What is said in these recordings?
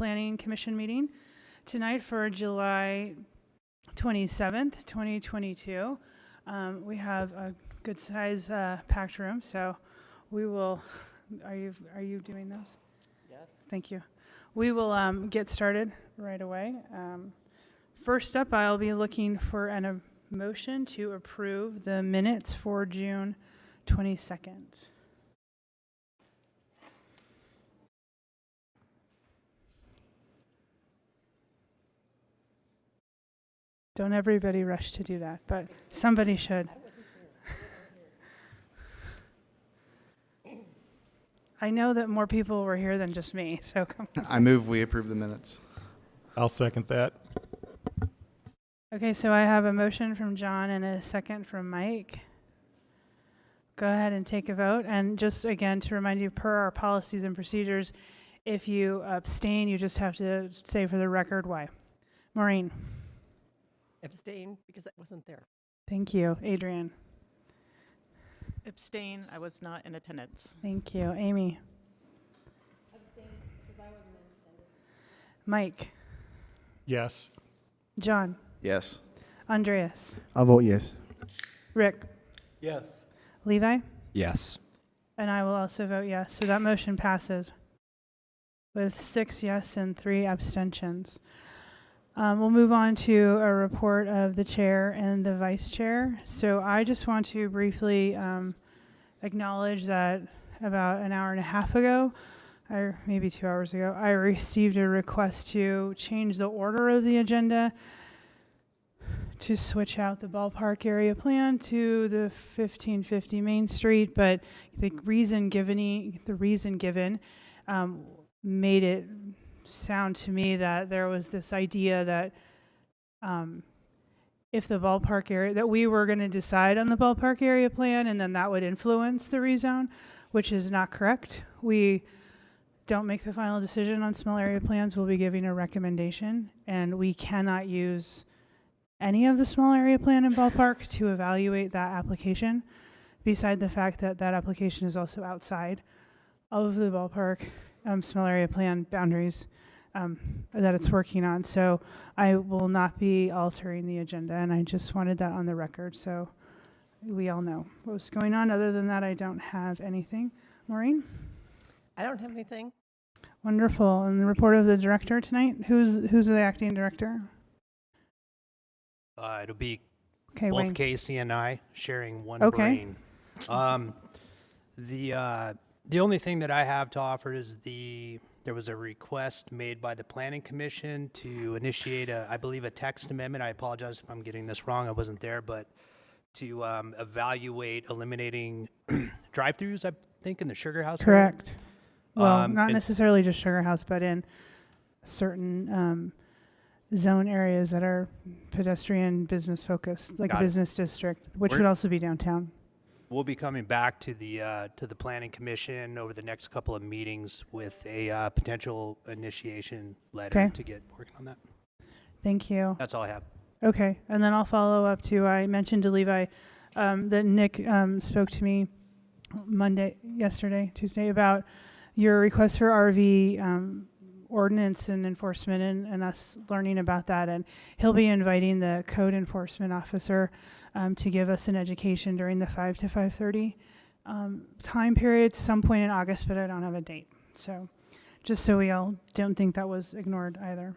Planning Commission meeting tonight for July 27th, 2022. We have a good size packed room, so we will, are you doing those? Yes. Thank you. We will get started right away. First up, I'll be looking for a motion to approve the minutes for June 22nd. Don't everybody rush to do that, but somebody should. I know that more people were here than just me, so come on. I move we approve the minutes. I'll second that. Okay, so I have a motion from John and a second from Mike. Go ahead and take a vote. And just again, to remind you, per our policies and procedures, if you abstain, you just have to say for the record why. Maureen. Abstain because I wasn't there. Thank you. Adrian. Abstain, I was not in attendance. Thank you. Amy. Abstain because I wasn't in attendance. Mike. Yes. John. Yes. Andreas. I'll vote yes. Rick. Yes. Levi. Yes. And I will also vote yes. So that motion passes with 6 yes and 3 abstentions. We'll move on to a report of the chair and the vice chair. So I just want to briefly acknowledge that about an hour and a half ago, or maybe 2 hours ago, I received a request to change the order of the agenda to switch out the ballpark area plan to the 1550 Main Street, but the reason given made it sound to me that there was this idea that if the ballpark area, that we were going to decide on the ballpark area plan and then that would influence the rezone, which is not correct. We don't make the final decision on small area plans. We'll be giving a recommendation, and we cannot use any of the small area plan in ballpark to evaluate that application, beside the fact that that application is also outside of the ballpark small area plan boundaries that it's working on. So I will not be altering the agenda, and I just wanted that on the record so we all know what's going on. Other than that, I don't have anything. Maureen? I don't have anything. Wonderful. And the report of the director tonight? Who's the acting director? It'll be Okay, both Wayne. Casey and I sharing one Okay. brain. The only thing that I have to offer is there was a request made by the Planning Commission to initiate I believe a text amendment. I apologize if I'm getting this wrong. I wasn't there, but to evaluate eliminating drive-throughs, I think, in the Sugar House area. Correct. Well, not and- necessarily just Sugar House, but in certain zone areas that are pedestrian business focused, like a Got it. business district, which We're- would also be downtown. We'll be coming back to the Planning Commission over the next couple of meetings with a potential initiation letter Okay. to get working on that. Thank you. That's all I have. Okay, and then I'll follow up too. I mentioned to Levi that Nick spoke to me Tuesday, about your request for RV ordinance and enforcement and us learning about that. And he'll be inviting the code enforcement officer to give us an education during the 5 to 5:30 time period, some point in August, but I don't have a date. So just so we all don't think that was ignored either.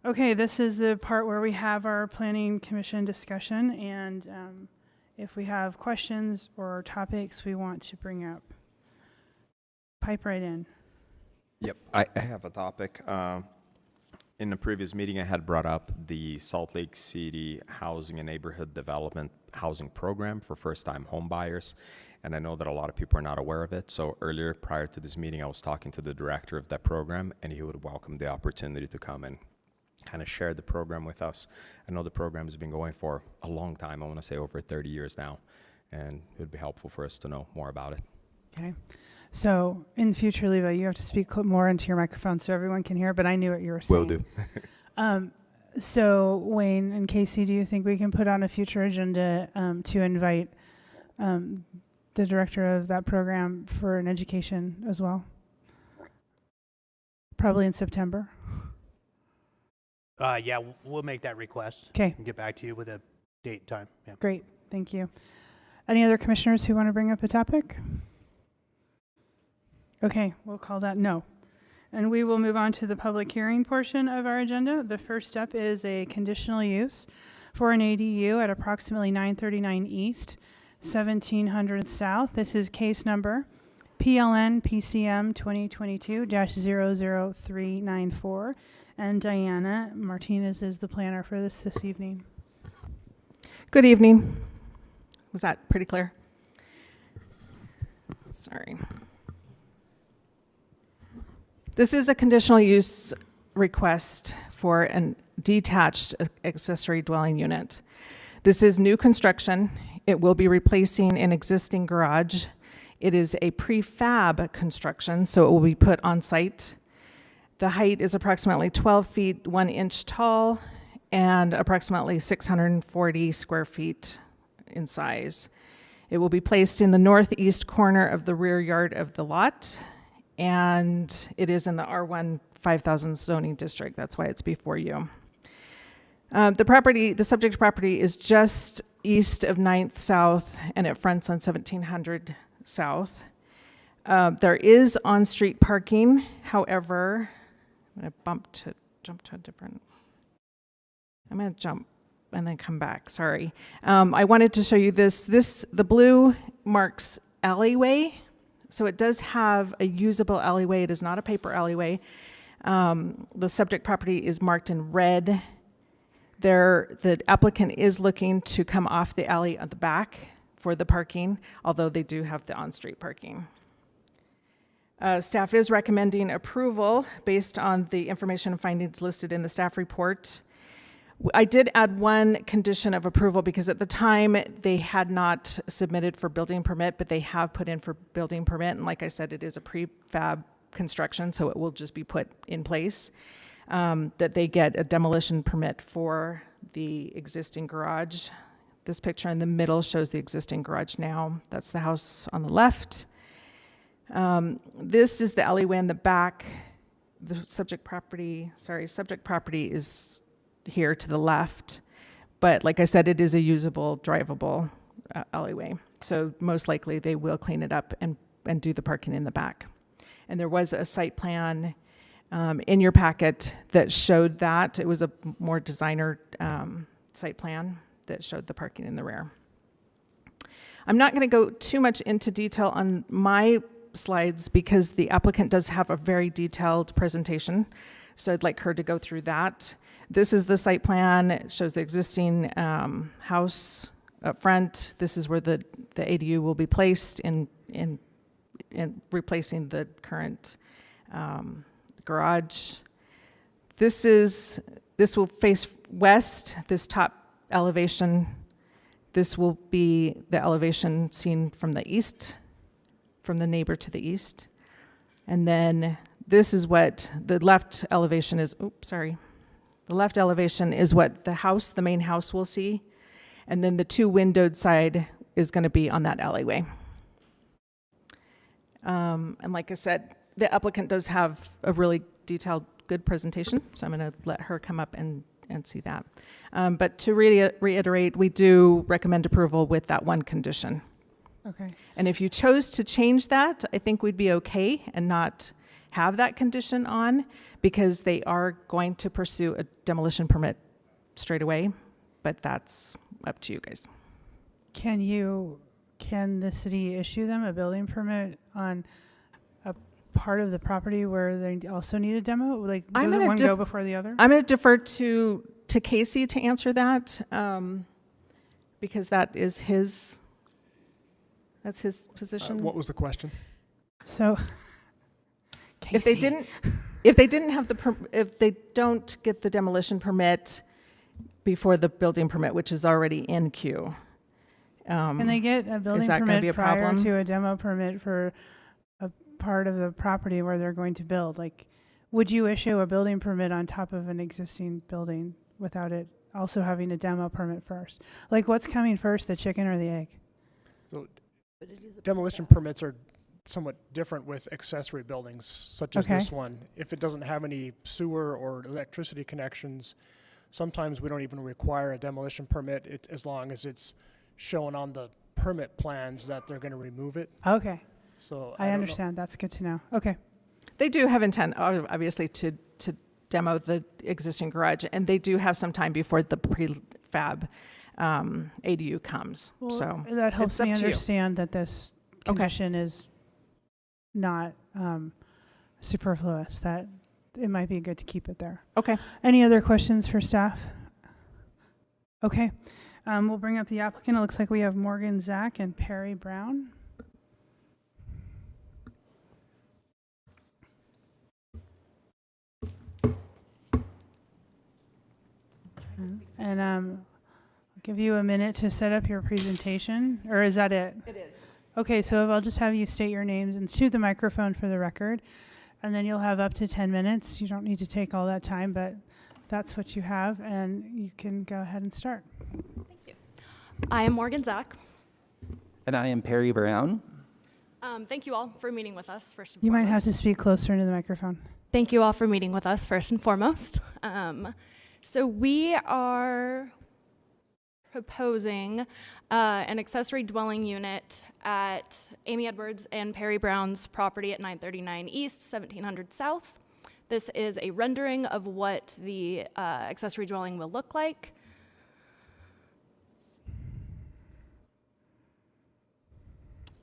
Okay, this is the part where we have our Planning Commission discussion, and if we have questions or topics we want to bring up, pipe right in. Yep, I have a topic. In the previous meeting, I had brought up the Salt Lake City Housing and Neighborhood Development Housing Program for first-time homebuyers, and I know that a lot of people are not aware of it. So earlier, prior to this meeting, I was talking to the director of that program, and he would welcome the opportunity to come and kind of share the program with us. I know the program has been going for a long time. I want to say over 30 years now, and it would be helpful for us to know more about it. Okay. So in the future, Levi, you have to speak more into your microphone so everyone can hear, but I knew what you were saying. Will do. So Wayne and Casey, do you think we can put on a future agenda to invite the director of that program for an education as well? Probably in September. Yeah, we'll make that request Okay, and get back to you with a date and time. Yeah. great. Thank you. Any other commissioners who want to bring up a topic? Okay, we'll call that no. And we will move on to the public hearing portion of our agenda. The first step is a conditional use for an ADU at approximately 939 East, 1700 South. This is case number PLN PCM 2022-00394. And Diana Martinez is the planner for this evening. Good evening. Was that pretty clear? Sorry. This is a conditional use request for a detached accessory dwelling unit. This is new construction. It will be replacing an existing garage. It is a prefab construction, so it will be put on site. The height is approximately 12 feet, 1 inch tall, and approximately 640 square feet in size. It will be placed in the northeast corner of the rear yard of the lot, and it is in the R1 5000 zoning district. That's why it's before you. The subject property is just east of 9th South, and it fronts on 1700 South. There is on-street parking. However, I'm going to jump and then come back. Sorry. I wanted to show you this. The blue marks alleyway. So it does have a usable alleyway. It is not a paper alleyway. The subject property is marked in red. The applicant is looking to come off the alley at the back for the parking, although they do have the on-street parking. Staff is recommending approval based on the information and findings listed in the staff report. I did add one condition of approval because at the time they had not submitted for building permit, but they have put in for building permit. And like I said, it is a prefab construction, so it will just be put in place. That they get a demolition permit for the existing garage. This picture in the middle shows the existing garage now. That's the house on the left. This is the alleyway in the back. The subject property is here to the left. But like I said, it is a usable, drivable alleyway. So most likely they will clean it up and do the parking in the back. And there was a site plan in your packet that showed that. It was a more designer site plan that showed the parking in the rear. I'm not going to go too much into detail on my slides because the applicant does have a very detailed presentation. So I'd like her to go through that. This is the site plan. It shows the existing house up front. This is where the ADU will be placed in replacing the current garage. This will face west, this top elevation. This will be the elevation seen from the east, from the neighbor to the east. And then this is what the left elevation is. The left elevation is what the main house will see. And then the two windowed side is going to be on that alleyway. And like I said, the applicant does have a really detailed, good presentation. So I'm going to let her come up and see that. But to reiterate, we do recommend approval with that one condition. Okay. And if you chose to change that, I think we'd be okay and not have that condition on because they are going to pursue a demolition permit straight away, but that's up to you guys. Can the city issue them a building permit on a part of the property where they also need a demo? Like, doesn't one go before the other? I'm going to defer to Casey to answer that because that is his position. What was the question? So, If they Casey. didn't have if they don't get the demolition permit before the building permit, which is already in queue. Can they get a building that gonna be permit a prior problem? to a demo permit for a part of the property where they're going to build? Like, would you issue a building permit on top of an existing building without it also having a demo permit first? Like, what's coming first, the chicken or the egg? So demolition permits are somewhat different with accessory buildings, such as Okay. this one. If it doesn't have any sewer or electricity connections, sometimes we don't even require a demolition permit as long as it's shown on the permit plans that they're going to remove it. Okay, So I don't know. understand. That's good to know. Okay. They do have intent, obviously, to demo the existing garage, and they do have some time before the prefab ADU comes. Well, So that helps it's up me to you. understand that this Okay. condition is not superfluous, that it might be good to keep it there. Okay. Any other questions for staff? Okay. We'll bring up the applicant. It looks like we have Morgan Zach and Perry Brown. And I'll give you a minute to set up your presentation, or is that it? It is. Okay, so if I'll just have you state your names and shoot the microphone for the record, and then you'll have up to 10 minutes. You don't need to take all that time, but that's what you have, and you can go ahead and start. I am Morgan Zach. And I am Perry Brown. Thank you all for meeting with us, first and You foremost. might have to speak closer into the microphone. Thank you all for meeting with us, first and foremost. So we are proposing an accessory dwelling unit at Amy Edwards and Perry Brown's property at 939 East, 1700 South. This is a rendering of what the accessory dwelling will look like.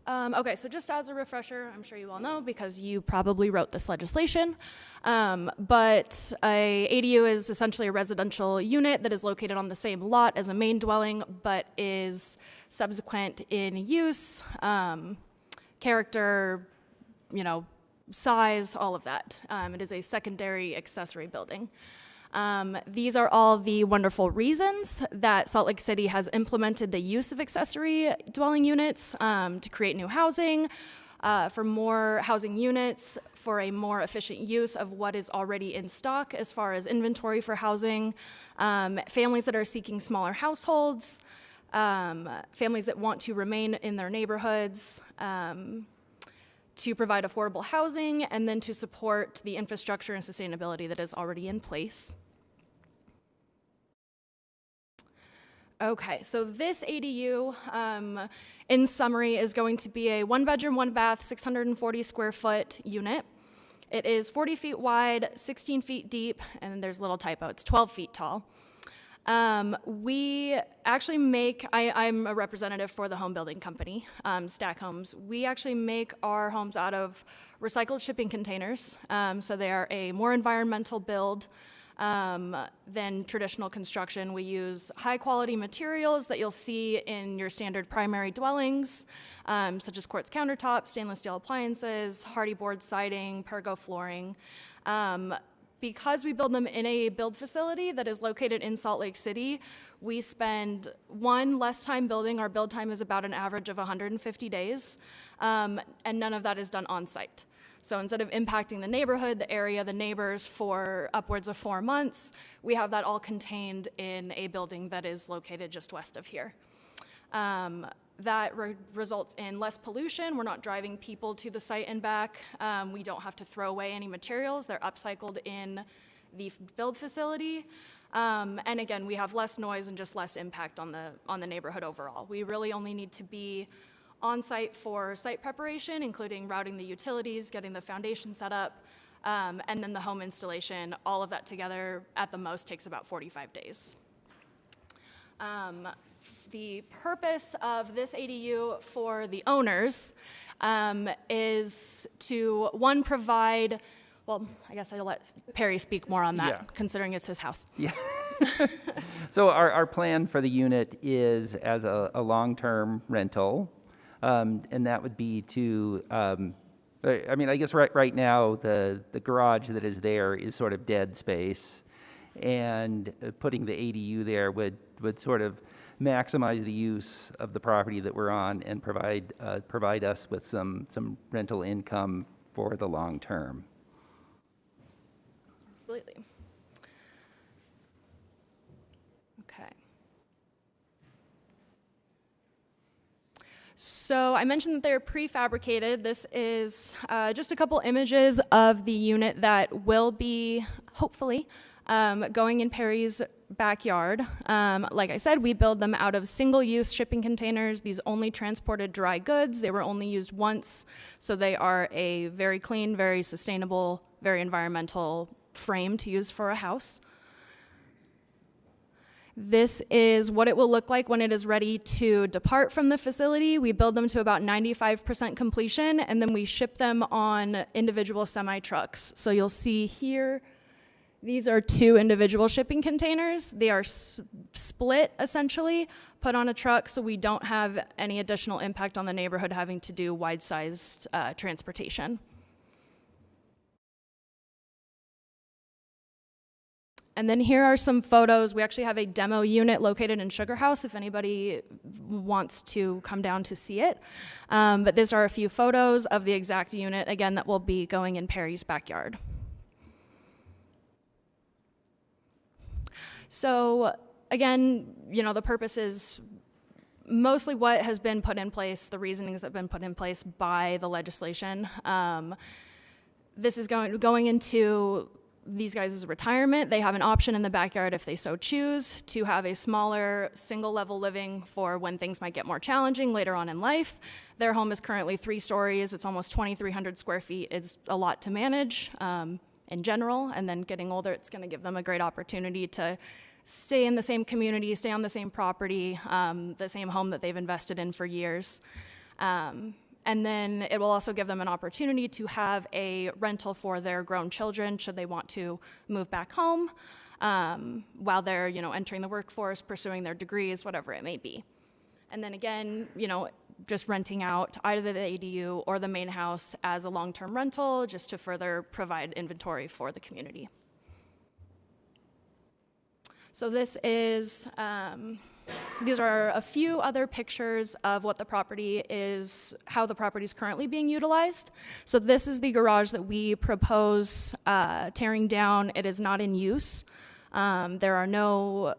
Okay, so just as a refresher, I'm sure you all know because you probably wrote this legislation, but a ADU is essentially a residential unit that is located on the same lot as a main dwelling, but is subsequent in use, character, size, all of that. It is a secondary accessory building. These are all the wonderful reasons that Salt Lake City has implemented the use of accessory dwelling units to create new housing, for more housing units, for a more efficient use of what is already in stock as far as inventory for housing, families that are seeking smaller households, families that want to remain in their neighborhoods, to provide affordable housing, and then to support the infrastructure and sustainability that is already in place. Okay, so this ADU, in summary, is going to be a 1-bedroom, 1-bath, 640 square foot unit. It is 40 feet wide, 16 feet deep, and then there's a little typo, it's 12 feet tall. We actually make, I'm a representative for the home building company, Stack Homes. We actually make our homes out of recycled shipping containers. So they are a more environmental build than traditional construction. We use high quality materials that you'll see in your standard primary dwellings, such as quartz countertops, stainless steel appliances, hardy board siding, pergo flooring. Because we build them in a build facility that is located in Salt Lake City, we spend less time building. Our build time is about an average of 150 days, and none of that is done on site. So instead of impacting the neighborhood, the area, the neighbors for upwards of 4 months, we have that all contained in a building that is located just west of here. That results in less pollution. We're not driving people to the site and back. We don't have to throw away any materials. They're upcycled in the build facility. And again, we have less noise and just less impact on the neighborhood overall. We really only need to be on site for site preparation, including routing the utilities, getting the foundation set up, and then the home installation. All of that together at the most takes about 45 days. The purpose of this ADU for the owners is to, one, provide, well, I guess I'll let Perry speak more on that, Yeah. considering it's his house. Yeah. So our plan for the unit is as a long-term rental, and that would be to, I guess right now, the garage that is there is sort of dead space, and putting the ADU there would sort of maximize the use of the property that we're on and provide us with some rental income for the long term. Absolutely. Okay. So I mentioned that they're prefabricated. This is just a couple images of the unit that will be, hopefully, going in Perry's backyard. Like I said, we build them out of single-use shipping containers. These only transported dry goods. They were only used once, so they are a very clean, very sustainable, very environmental frame to use for a house. This is what it will look like when it is ready to depart from the facility. We build them to about 95% completion, and then we ship them on individual semi-trucks. So you'll see here, these are 2 individual shipping containers. They are split, essentially, put on a truck, so we don't have any additional impact on the neighborhood having to do wide-sized transportation. And then here are some photos. We actually have a demo unit located in Sugar House if anybody wants to come down to see it. But these are a few photos of the exact unit, again, that will be going in Perry's backyard. So again, you know, the purpose is mostly what has been put in place, the reasonings that have been put in place by the legislation. This is going into these guys' retirement. They have an option in the backyard if they so choose to have a smaller single level living for when things might get more challenging later on in life. Their home is currently 3 stories. It's almost 2,300 square feet. It's a lot to manage in general, and then getting older, it's gonna give them a great opportunity to stay in the same community, stay on the same property, the same home that they've invested in for years. And then it will also give them an opportunity to have a rental for their grown children should they want to move back home while they're, you know, entering the workforce, pursuing their degrees, whatever it may be. And then again, you know, just renting out either the ADU or the main house as a long-term rental just to further provide inventory for the community. So this is, these are a few other pictures of what the property is, how the property is currently being utilized. So this is the garage that we propose tearing down. It is not in use. There are no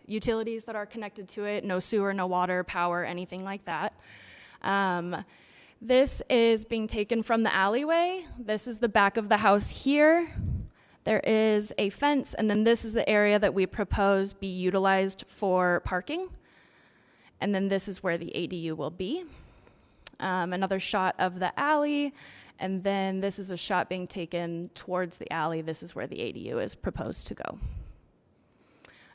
utilities that are connected to it, no sewer, no water, power, anything like that. This is being taken from the alleyway. This is the back of the house here. There is a fence, and then this is the area that we propose be utilized for parking. And then this is where the ADU will be. Another shot of the alley, and then this is a shot being taken towards the alley. This is where the ADU is proposed to go.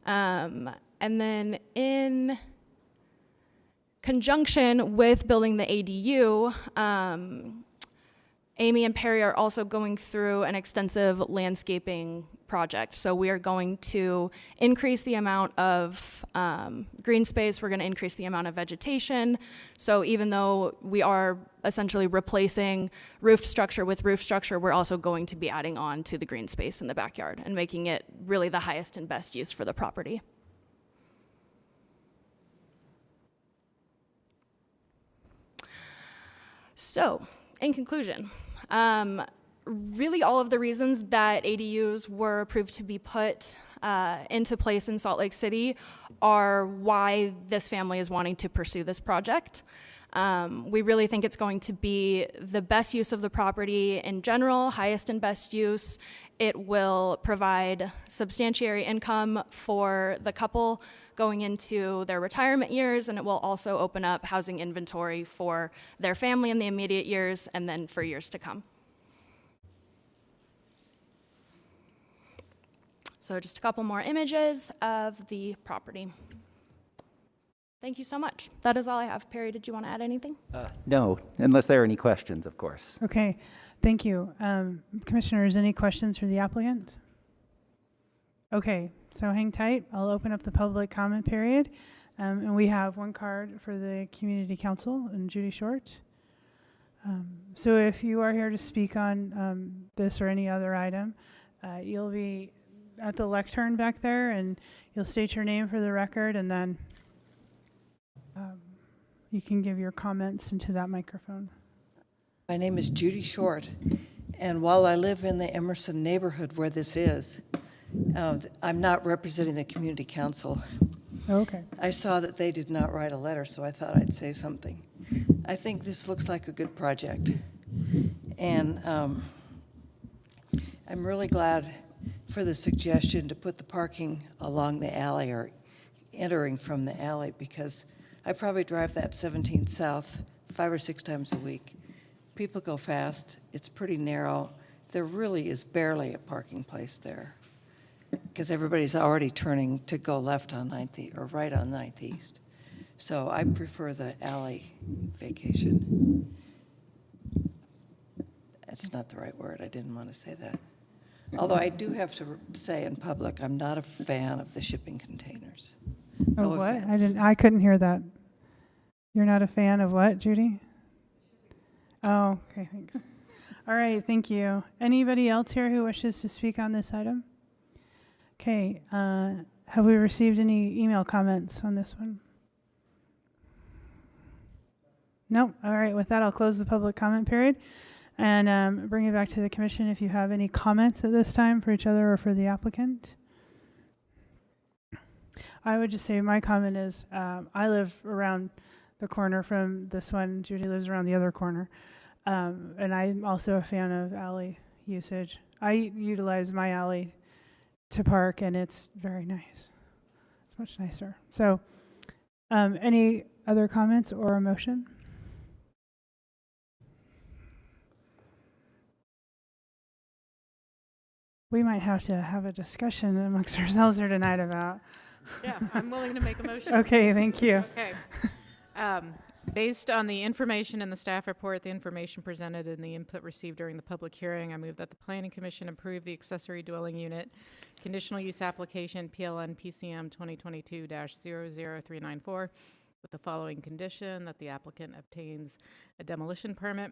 And then in conjunction with building the ADU, Amy and Perry are also going through an extensive landscaping project. So we are going to increase the amount of green space. We're going to increase the amount of vegetation. So even though we are essentially replacing roof structure with roof structure, we're also going to be adding on to the green space in the backyard and making it really the highest and best use for the property. So, in conclusion, really all of the reasons that ADUs were approved to be put into place in Salt Lake City are why this family is wanting to pursue this project. We really think it's going to be the best use of the property in general, highest and best use. It will provide substantiary income for the couple going into their retirement years, and it will also open up housing inventory for their family in the immediate years and then for years to come. So just a couple more images of the property. Thank you so much. That is all I have. Perry, did you want to add anything? No, unless there are any questions, of course. Okay, thank you. Commissioners, any questions for the applicant? Okay, so hang tight. I'll open up the public comment period. And we have one card for the Community Council and Judy Short. So if you are here to speak on this or any other item, you'll be at the lectern back there and you'll state your name for the record, and then you can give your comments into that microphone. My name is Judy Short, and while I live in the Emerson neighborhood where this is, I'm not representing the community council. Okay. I saw that they did not write a letter, so I thought I'd say something. I think this looks like a good project. And I'm really glad for the suggestion to put the parking along the alley or entering from the alley, because I probably drive that 17th South 5 or 6 times a week. People go fast. It's pretty narrow. There really is barely a parking place there because everybody's already turning to go left on 9th or right on 9th East. So I prefer the alley vacation. That's not the right word. I didn't want to say that. Although I do have to say in public, I'm not a fan of the shipping containers. Oh, No what? offense. I couldn't hear that. You're not a fan of what, Judy? Oh, okay, thanks. All right, thank you. Anybody else here who wishes to speak on this item? Okay, have we received any email comments on this one? No. All right, with that, I'll close the public comment period and bring it back to the commission if you have any comments at this time for each other or for the applicant. I would just say my comment is I live around the corner from this one. Judy lives around the other corner. And I'm also a fan of alley usage. I utilize my alley to park, and it's very nice. It's much nicer. So any other comments or a motion? We might have to have a discussion amongst ourselves here tonight about. Yeah, I'm willing to make a motion. Okay, thank you. Okay. Based on the information in the staff report, the information presented, and the input received during the public hearing, I move that the Planning Commission approve the accessory dwelling unit conditional use application PLN PCM 2022-00394 with the following condition: that the applicant obtains a demolition permit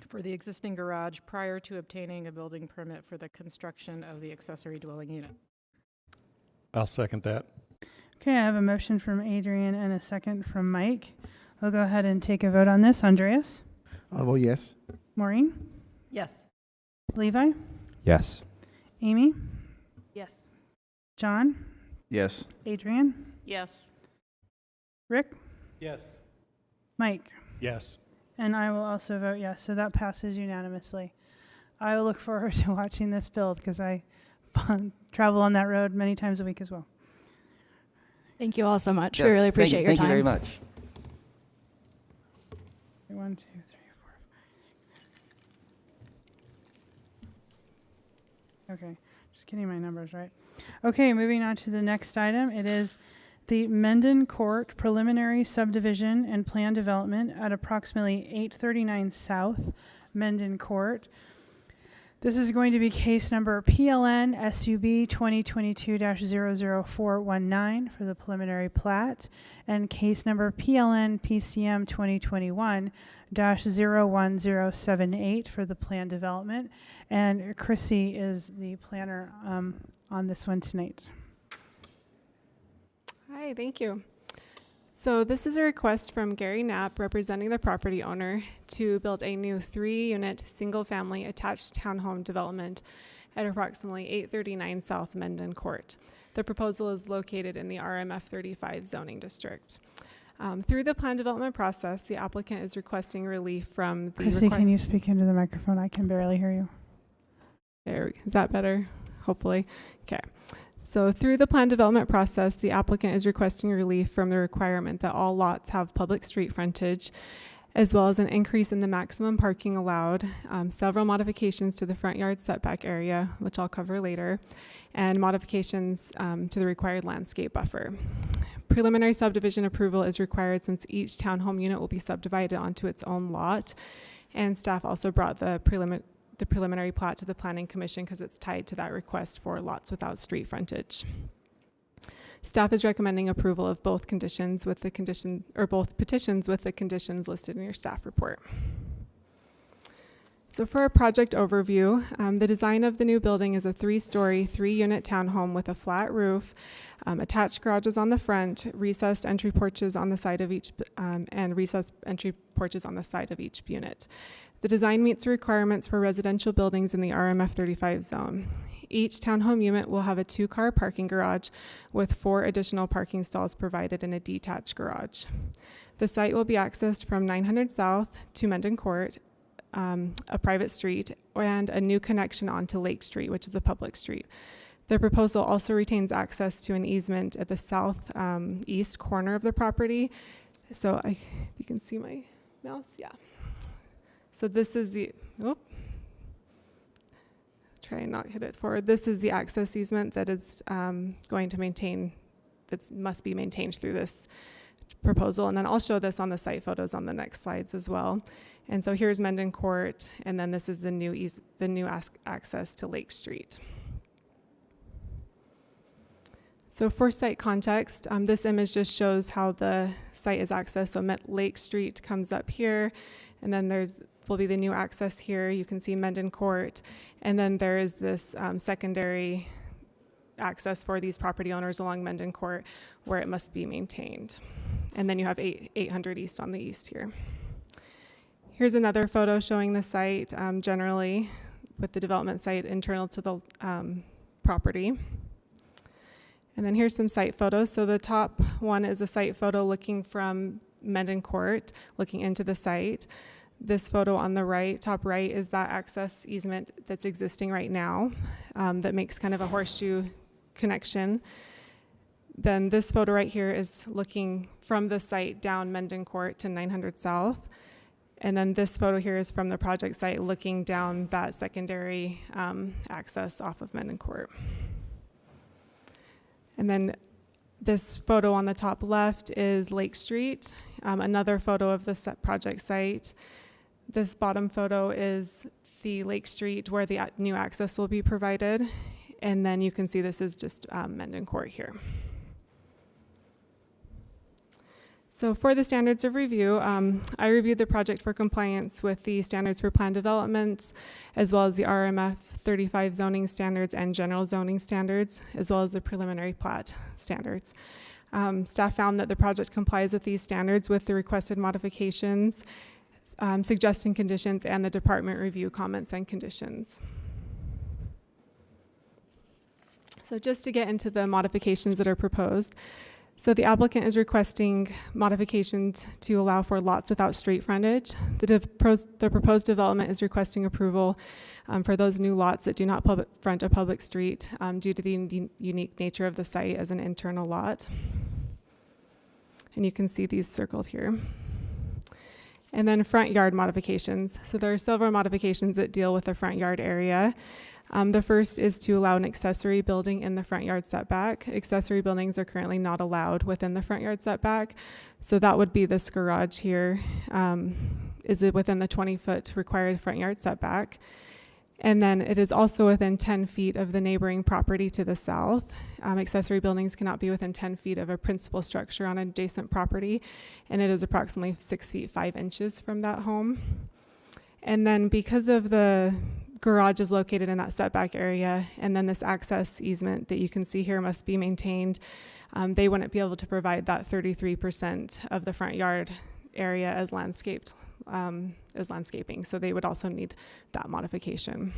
for the existing garage prior to obtaining a building permit for the construction of the accessory dwelling unit. I'll second that. Okay, I have a motion from Adrian and a second from Mike. We'll go ahead and take a vote on this. Andreas? Well, yes. Maureen? Yes. Levi? Yes. Amy? Yes. John? Yes. Adrian? Yes. Rick? Yes. Mike? Yes. And I will also vote yes, so that passes unanimously. I will look forward to watching this build because I travel on that road many times a week as well. Thank you all so much. Yes, We really appreciate your thank time. you very much. 1, 2, 3, 4. Okay, just getting my numbers right. Okay, moving on to the next item. It is the Mendon Court preliminary subdivision and plan development at approximately 839 South Mendon Court. This is going to be case number PLN SUB 2022-00419 for the preliminary plat, and case number PLN PCM 2021-01078 for the plan development. And Chrissy is the planner on this one tonight. Hi, thank you. So this is a request from Gary Knapp, representing the property owner, to build a new 3-unit single-family attached townhome development at approximately 839 South Mendon Court. The proposal is located in the RMF 35 zoning district. Through the plan development process, the applicant is requesting relief from the Chrissy, can you speak into the microphone? I can barely hear you. Is that better? Hopefully. Okay. So through the plan development process, the applicant is requesting relief from the requirement that all lots have public street frontage, as well as an increase in the maximum parking allowed, several modifications to the front yard setback area, which I'll cover later, and modifications to the required landscape buffer. Preliminary subdivision approval is required since each townhome unit will be subdivided onto its own lot, and staff also brought the preliminary plat to the Planning Commission because it's tied to that request for lots without street frontage. Staff is recommending approval of both conditions with the condition, or both petitions with the conditions listed in your staff report. So for a project overview, the design of the new building is a 3-story, 3-unit townhome with a flat roof, attached garages on the front, recessed entry porches on the side of each, and recessed entry porches on the side of each unit. The design meets the requirements for residential buildings in the RMF 35 zone. Each townhome unit will have a 2-car parking garage with 4 additional parking stalls provided in a detached garage. The site will be accessed from 900 South to Mendon Court, a private street, and a new connection onto Lake Street, which is a public street. The proposal also retains access to an easement at the south east corner of the property. So if you can see my mouse, yeah. So this is the, try and not hit it forward. This is the access easement that is going to maintain, that must be maintained through this proposal. And then I'll show this on the site photos on the next slides as well. And so here's Mendon Court, and then this is the new access to Lake Street. So for site context, this image just shows how the site is accessed. So Lake Street comes up here, and then will be the new access here. You can see Mendon Court, and then there is this secondary access for these property owners along Mendon Court where it must be maintained. And then you have 800 East on the east here. Here's another photo showing the site generally with the development site internal to the property. And then here's some site photos. So the top one is a site photo looking from Mendon Court, looking into the site. This photo on the right, top right, is that access easement that's existing right now that makes kind of a horseshoe connection. Then this photo right here is looking from the site down Mendon Court to 900 South. And then this photo here is from the project site looking down that secondary access off of Mendon Court. And then this photo on the top left is Lake Street, another photo of the project site. This bottom photo is the Lake Street where the new access will be provided. And then you can see this is just Mendon Court here. So for the standards of review, I reviewed the project for compliance with the standards for plan development, as well as the RMF 35 zoning standards and general zoning standards, as well as the preliminary plat standards. Staff found that the project complies with these standards with the requested modifications, suggesting conditions, and the department review comments and conditions. So just to get into the modifications that are proposed, so the applicant is requesting modifications to allow for lots without street frontage. The proposed development is requesting approval for those new lots that do not front a public street due to the unique nature of the site as an internal lot. And you can see these circled here. And then front yard modifications. So there are several modifications that deal with the front yard area. The first is to allow an accessory building in the front yard setback. Accessory buildings are currently not allowed within the front yard setback. So that would be this garage here. Is it within the 20-foot required front yard setback? And then it is also within 10 feet of the neighboring property to the south. Accessory buildings cannot be within 10 feet of a principal structure on adjacent property, and it is approximately 6 feet 5 inches from that home. And then because of the garage is located in that setback area, and then this access easement that you can see here must be maintained, they wouldn't be able to provide that 33% of the front yard area as landscaping. So they would also need that modification.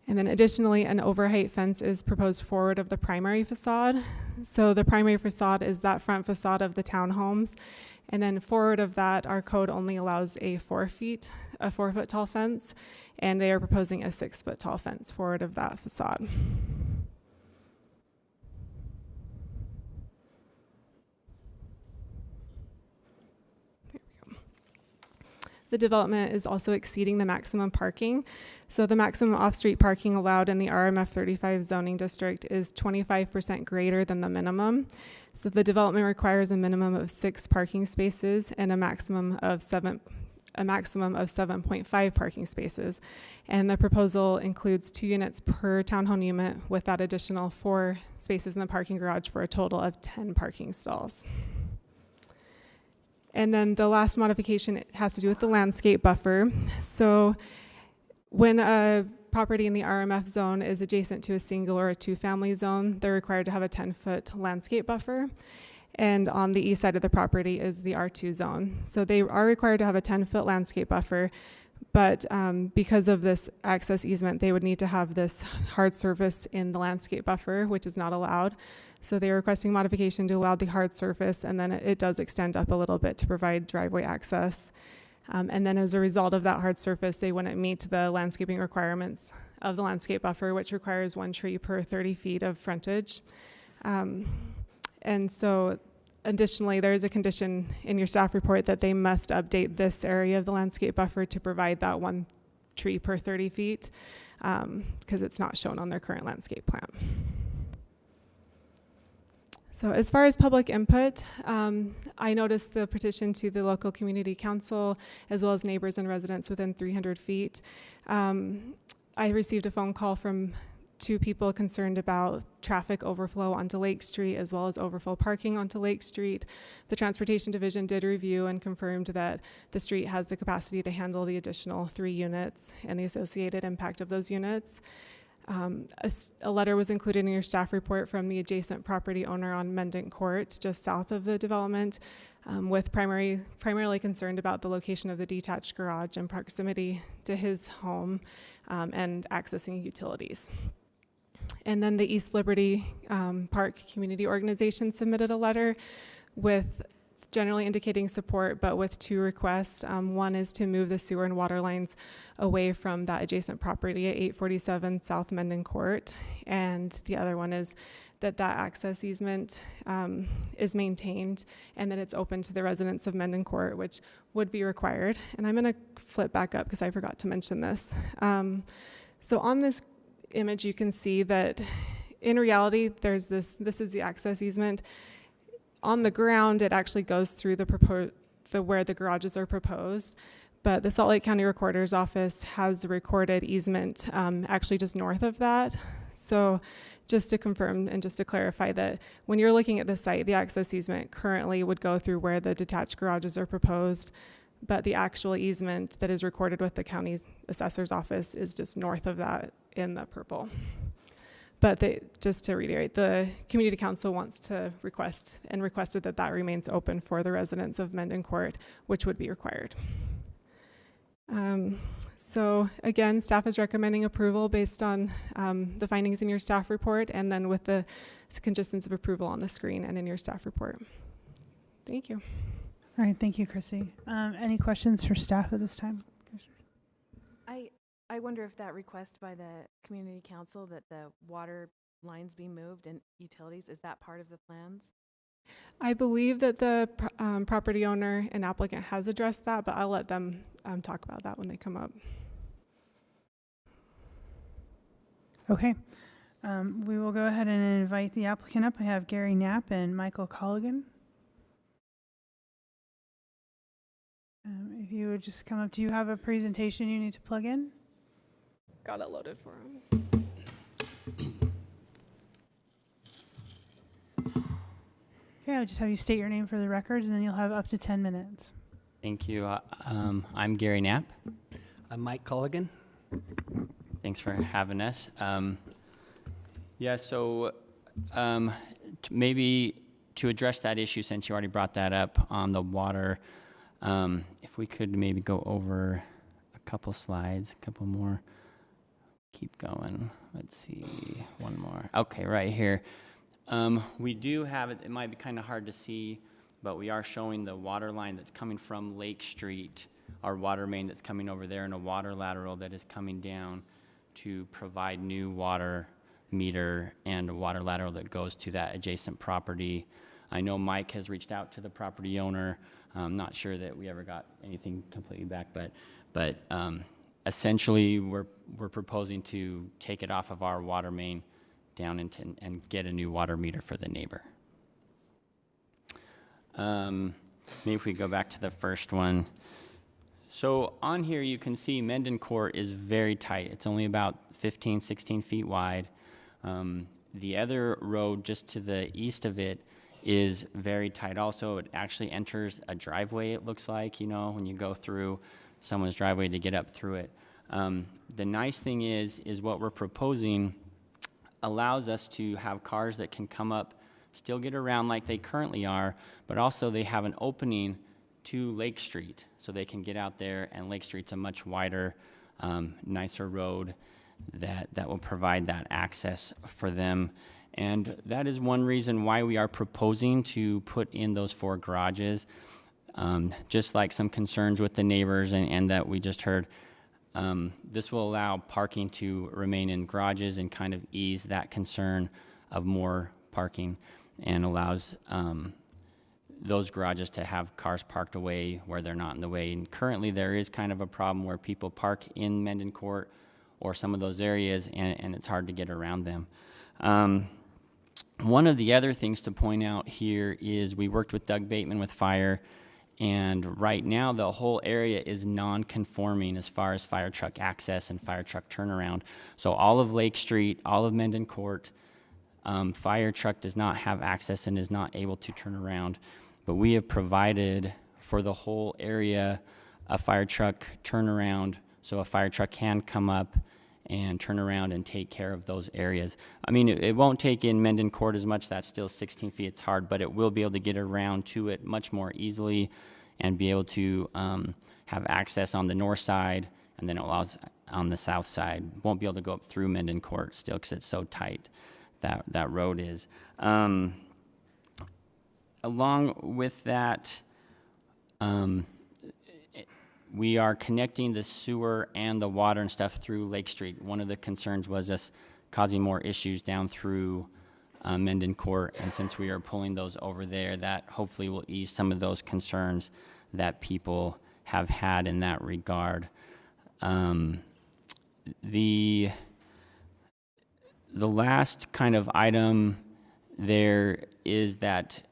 And then additionally, an overheight fence is proposed forward of the primary facade. So the primary facade is that front facade of the townhomes. And then forward of that, our code only allows a 4-foot tall fence, and they are proposing a 6-foot tall fence forward of that facade. The development is also exceeding the maximum parking. So the maximum off-street parking allowed in the RMF 35 zoning district is 25% greater than the minimum. So the development requires a minimum of 6 parking spaces and a maximum of 7.5 parking spaces. And the proposal includes 2 units per townhome unit with that additional 4 spaces in the parking garage for a total of 10 parking stalls. And then the last modification has to do with the landscape buffer. So When a property in the RMF zone is adjacent to a single or a two-family zone, they're required to have a 10-foot landscape buffer. And on the east side of the property is the R2 zone. So they are required to have a 10-foot landscape buffer, but because of this access easement, they would need to have this hard surface in the landscape buffer, which is not allowed. So they're requesting modification to allow the hard surface, and then it does extend up a little bit to provide driveway access. And then as a result of that hard surface, they wouldn't meet the landscaping requirements of the landscape buffer, which requires 1 tree per 30 feet of frontage. And so additionally, there is a condition in your staff report that they must update this area of the landscape buffer to provide that 1 tree per 30 feet because it's not shown on their current landscape plan. So as far as public input, I noticed the petition to the local community council as well as neighbors and residents within 300 feet. I received a phone call from 2 people concerned about traffic overflow onto Lake Street as well as overflow parking onto Lake Street. The Transportation Division did review and confirmed that the street has the capacity to handle the additional 3 units and the associated impact of those units. A letter was included in your staff report from the adjacent property owner on Mendon Court, just south of the development, with primarily concerned about the location of the detached garage and proximity to his home and accessing utilities. And then the East Liberty Park Community Organization submitted a letter with generally indicating support, but with 2 requests. One is to move the sewer and water lines away from that adjacent property at 847 South Mendon Court. And the other one is that access easement is maintained and that it's open to the residents of Mendon Court, which would be required. And I'm gonna flip back up because I forgot to mention this. So on this image, you can see that in reality, there's this is the access easement. On the ground, it actually goes through where the garages are proposed, but the Salt Lake County Recorder's Office has the recorded easement actually just north of that. So just to confirm and just to clarify that when you're looking at the site, the access easement currently would go through where the detached garages are proposed, but the actual easement that is recorded with the county assessor's office is just north of that in the purple. But just to reiterate, the community council wants to requested that remains open for the residents of Mendon Court, which would be required. So again, staff is recommending approval based on the findings in your staff report and then with the conditions of approval on the screen and in your staff report. Thank you. All right, thank you, Chrissy. Any questions for staff at this time? I wonder if that request by the community council that the water lines be moved and utilities, is that part of the plans? I believe that the property owner and applicant has addressed that, but I'll let them talk about that when they come up. Okay. We will go ahead and invite the applicant up. I have Gary Knapp and Michael Colligan. If you would just come up, do you have a presentation you need to plug in? Got it loaded for him. Okay, I'll just have you state your name for the records and then you'll have up to 10 minutes. Thank you. I'm Gary Knapp. I'm Mike Colligan. Thanks for having us. Maybe to address that issue, since you already brought that up on the water, if we could maybe go over a couple slides, a couple more. Keep going. Let's see, one more. Okay, right here. We do have it might be kind of hard to see, but we are showing the water line that's coming from Lake Street, our water main that's coming over there, and a water lateral that is coming down to provide new water meter and a water lateral that goes to that adjacent property. I know Mike has reached out to the property owner. I'm not sure that we ever got anything completely back, but essentially we're proposing to take it off of our water main down and get a new water meter for the neighbor. Maybe if we go back to the first one. So on here you can see Mendon Court is very tight. It's only about 15, 16 feet wide. The other road just to the east of it is very tight also. It actually enters a driveway, it looks like, when you go through someone's driveway to get up through it. The nice thing is what we're proposing allows us to have cars that can come up, still get around like they currently are, but also they have an opening to Lake Street, so they can get out there, and Lake Street's a much wider, nicer road that will provide that access for them. And that is one reason why we are proposing to put in those 4 garages, just like some concerns with the neighbors and that we just heard. This will allow parking to remain in garages and kind of ease that concern of more parking, and allows those garages to have cars parked away where they're not in the way. And currently there is kind of a problem where people park in Mendon Court or some of those areas, and it's hard to get around them. One of the other things to point out here is we worked with Doug Bateman with fire, and right now the whole area is non-conforming as far as fire truck access and fire truck turnaround. So all of Lake Street, all of Mendon Court, fire truck does not have access and is not able to turn around. But we have provided for the whole area a fire truck turnaround, so a fire truck can come up and turn around and take care of those areas. I mean, it won't take in Mendon Court as much. That's still 16 feet. It's hard, but it will be able to get around to it much more easily and be able to have access on the north side, and then it allows on the south side. Won't be able to go up through Mendon Court still because it's so tight, that road is. Along with that, we are connecting the sewer and the water and stuff through Lake Street. One of the concerns was us causing more issues down through Mendon Court, and since we are pulling those over there, that hopefully will ease some of those concerns that people have had in that regard. The last kind of item there is that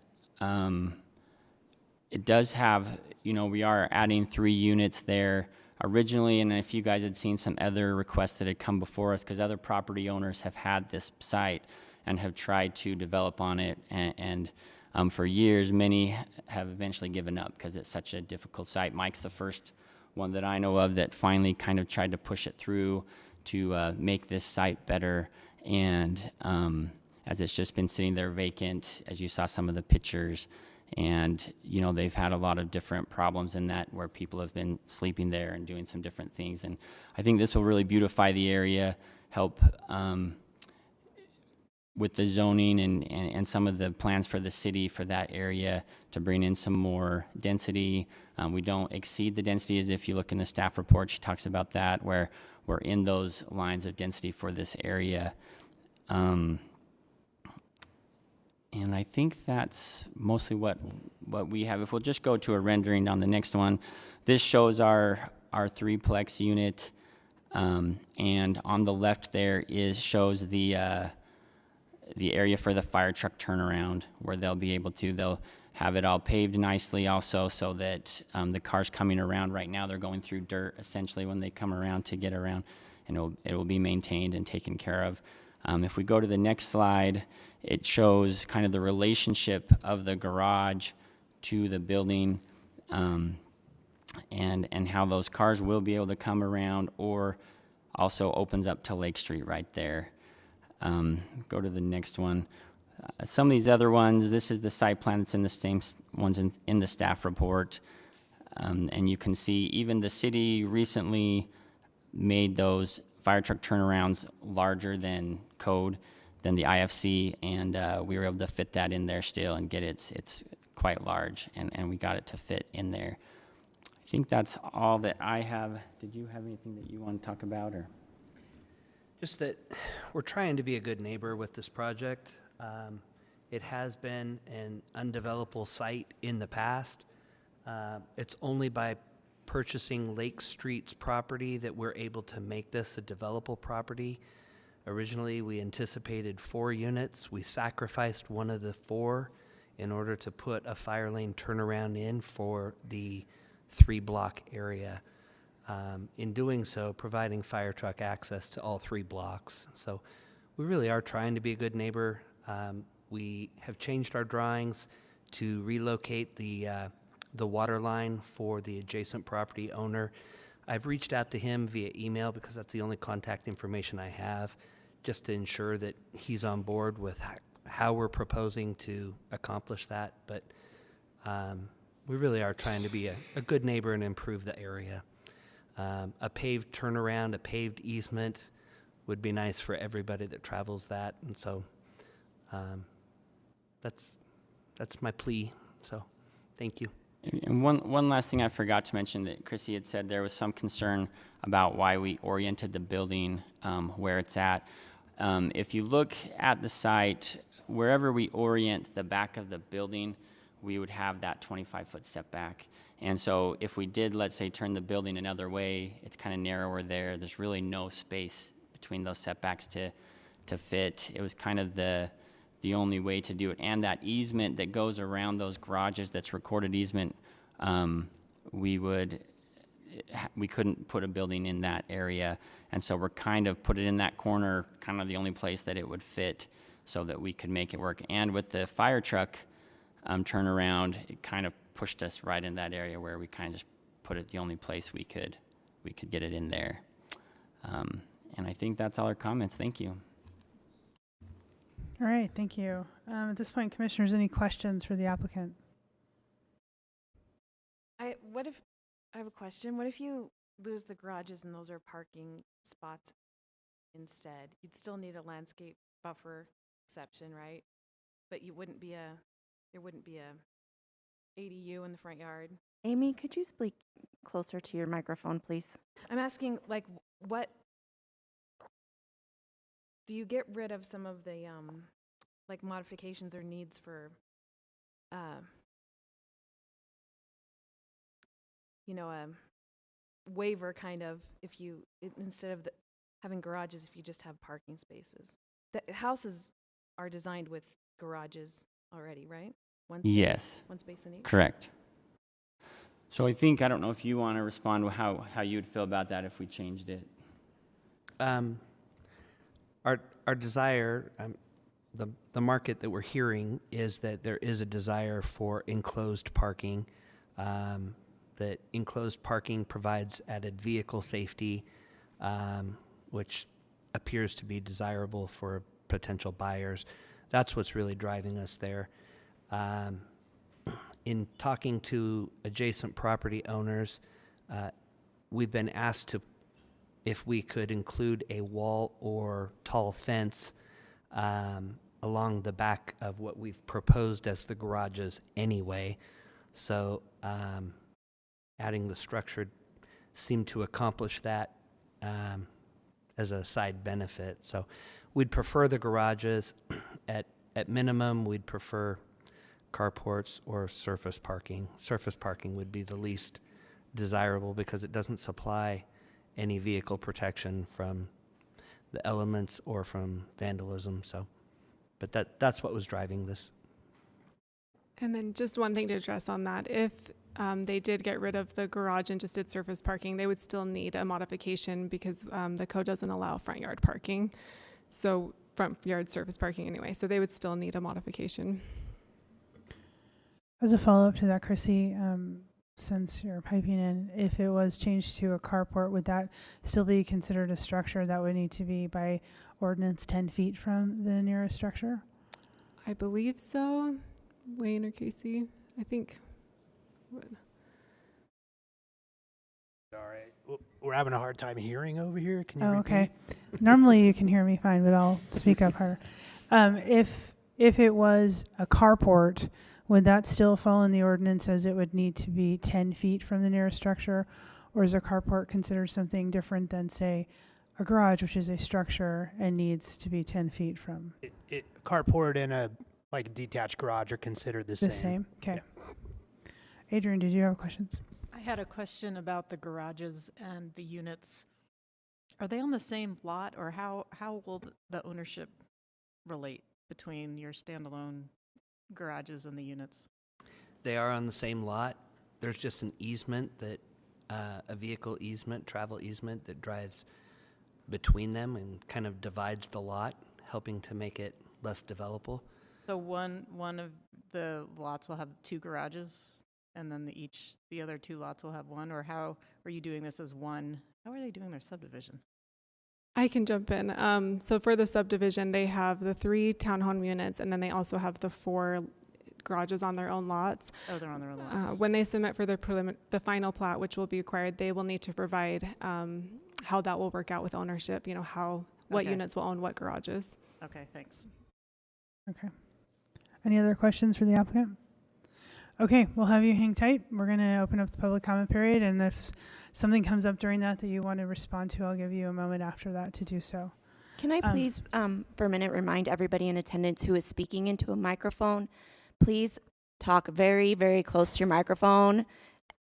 it does have, we are adding 3 units there originally, and if you guys had seen some other requests that had come before us, because other property owners have had this site and have tried to develop on it, and for years, many have eventually given up because it's such a difficult site. Mike's the first one that I know of that finally kind of tried to push it through to make this site better, and as it's just been sitting there vacant, as you saw some of the pictures, and they've had a lot of different problems in that where people have been sleeping there and doing some different things, and I think this will really beautify the area, help with the zoning and some of the plans for the city for that area to bring in some more density. We don't exceed the density, as if you look in the staff report, she talks about that, where we're in those lines of density for this area. And I think that's mostly what we have. If we'll just go to a rendering on the next one, this shows our 3-plex unit, and on the left there shows the area for the fire truck turnaround, where they'll have it all paved nicely also, so that the cars coming around right now, they're going through dirt essentially when they come around to get around, and it will be maintained and taken care of. If we go to the next slide, it shows kind of the relationship of the garage to the building, and how those cars will be able to come around, or also opens up to Lake Street right there. Go to the next one. Some of these other ones, this is the site plan that's in the same ones in the staff report. And you can see even the city recently made those fire truck turnarounds larger than code, than the IFC, and we were able to fit that in there still and get it's quite large, and we got it to fit in there. I think that's all that I have. Did you have anything that you want to talk about, or? Just that we're trying to be a good neighbor with this project. It has been an undevelopable site in the past. It's only by purchasing Lake Street's property that we're able to make this a developable property. Originally, we anticipated 4 units. We sacrificed one of the 4 in order to put a fire lane turnaround in for the 3-block area. In doing so, providing fire truck access to all 3 blocks. So we really are trying to be a good neighbor. We have changed our drawings to relocate the water line for the adjacent property owner. I've reached out to him via email because that's the only contact information I have, just to ensure that he's on board with how we're proposing to accomplish that. But we really are trying to be a good neighbor and improve the area. A paved turnaround, a paved easement would be nice for everybody that travels that. And so that's my plea. So thank you. And one last thing I forgot to mention that Chrissy had said, there was some concern about why we oriented the building where it's at. If you look at the site, wherever we orient the back of the building, we would have that 25-foot setback. And so if we did, let's say, turn the building another way, it's kind of narrower there. There's really no space between those setbacks to fit. It was kind of the only way to do it. And that easement that goes around those garages, that's recorded easement, we couldn't put a building in that area. And so we're kind of put it in that corner, kind of the only place that it would fit so that we could make it work. And with the fire truck turnaround, it kind of pushed us right in that area where we kind of just put it the only place we could get it in there. And I think that's all our comments. Thank you. All right, thank you. At this point, commissioners, any questions for the applicant? I have a question. What if you lose the garages and those are parking spots instead? You'd still need a landscape buffer exception, right? But there wouldn't be a ADU in the front yard. Amy, could you speak closer to your microphone, please? I'm asking, like, what do you get rid of some of the like modifications or needs for a waiver kind of instead of having garages, if you just have parking spaces? The houses are designed with garages already, right? Yes. One space in each. Correct. So I don't know if you want to respond with how you would feel about that if we changed it. Our desire, the market that we're hearing is that there is a desire for enclosed parking, that enclosed parking provides added vehicle safety, which appears to be desirable for potential buyers. That's what's really driving us there. In talking to adjacent property owners, we've been asked if we could include a wall or tall fence along the back of what we've proposed as the garages anyway. So adding the structure seemed to accomplish that as a side benefit. So we'd prefer the garages. At minimum, we'd prefer carports or surface parking. Surface parking would be the least desirable because it doesn't supply any vehicle protection from the elements or from vandalism. So, but that's what was driving this. And then just one thing to address on that. If they did get rid of the garage and just did surface parking, they would still need a modification because the code doesn't allow front yard parking. So front yard surface parking anyway. So they would still need a modification. As a follow-up to that, Chrissy, since you're piping in, if it was changed to a carport, would that still be considered a structure that would need to be by ordinance 10 feet from the nearest structure? I believe so. Wayne or Casey, I think. Sorry, we're having a hard time hearing over here. Can you Oh, repeat? okay. Normally you can hear me fine, but I'll speak up harder. If it was a carport, would that still fall in the ordinance as it would need to be 10 feet from the nearest structure? Or is a carport considered something different than, say, a garage, which is a structure and needs to be 10 feet from? Carport and a detached garage are considered the same. The same? Okay. Adrian, did you have questions? I had a question about the garages and the units. Are they on the same lot, or how will the ownership relate between your standalone garages and the units? They are on the same lot. There's just an easement a vehicle easement, travel easement that drives between them and kind of divides the lot, helping to make it less developable. So one of the lots will have 2 garages? and then the other 2 lots will have 1, or how are you doing this as one? How are they doing their subdivision? I can jump in. So for the subdivision, they have the 3 townhome units, and then they also have the 4 garages on their own lots. Oh, they're on their own lots. When they submit for the final plat, which will be required, they will need to provide how that will work out with ownership. You know, what Okay. units will own what garages. Okay, thanks. Okay. Any other questions for the applicant? Okay, we'll have you hang tight. We're going to open up the public comment period, and if something comes up during that you want to respond to, I'll give you a moment after that to do so. Can I please, for a minute, remind everybody in attendance who is speaking into a microphone, please talk very, very close to your microphone.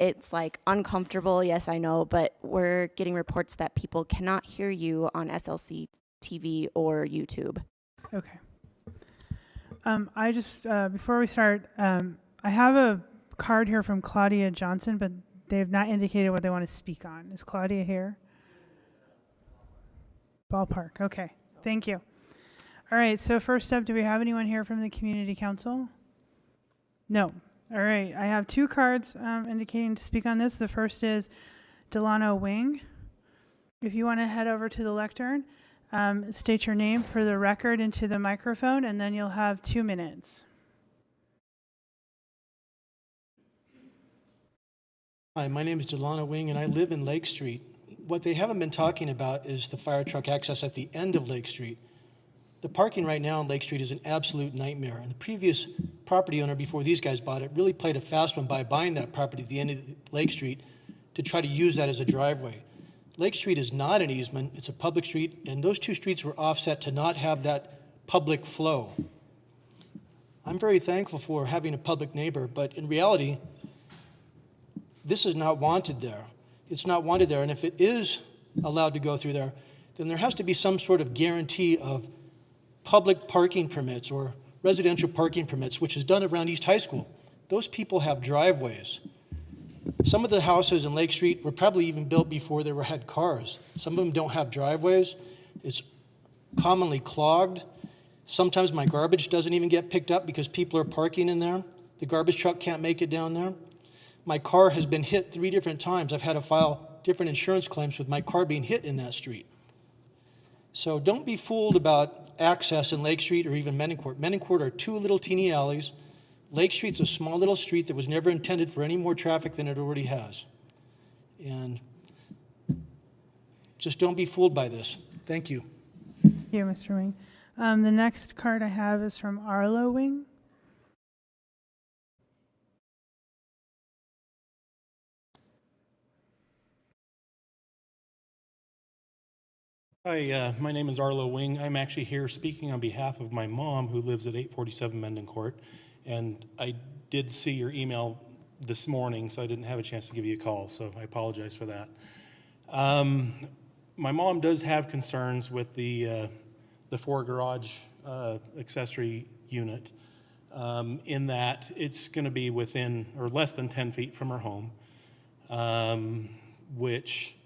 It's like uncomfortable, yes, I know, but we're getting reports that people cannot hear you on SLC TV or YouTube. Okay. I just, before we start, I have a card here from Claudia Johnson, but they have not indicated what they want to speak on. Is Claudia here? Ballpark. Okay. Thank you. All right. So first up, do we have anyone here from the community council? No. All right. I have 2 cards indicating to speak on this. The first is Delano Wing. If you want to head over to the lectern, state your name for the record into the microphone, and then you'll have 2 minutes. Hi, my name is Delano Wing, and I live in Lake Street. What they haven't been talking about is the fire truck access at the end of Lake Street. The parking right now on Lake Street is an absolute nightmare, and the previous property owner before these guys bought it really played a fast one by buying that property at the end of Lake Street to try to use that as a driveway. Lake Street is not an easement, it's a public street, and those 2 streets were offset to not have that public flow. I'm very thankful for having a public neighbor, but in reality, this is not wanted there. It's not wanted there, and if it is allowed to go through there, then there has to be some sort of guarantee of public parking permits or residential parking permits, which is done around East High School. Those people have driveways. Some of the houses in Lake Street were probably even built before there had cars. Some of them don't have driveways. It's commonly clogged. Sometimes my garbage doesn't even get picked up because people are parking in there. The garbage truck can't make it down there. My car has been hit 3 different times. I've had to file different insurance claims with my car being hit in that street. So don't be fooled about access in Lake Street or even Mendon Court. Mendon Court are 2 little teeny alleys. Lake Street's a small little street that was never intended for any more traffic than it already has. And just don't be fooled by this. Thank you. Thank you, Mr. Wing. The next card I have is from Arlo Wing. Hi, my name is Arlo Wing. I'm actually here speaking on behalf of my mom who lives at 847 Mendon Court. And I did see your email this morning, so I didn't have a chance to give you a call, so I apologize for that. My mom does have concerns with the 4 garage accessory unit in that it's going to be within or less than 10 feet from her home, which,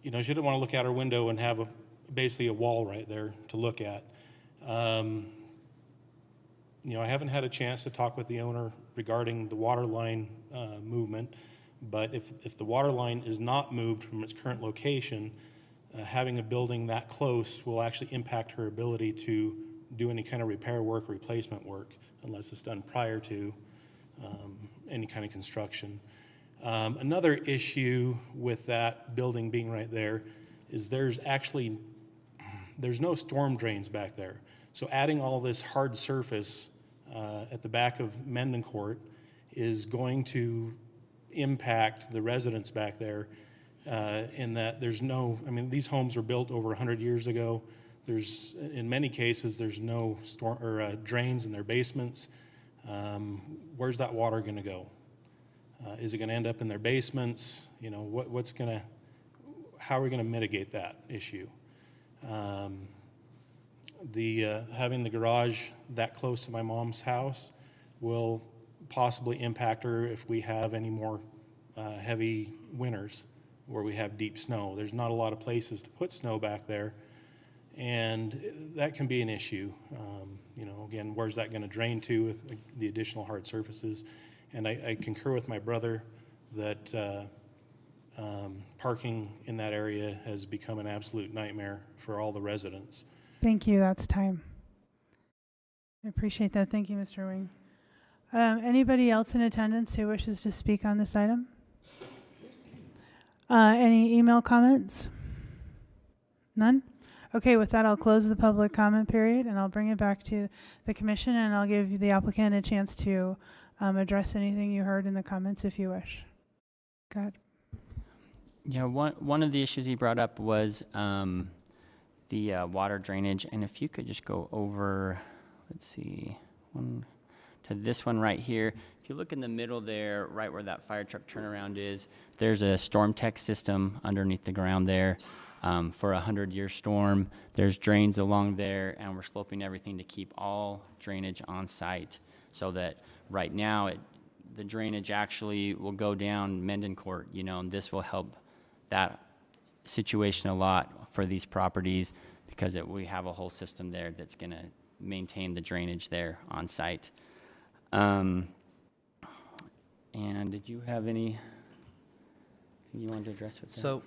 you know, she didn't want to look out her window and have basically a wall right there to look at. You know, I haven't had a chance to talk with the owner regarding the water line movement, but if the water line is not moved from its current location, having a building that close will actually impact her ability to do any kind of repair work or replacement work unless it's done prior to any kind of construction. Another issue with that building being right there is there's no storm drains back there. So adding all this hard surface at the back of Mendon Court is going to impact the residents back there in that there's no, I mean, these homes were built over 100 years ago. There's, in many cases, there's no storm or drains in their basements. Where's that water going to go? Is it going to end up in their basements? You know, how are we going to mitigate that issue? Having the garage that close to my mom's house will possibly impact her if we have any more heavy winters where we have deep snow. There's not a lot of places to put snow back there, and that can be an issue. You know, again, where's that going to drain to with the additional hard surfaces? And I concur with my brother that parking in that area has become an absolute nightmare for all the residents. Thank you. That's time. I appreciate that. Thank you, Mr. Wing. Anybody else in attendance who wishes to speak on this item? Any email comments? None? Okay, with that, I'll close the public comment period and I'll bring it back to the commission, and I'll give the applicant a chance to address anything you heard in the comments if you wish. Go ahead. Yeah, one of the issues he brought up was the water drainage, and if you could just go over, let's see, to this one right here. If you look in the middle there, right where that fire truck turnaround is, there's a storm tech system underneath the ground there for a 100-year storm. There's drains along there, and we're sloping everything to keep all drainage on site, so that right now the drainage actually will go down Mendon Court, and this will help that situation a lot for these properties, because we have a whole system there that's going to maintain the drainage there on site. And did you have anything you wanted to address with that? So,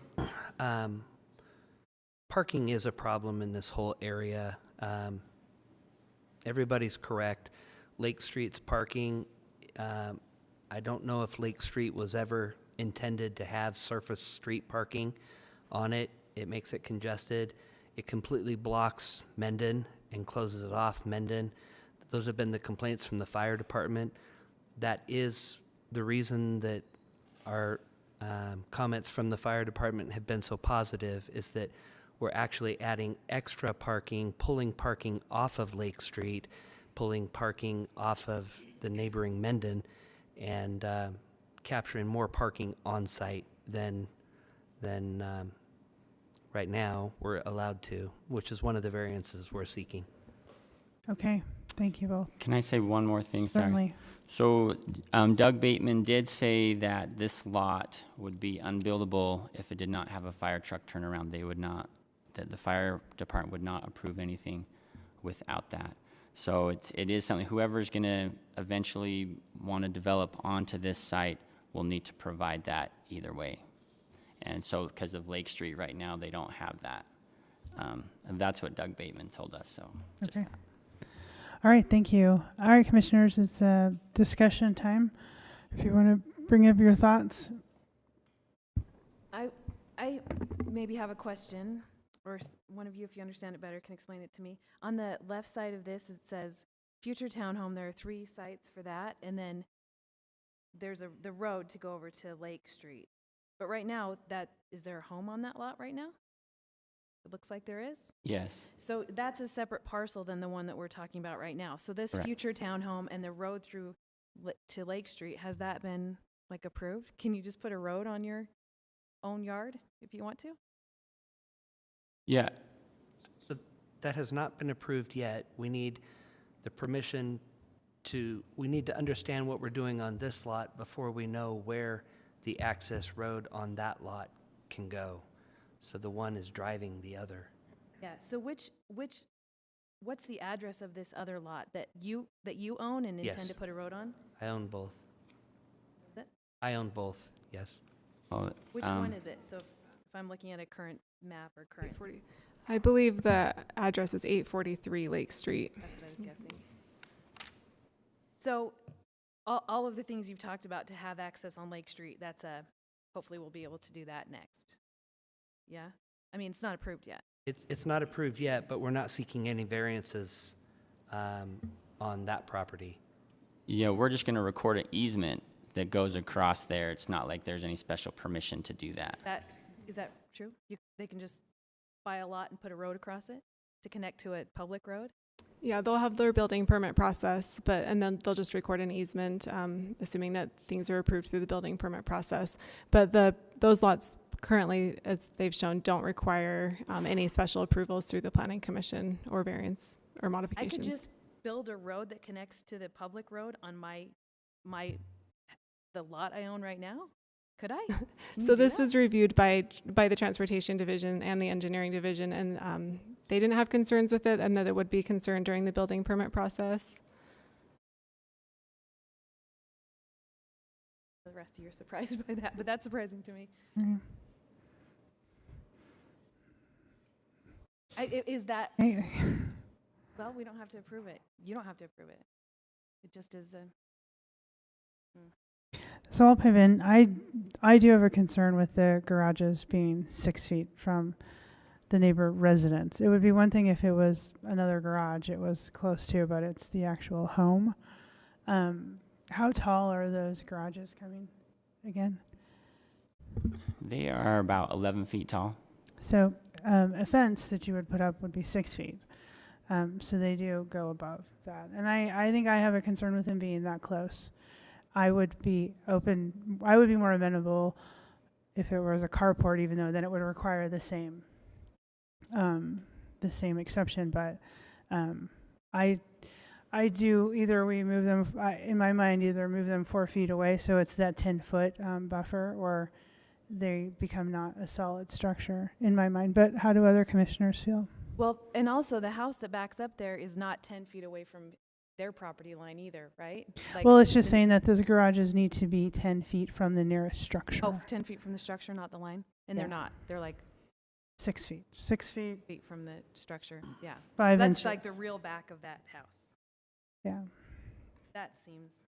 parking is a problem in this whole area. Everybody's correct. Lake Street's parking, I don't know if Lake Street was ever intended to have surface street parking on it. It makes it congested. It completely blocks Mendon and closes it off Mendon. Those have been the complaints from the fire department. That is the reason that our comments from the fire department have been so positive, is that we're actually adding extra parking, pulling parking off of Lake Street, pulling parking off of the neighboring Mendon, and capturing more parking on site than right now we're allowed to, which is one of the variances we're seeking. Okay, thank you both. Can I say one more thing? Certainly. Sorry. So Doug Bateman did say that this lot would be unbuildable if it did not have a fire truck turnaround. That the fire department would not approve anything without that. So it is something, whoever's going to eventually want to develop onto this site will need to provide that either way. And so because of Lake Street right now, they don't have that. And that's what Doug Bateman told us, so just Okay. that. All right, thank you. All right, commissioners, it's discussion time. If you want to bring up your thoughts. I maybe have a question, or one of you, if you understand it better, can explain it to me. On the left side of this, it says future townhome. There are 3 sites for that, and then there's the road to go over to Lake Street. But right now, is there a home on that lot right now? It looks like there is. Yes. So that's a separate parcel than the one that we're talking about right now. So this Correct. future townhome and the road through to Lake Street, has that been approved? Can you just put a road on your own yard if you want to? Yeah. So that has not been approved yet. We need the permission we need to understand what we're doing on this lot before we know where the access road on that lot can go. So the one is driving the other. Yeah. So what's the address of this other lot that you own and intend Yes. to put a road on? I own both. Is it? I own both, yes. Which one is it? So if I'm looking at a current map or current. I believe the address is 843 Lake Street. That's what I was guessing. So all of the things you've talked about to have access on Lake Street, hopefully we'll be able to do that next. Yeah? I mean, it's not approved yet. It's not approved yet, but we're not seeking any variances on that property. Yeah, we're just going to record an easement that goes across there. It's not like there's any special permission to do that. Is that true? They can just buy a lot and put a road across it to connect to a public road? Yeah, they'll have their building permit process, and then they'll just record an easement, assuming that things are approved through the building permit process. But those lots currently, as they've shown, don't require any special approvals through the Planning Commission or variance or modifications. I could just build a road that connects to the public road on the lot I own right now? Could I? So this was reviewed by the Transportation Division and the Engineering Division, and they didn't have concerns with it, and that it would be concerned during the building permit process. rest of you are surprised by that, but that's surprising to me. Mm. Is that, Hey, well, we don't have to approve it. You don't have to approve it. It just is a, So I'll pipe in. I do have a concern with the garages being 6 feet from the neighbor residence. It would be one thing if it was another garage it was close to, but it's the actual home. How tall are those garages coming again? They are about 11 feet tall. So a fence that you would put up would be 6 feet. So they do go above that. And I think I have a concern with them being that close. I would be more amenable if it was a carport, even though then it would require the same exception. But I do either we move them, in my mind, either move them 4 feet away so it's that 10-foot buffer, or they become not a solid structure in my mind. But how do other commissioners feel? well, and also the house that backs up there is not 10 feet away from their property line either, right? Like, Well, it's just saying that those garages need to be 10 feet from the nearest structure. Oh, 10 feet from the structure, not the line? And they're Yeah. not. They're like 6 feet. 6 feet. feet from the structure, yeah. 5 That's inches. like the real back of that house. Yeah. That seems,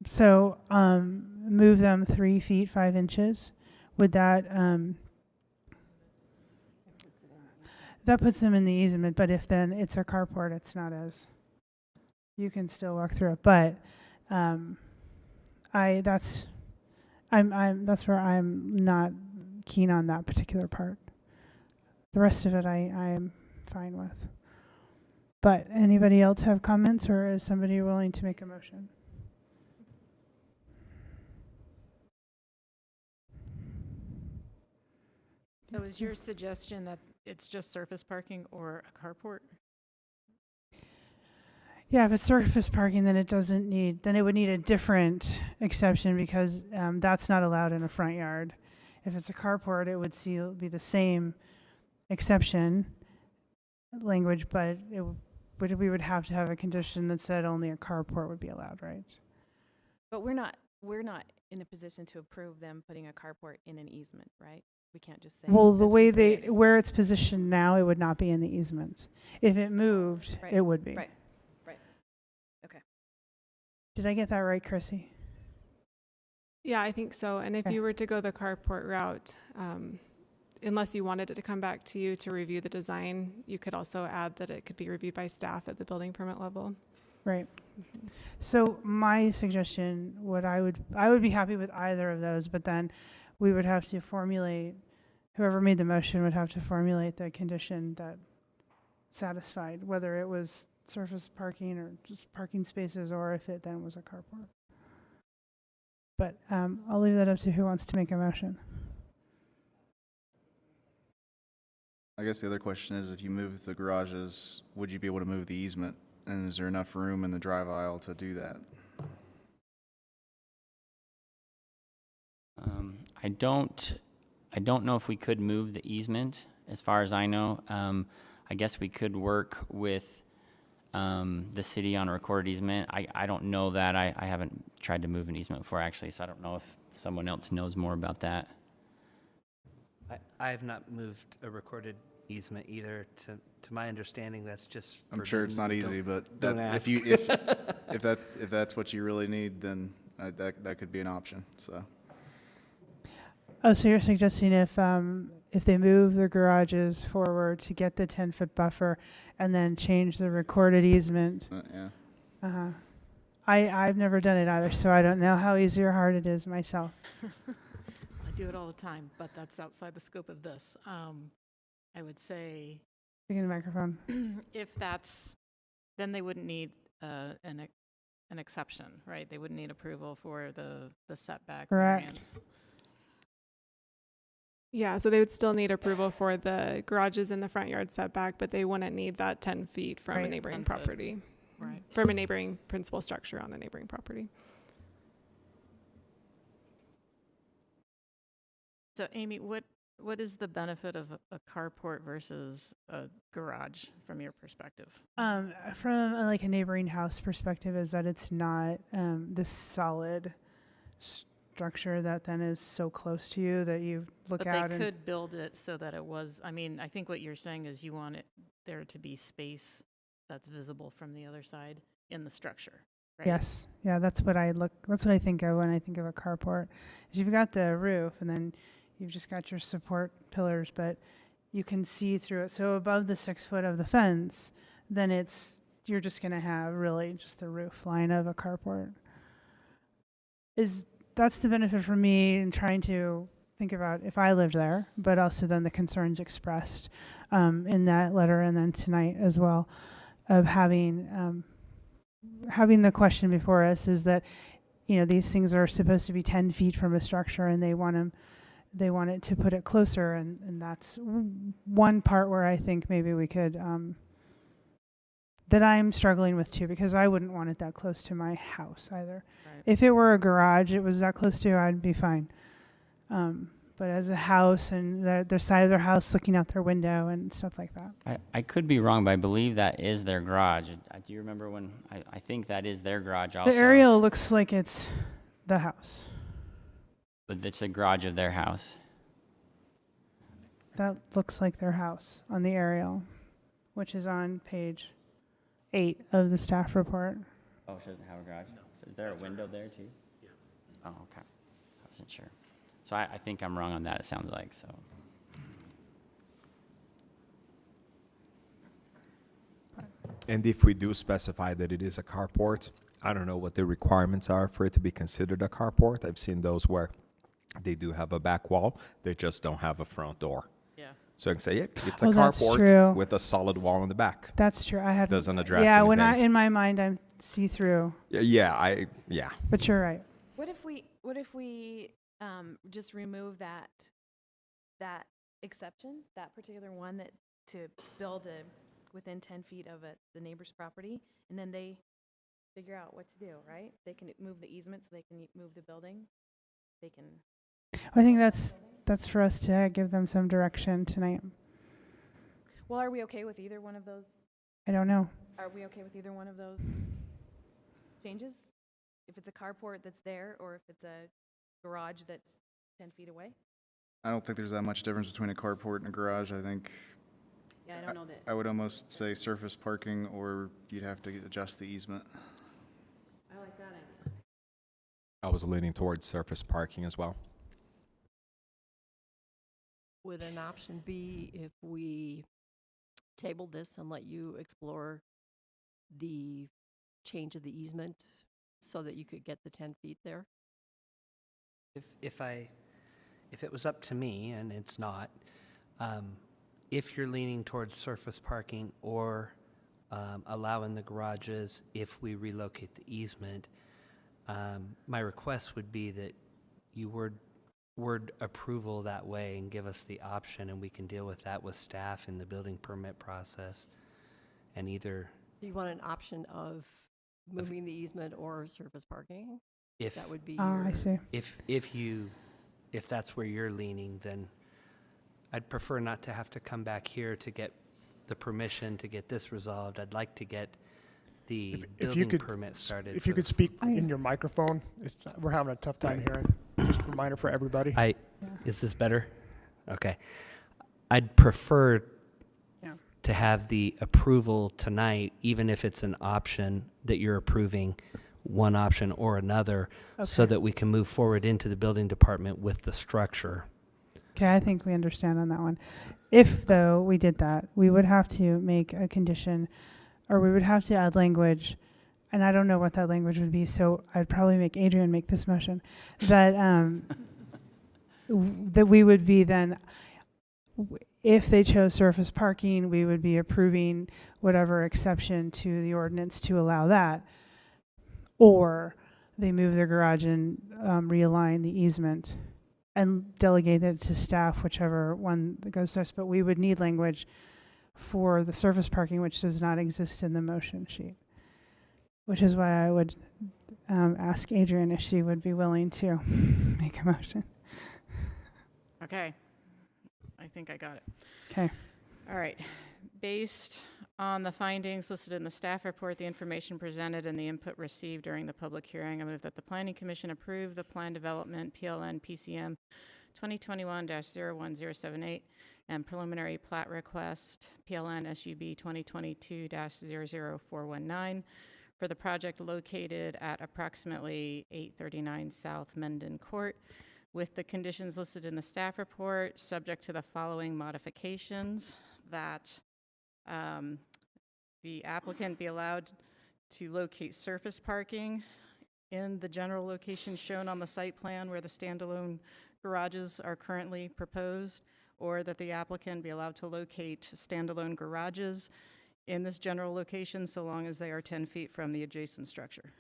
So move them 3 feet 5 inches. Would that that puts them in the easement? But if then it's a carport, it's not as, you can still walk through it. But that's where I'm not keen on that particular part. The rest of it I am fine with. But anybody else have comments, or is somebody willing to make a motion? So is your suggestion that it's just surface parking or a carport? Yeah, if it's surface parking, then it would need a different exception, because that's not allowed in a front yard. If it's a carport, it would be the same exception language, but we would have to have a condition that said only a carport would be allowed, right? but we're not in a position to approve them putting a carport in an easement, right? We can't just say. Well, the since way we say it is. where it's positioned now, it would not be in the easement. If it moved, Right, it would be. Right, right. Okay. Did I get that right, Chrissy? Yeah, I think so. And if Okay. you were to go the carport route, unless you wanted it to come back to you to review the design, you could also add that it could be reviewed by staff at the building permit level. Right. So my suggestion, I would be happy with either of those, but then we would have to formulate, whoever made the motion would have to formulate the condition that satisfied, whether it was surface parking or just parking spaces, or if it then was a carport. But I'll leave that up to who wants to make a motion. I guess the other question is, if you move the garages, would you be able to move the easement? And is there enough room in the drive aisle to do that? I don't know if we could move the easement, as far as I know. I guess we could work with the city on a recorded easement. I don't know that. I haven't tried to move an easement before, actually, so I don't know if someone else knows more about that. I have not moved a recorded easement either. To my understanding, that's just. I'm sure it's not easy, but don't that, ask. if that's what you really need, then that could be an option. So. Oh, so you're suggesting if they move the garages forward to get the 10-foot buffer and then change the recorded easement? Yeah. Uh-huh. I've never done it either, so I don't know how easy or hard it is myself. I do it all the time, but that's outside the scope of this. I would say Speaking the microphone. if that's, then they wouldn't need an exception, right? They wouldn't need approval for the setback Correct. variance. Yeah, so they would still need approval for the garages in the front yard setback, but they wouldn't need that 10 feet from a Right. neighboring 10 foot. property. Right. From a neighboring principal structure on a neighboring property. So Amy, what is the benefit of a carport versus a garage from your perspective? From like a neighboring house perspective, is that it's not this solid structure that then is so close to you that you look But out they and could build it so that it was, I mean, I think what you're saying is you want it there to be space that's visible from the other side in the structure, right? yes, yeah, that's what I think of when I think of a carport. Is you've got the roof and then you've just got your support pillars, but you can see through it. So above the 6 foot of the fence, then you're just going to have really just the roof line of a carport. That's the benefit for me in trying to think about if I lived there, but also then the concerns expressed in that letter and then tonight as well of having the question before us is that, these things are supposed to be 10 feet from a structure and they want it to put it closer. And that's one part where I think maybe we could, that I'm struggling with too, because I wouldn't want it that close to my house either. Right. If it were a garage, it was that close to, I'd be fine. But as a house and their side of their house looking out their window and stuff like that. I could be wrong, but I believe that is their garage. Do you remember when, I think that is their garage also. The aerial looks like it's the house. But it's the garage of their house. That looks like their house on the aerial, which is on page 8 of the staff report. Oh, it doesn't have a garage? No. So is there a window there too? Yeah. Oh, okay. I wasn't sure. So I think I'm wrong on that, it sounds like, so. And if we do specify that it is a carport, I don't know what the requirements are for it to be considered a carport. I've seen those where they do have a back wall, they just don't have a front door. Yeah. So I can say, yep, it's a Oh, that's carport true. with a solid wall in the back. That's true. I had Doesn't address Yeah, anything. in my mind I'm see-through. Yeah. But you're right. What if we just remove that exception, that particular one that to build within 10 feet of the neighbor's property, and then they figure out what to do, right? They can move the easement, so they can move the building. They can. I think that's for us to give them some direction tonight. Well, are we okay with either one of those? I don't know. Are we okay with either one of those changes? If it's a carport that's there, or if it's a garage that's 10 feet away? I don't think there's that much difference between a carport and a garage. I think Yeah, I don't know that. I would almost say surface parking, or you'd have to adjust the easement. I like that idea. I was leaning towards surface parking as well. Would an option be if we tabled this and let you explore the change of the easement so that you could get the 10 feet there? If it was up to me, and it's not, if you're leaning towards surface parking or allowing the garages if we relocate the easement, my request would be that you word approval that way and give us the option, and we can deal with that with staff in the building permit process. And either So you want an option of moving the easement or surface parking? if That would be I see. if that's where you're leaning, then I'd prefer not to have to come back here to get the permission to get this resolved. I'd like to get the If you building could, permit started. if you could speak in your microphone, we're having a tough time hearing. Just a reminder for everybody. Is this better? Okay. I'd prefer Yeah. to have the approval tonight, even if it's an option that you're approving one option or another, so Okay. that we can move forward into the building department with the structure. Okay, I think we understand on that one. If, though, we did that, we would have to make a condition, or we would have to add language, and I don't know what that language would be, so I'd probably make Adrian make this motion, that, that we would be then, if they chose surface parking, we would be approving whatever exception to the ordinance to allow that, or they move their garage and realign the easement and delegate it to staff, whichever one that goes first. But we would need language for the surface parking, which does not exist in the motion sheet, which is why I would ask Adrian if she would be willing to make a motion. Okay. I think I got it. Okay. All right. Based On the findings listed in the staff report, the information presented, and the input received during the public hearing, I move that the Planning Commission approve the Plan Development PLN PCM 2021-01078 and preliminary plat request PLN SUB 2022-00419 for the project located at approximately 839 South Mendon Court, with the conditions listed in the staff report, subject to the following modifications: that the applicant be allowed to locate surface parking in the general location shown on the site plan where the standalone garages are currently proposed, or that the applicant be allowed to locate standalone garages in this general location so long as they are 10 feet from the adjacent structure.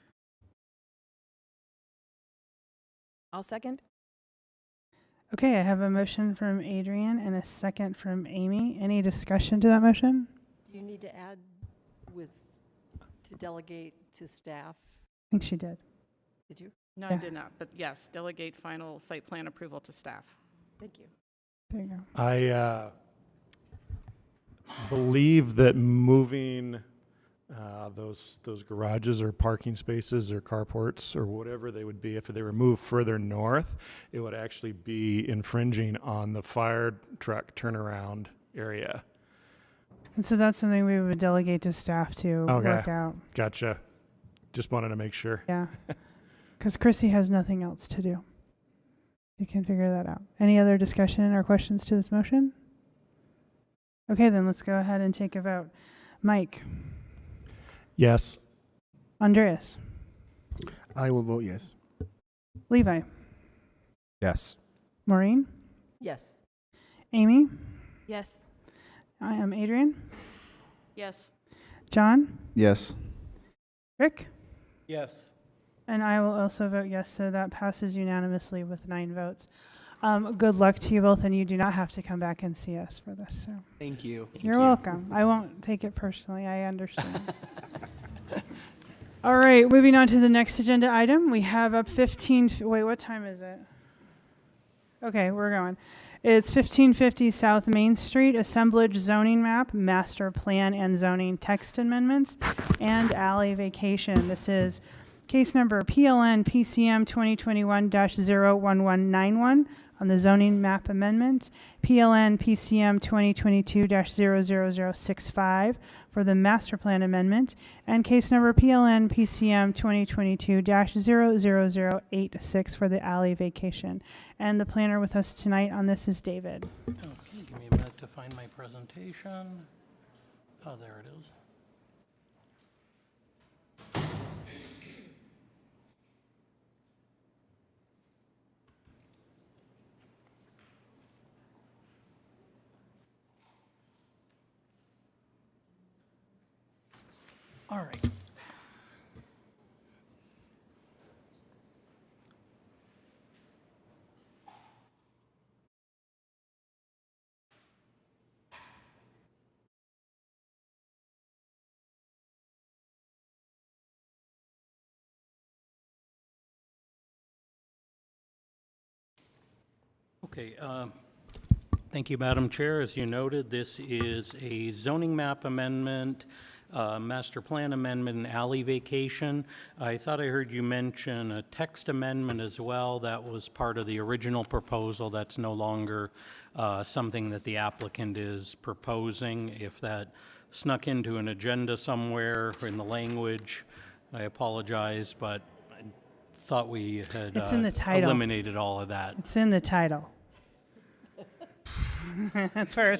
I'll second. Okay, I have a motion from Adrian and a second from Amy. Any discussion to that motion? Do you need to add to delegate to staff? I think she did. Did you? No, Yeah. I did not, but yes, delegate final site plan approval to staff. Thank you. There you go. I believe that moving those garages or parking spaces or carports or whatever they would be, if they were moved further north, it would actually be infringing on the fire truck turnaround area. And so that's something we would delegate to staff to work Okay. out. Gotcha. Just wanted to make sure. Yeah. Because Chrissy has nothing else to do. You can figure that out. Any other discussion or questions to this motion? Okay, then let's go ahead and take a vote. Mike, Yes. Andreas, I will vote yes. Levi, Yes. Maureen, Yes. Amy, Yes. I am Adrian, Yes. John, Yes. Rick, Yes. and I will also vote yes, so that passes unanimously with 9 votes. Good luck to you both, and you do not have to come back and see us for this. So Thank you. you're welcome. I won't take it personally. I understand. All right, moving on to the next agenda item. We have up 15. Wait, what time is it? Okay, we're going. It's 1550 South Main Street, assemblage zoning map, master plan and zoning text amendments, and alley vacation. This is case number PLN PCM 2021-01191 on the zoning map amendment, PLN PCM 2022-00065 for the master plan amendment, and case number PLN PCM 2022-00086 for the alley vacation. And the planner with us tonight on this is David. Okay, give me a minute to find my presentation. Oh, there it is. All right. Okay, thank you, Madam Chair. As you noted, this is a zoning map amendment, master plan amendment, and alley vacation. I thought I heard you mention a text amendment as well. That was part of the original proposal. That's no longer something that the applicant is proposing. If that snuck into an agenda somewhere in the language, I apologize, but I thought we had It's in the title. eliminated all of that. It's in the title. that's where it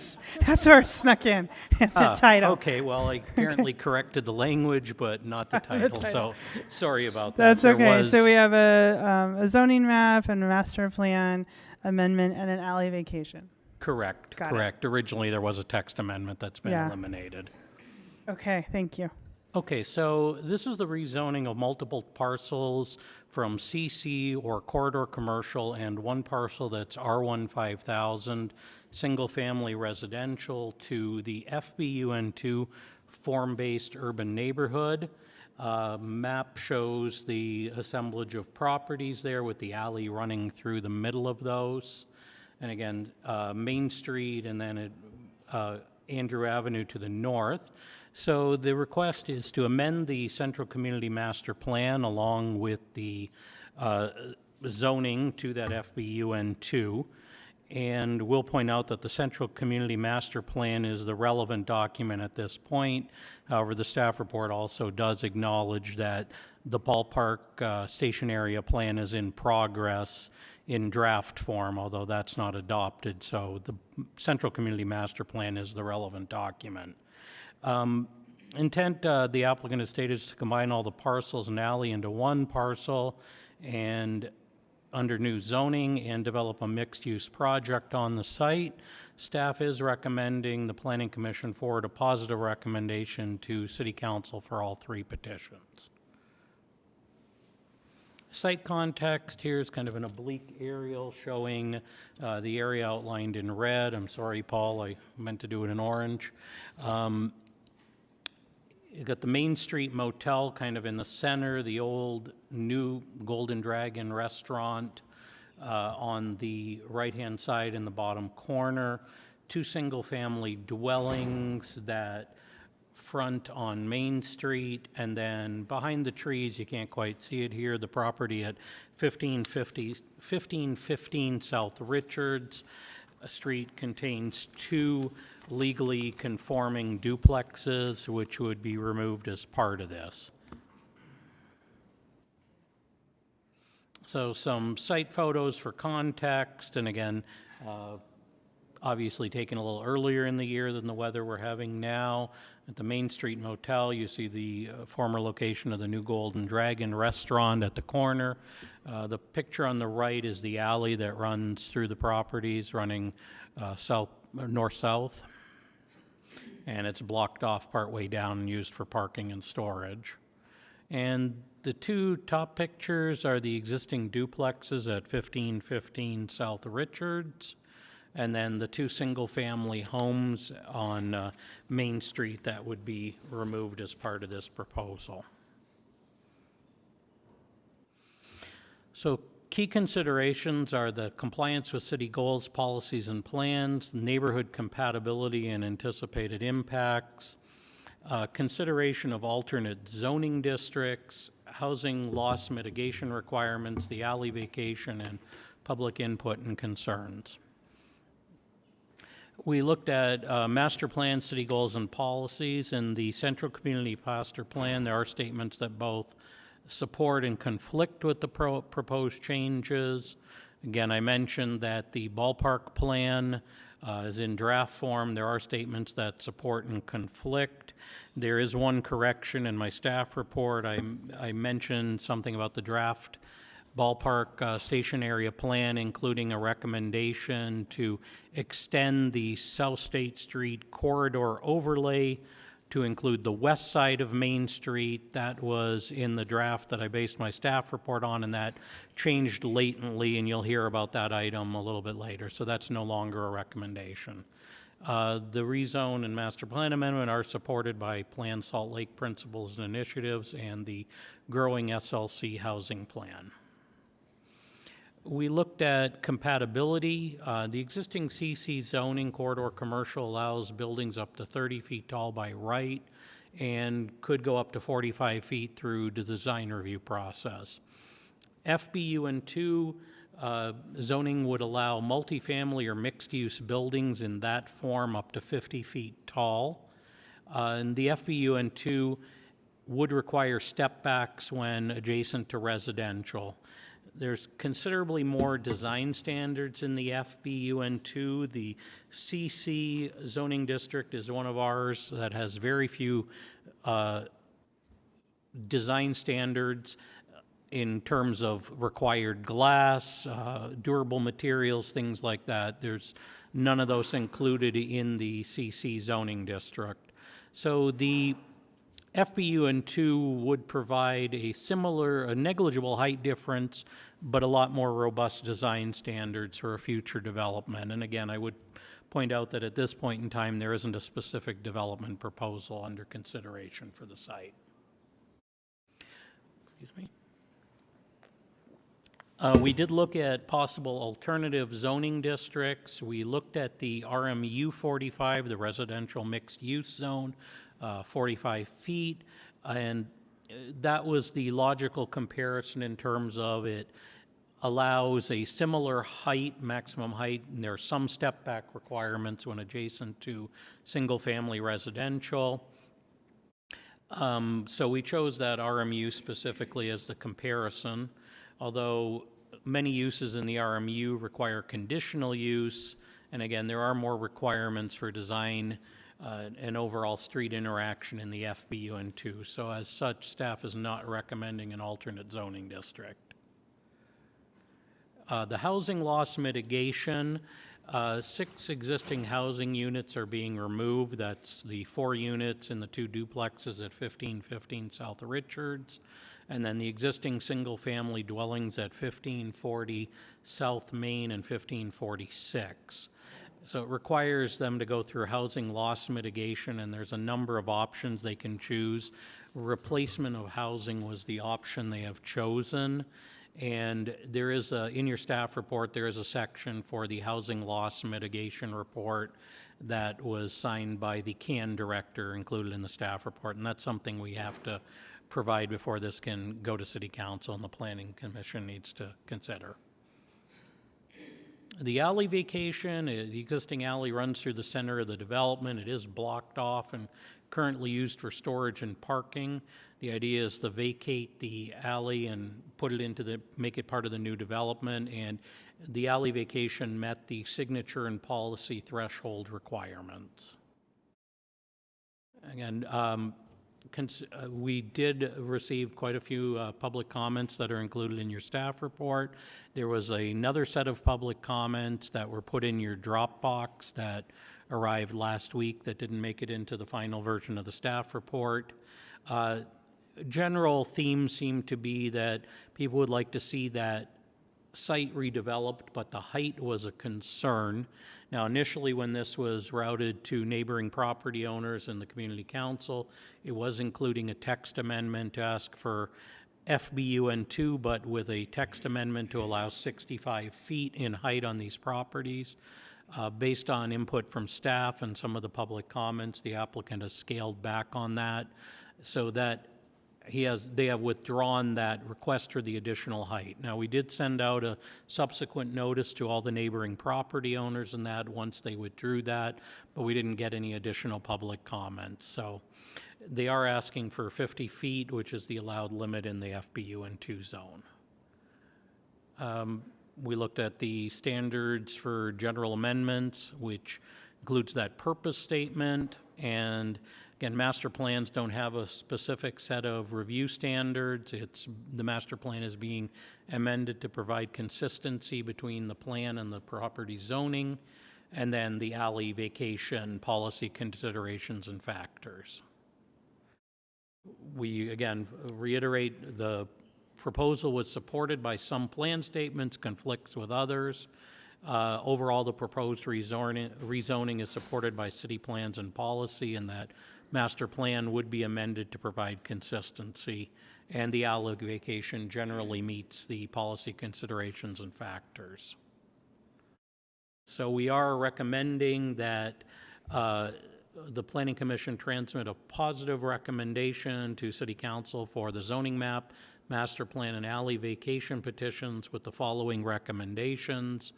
snuck in the title. Okay, well, I apparently corrected the language, but not the title, so sorry about that. That's There okay. was- So we have a zoning map and a master plan amendment and an alley vacation. Correct, Got it. correct. Originally, there was a text amendment that's been Yeah. eliminated. Okay, thank you. Okay, so this is the rezoning of multiple parcels from CC or corridor commercial and one parcel that's R1 5000, single-family residential, to the FBUN2 form-based urban neighborhood. Map shows the assemblage of properties there with the alley running through the middle of those. And again, Main Street, and then it Andrew Avenue to the north. So the request is to amend the Central Community Master Plan along with the zoning to that FBUN2. And we'll point out that the Central Community Master Plan is the relevant document at this point. However, the staff report also does acknowledge that the ballpark station area plan is in progress in draft form, although that's not adopted. So the Central Community Master Plan is the relevant document. Intent, the applicant has stated, is to combine all the parcels and alley into one parcel and under new zoning and develop a mixed-use project on the site. Staff is recommending the Planning Commission forward a positive recommendation to City Council for all three petitions. Site context here is kind of an oblique aerial showing the area outlined in red. I'm sorry, Paul, I meant to do it in orange. You've got the Main Street Motel kind of in the center, the old new Golden Dragon restaurant on the right-hand side in the bottom corner, two single-family dwellings that front on Main Street, and then behind the trees, you can't quite see it here, the property at 1515 South Richards. A street contains two legally conforming duplexes, which would be removed as part of this. So some site photos for context, and again, obviously taken a little earlier in the year than the weather we're having now. At the Main Street Motel, you see the former location of the new Golden Dragon restaurant at the corner. The picture on the right is the alley that runs through the properties, running north-south. And it's blocked off partway down and used for parking and storage. And the two top pictures are the existing duplexes at 1515 South Richards, and then the two single-family homes on Main Street that would be removed as part of this proposal. So key considerations are the compliance with city goals, policies, and plans, neighborhood compatibility and anticipated impacts, consideration of alternate zoning districts, housing loss mitigation requirements, the alley vacation, and public input and concerns. We looked at master plan, city goals, and policies. In the Central Community Master Plan, there are statements that both support and conflict with the proposed changes. Again, I mentioned that the ballpark plan is in draft form. There are statements that support and conflict. There is one correction in my staff report. I mentioned something about the draft ballpark station area plan, including a recommendation to extend the South State Street corridor overlay to include the west side of Main Street. That was in the draft that I based my staff report on, and that changed latently, and you'll hear about that item a little bit later. So that's no longer a recommendation. The rezone and master plan amendment are supported by Plan Salt Lake principles and initiatives and the growing SLC housing plan. We looked at compatibility. The existing CC zoning corridor commercial allows buildings up to 30 feet tall by right and could go up to 45 feet through the design review process. FBUN2 zoning would allow multifamily or mixed-use buildings in that form up to 50 feet tall. And the FBUN2 would require step backs when adjacent to residential. There's considerably more design standards in the FBUN2. The CC zoning district is one of ours that has very few design standards in terms of required glass, durable materials, things like that. There's none of those included in the CC zoning district. So the FBUN2 would provide a negligible height difference, but a lot more robust design standards for a future development. And again, I would point out that at this point in time, there isn't a specific development proposal under consideration for the site. Excuse me. We did look at possible alternative zoning districts. We looked at the RMU 45, the residential mixed-use zone, 45 feet, and that was the logical comparison in terms of it allows a similar height, maximum height, and there are some step-back requirements when adjacent to single-family residential. So we chose that RMU specifically as the comparison, although many uses in the RMU require conditional use, and again, there are more requirements for design and overall street interaction in the FBUN2. So as such, staff is not recommending an alternate zoning district. The housing loss mitigation, 6 existing housing units are being removed. That's the 4 units in the 2 duplexes at 1515 South Richards, and then the existing single-family dwellings at 1540 South Main and 1546. So it requires them to go through housing loss mitigation, and there's a number of options they can choose. Replacement of housing was the option they have chosen. And there is in your staff report, there is a section for the housing loss mitigation report that was signed by the CAN director included in the staff report. And that's something we have to provide before this can go to City Council and the Planning Commission needs to consider. The alley vacation, the existing alley runs through the center of the development. It is blocked off and currently used for storage and parking. The idea is to vacate the alley and put it into make it part of the new development, and the alley vacation met the signature and policy threshold requirements. Again, we did receive quite a few public comments that are included in your staff report. There was another set of public comments that were put in your Dropbox that arrived last week that didn't make it into the final version of the staff report. General themes seem to be that people would like to see that site redeveloped, but the height was a concern. Now, initially, when this was routed to neighboring property owners and the community council, it was including a text amendment to ask for FBUN2, but with a text amendment to allow 65 feet in height on these properties. Based on input from staff and some of the public comments, the applicant has scaled back on that, so that they have withdrawn that request for the additional height. Now, we did send out a subsequent notice to all the neighboring property owners and that once they withdrew that, but we didn't get any additional public comments. So they are asking for 50 feet, which is the allowed limit in the FBUN2 zone. We looked at the standards for general amendments, which includes that purpose statement, and again, master plans don't have a specific set of review standards. The master plan is being amended to provide consistency between the plan and the property zoning, and then the alley vacation policy considerations and factors. We, again, reiterate the proposal was supported by some plan statements, conflicts with others. Overall, the proposed rezoning is supported by city plans and policy, and that master plan would be amended to provide consistency, and the alley vacation generally meets the policy considerations and factors. So we are recommending that the Planning Commission transmit a positive recommendation to City Council for the zoning map, master plan, and alley vacation petitions with the following recommendations.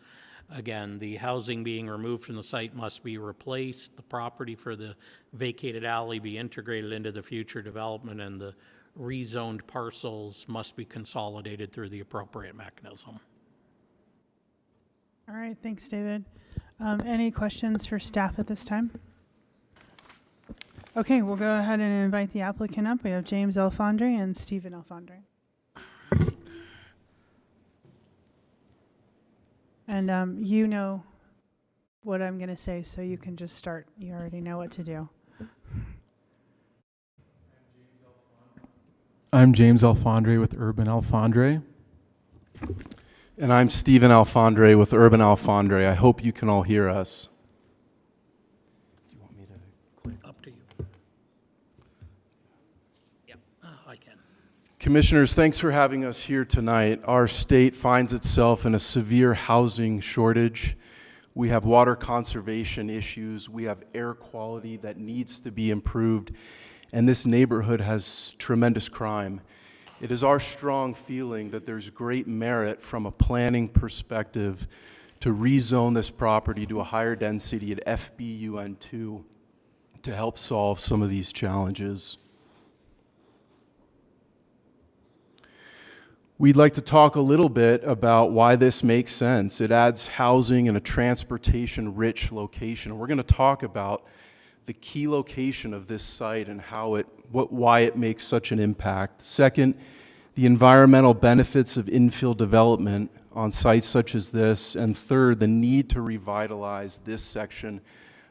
Again, the housing being removed from the site must be replaced, the property for the vacated alley be integrated into the future development, and the rezoned parcels must be consolidated through the appropriate mechanism. All right, thanks, David. Any questions for staff at this time? Okay, we'll go ahead and invite the applicant up. We have James Alfondre and Stephen Alfondre. And you know what I'm going to say, so you can just start. You already know what to do. I'm James Alfondre with Urban Alfondre. And I'm Stephen Alfondre with Urban Alfondre. I hope you can all hear us. Do you want me to click? Up to you. Yep, I can. Commissioners, thanks for having us here tonight. Our state finds itself in a severe housing shortage. We have water conservation issues. We have air quality that needs to be improved. And this neighborhood has tremendous crime. It is our strong feeling that there's great merit from a planning perspective to rezone this property to a higher density at FBUN2 to help solve some of these challenges. We'd like to talk a little bit about why this makes sense. It adds housing in a transportation-rich location. We're going to talk about the key location of this site and why it makes such an impact. Second, the environmental benefits of infill development on sites such as this. And third, the need to revitalize this section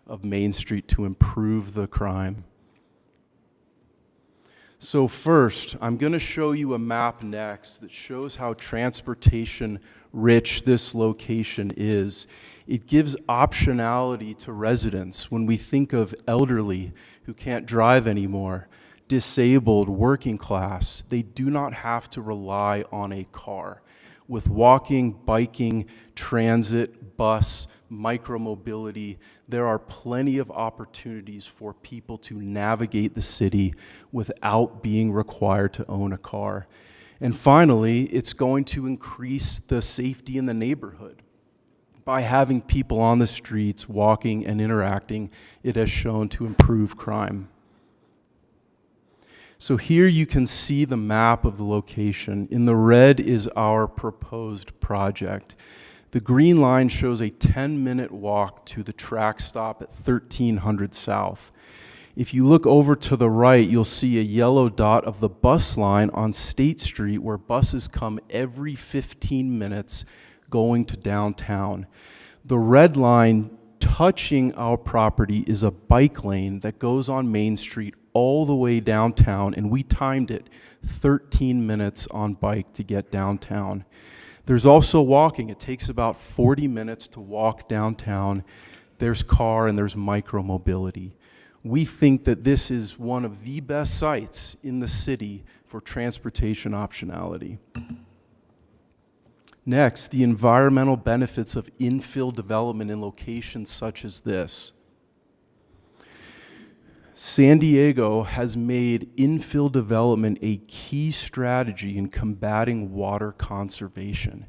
of Main Street to improve the crime. So first, I'm going to show you a map next that shows how transportation-rich this location is. It gives optionality to residents when we think of elderly who can't drive anymore, disabled, working class. They do not have to rely on a car. With walking, biking, transit, bus, micromobility, there are plenty of opportunities for people to navigate the city without being required to own a car. And finally, it's going to increase the safety in the neighborhood. By having people on the streets walking and interacting, it has shown to improve crime. So here you can see the map of the location. In the red is our proposed project. The green line shows a 10-minute walk to the track stop at 1300 South. If you look over to the right, you'll see a yellow dot of the bus line on State Street where buses come every 15 minutes going to downtown. The red line touching our property is a bike lane that goes on Main Street all the way downtown, and we timed it 13 minutes on bike to get downtown. There's also walking. It takes about 40 minutes to walk downtown. There's car and there's micromobility. We think that this is one of the best sites in the city for transportation optionality. Next, the environmental benefits of infill development in locations such as this. San Diego has made infill development a key strategy in combating water conservation.